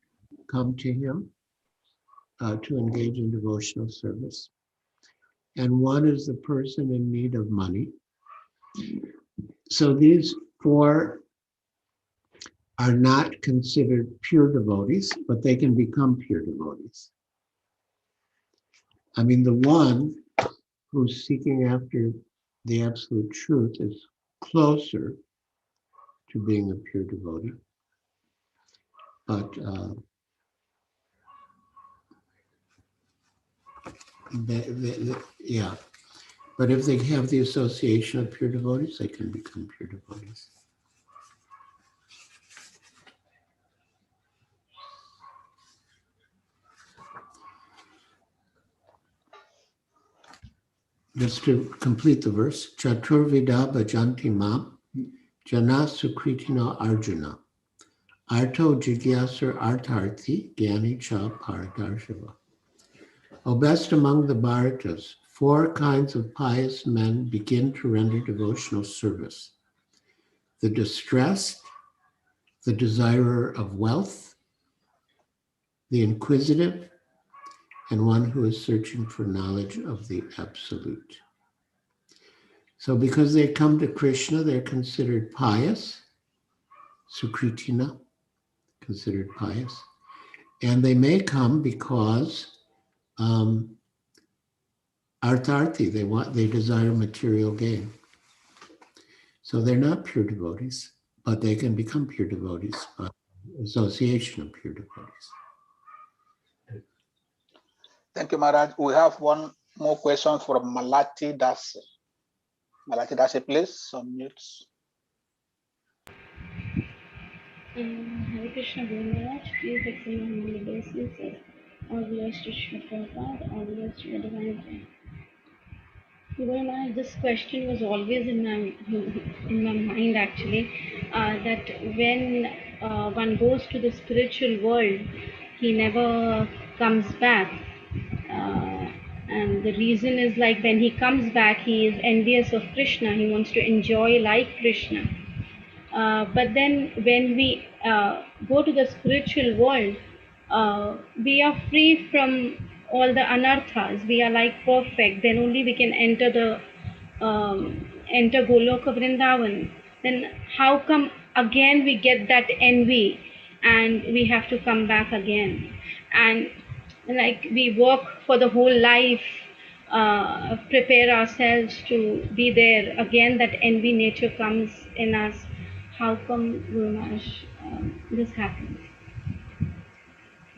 D: come to him to engage in devotional service. And one is the person in need of money. So these 4 are not considered pure devotees, but they can become pure devotees. I mean, the one who's seeking after the absolute truth is closer to being a pure devotee. But yeah, but if they have the association of pure devotees, they can become pure devotees. Just to complete the verse, Chaturvida bhajanti mam jana sukritino arjuna arto jigyasur artharthi gyani cha paradarshava. O best among the Bharatas, 4 kinds of pious men begin to render devotional service: the distressed, the desirer of wealth, the inquisitive, and one who is searching for knowledge of the absolute. So because they come to Krishna, they're considered pious, Sukritina, considered pious. And they may come because artharthi, they desire material gain. So they're not pure devotees, but they can become pure devotees by association of pure devotees.
C: Thank you, Maharaj. We have one more question from Malati Dasi. Malati Dasi, please unmute.
O: Hare Krishna Guru Maharaj, please accept my humble obeisances. All glories to Srila Prabhupada, all glories to your divine grace. Guru Maharaj, this question was always in my mind actually, that when one goes to the spiritual world, he never comes back. And the reason is like when he comes back, he is envious of Krishna. He wants to enjoy like Krishna. But then when we go to the spiritual world, we are free from all the anarthas. We are like perfect. Then only we can enter the enter Goloka Vrindavan. Then how come again we get that envy and we have to come back again? And like we work for the whole life, prepare ourselves to be there. Again that envy nature comes in us. How come, Guru Maharaj, this happens?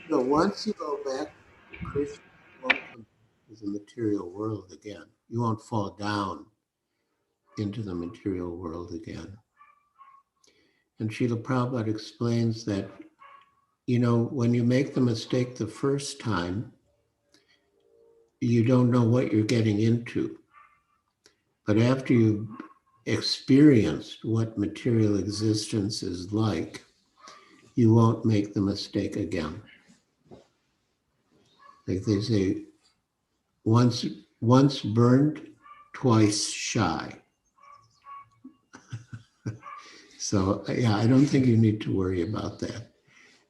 D: So once you go back, Krishna won't come back to the material world again. You won't fall down into the material world again. And Srila Prabhupada explains that, you know, when you make the mistake the first time, you don't know what you're getting into. But after you've experienced what material existence is like, you won't make the mistake again. Like they say, once burned, twice shy. So yeah, I don't think you need to worry about that.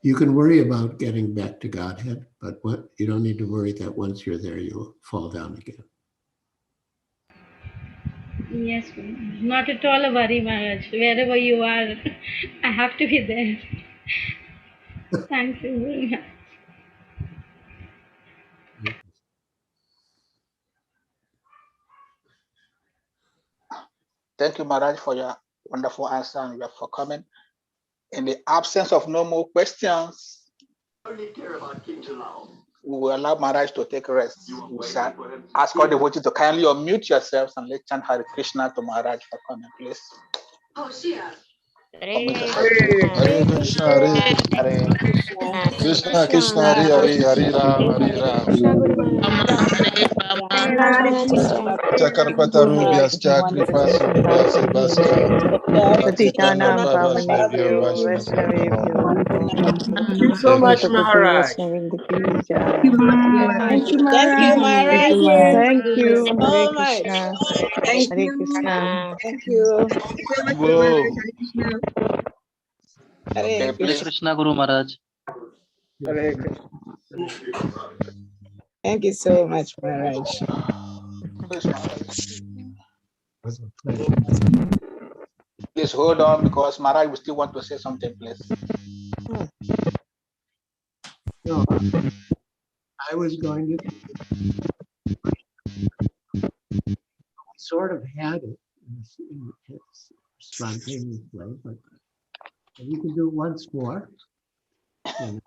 D: You can worry about getting back to Godhead, but you don't need to worry that once you're there, you'll fall down again.
O: Yes, not at all a worry, Maharaj. Wherever you are, I have to be there. Thank you very much.
C: Thank you, Maharaj, for your wonderful answer and for coming. In the absence of no more questions, we will allow Maharaj to take a rest. We shall ask all devotees to kindly unmute yourselves and let's chant Hare Krishna to Maharaj for coming, please. Unmute yourself.
B: Hare Krishna, Hare Krishna, Krishna, Hare Hare, Hare Ram, Hare Ram. Chakarpata Rubyas, Chakripa Sundra Sebascha, Patitana Vaisnavya Vaishnavya.
G: Thank you so much, Maharaj.
P: Thank you, Maharaj.
Q: Thank you.
P: So much.
Q: Hare Krishna.
P: Thank you.
B: Whoa.
P: Hare
R: Krishna Guru Maharaj.
G: Hare Krishna.
P: Thank you so much, Maharaj.
C: Please hold on because Maharaj will still want to say something, please.
D: No, I was going to sort of had it in a spontaneous way, but we can do it once more. And,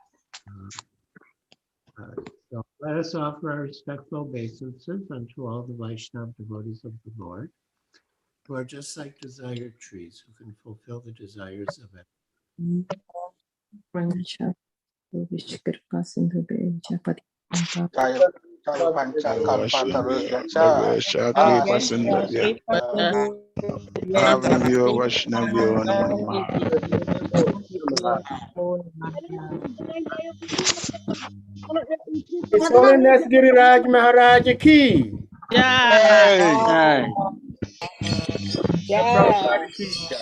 D: so let us offer our respectful obeisances unto all the Vaishnava devotees of the Lord, who are just like desired trees, who can fulfill the desires of it.
G: His Holiness Giriraj Maharaj ki.
R: Jai.
G: Prabhupada ki jai.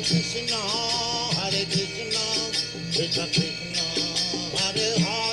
S: Krishna, Krishna Krishna, Hare Hare.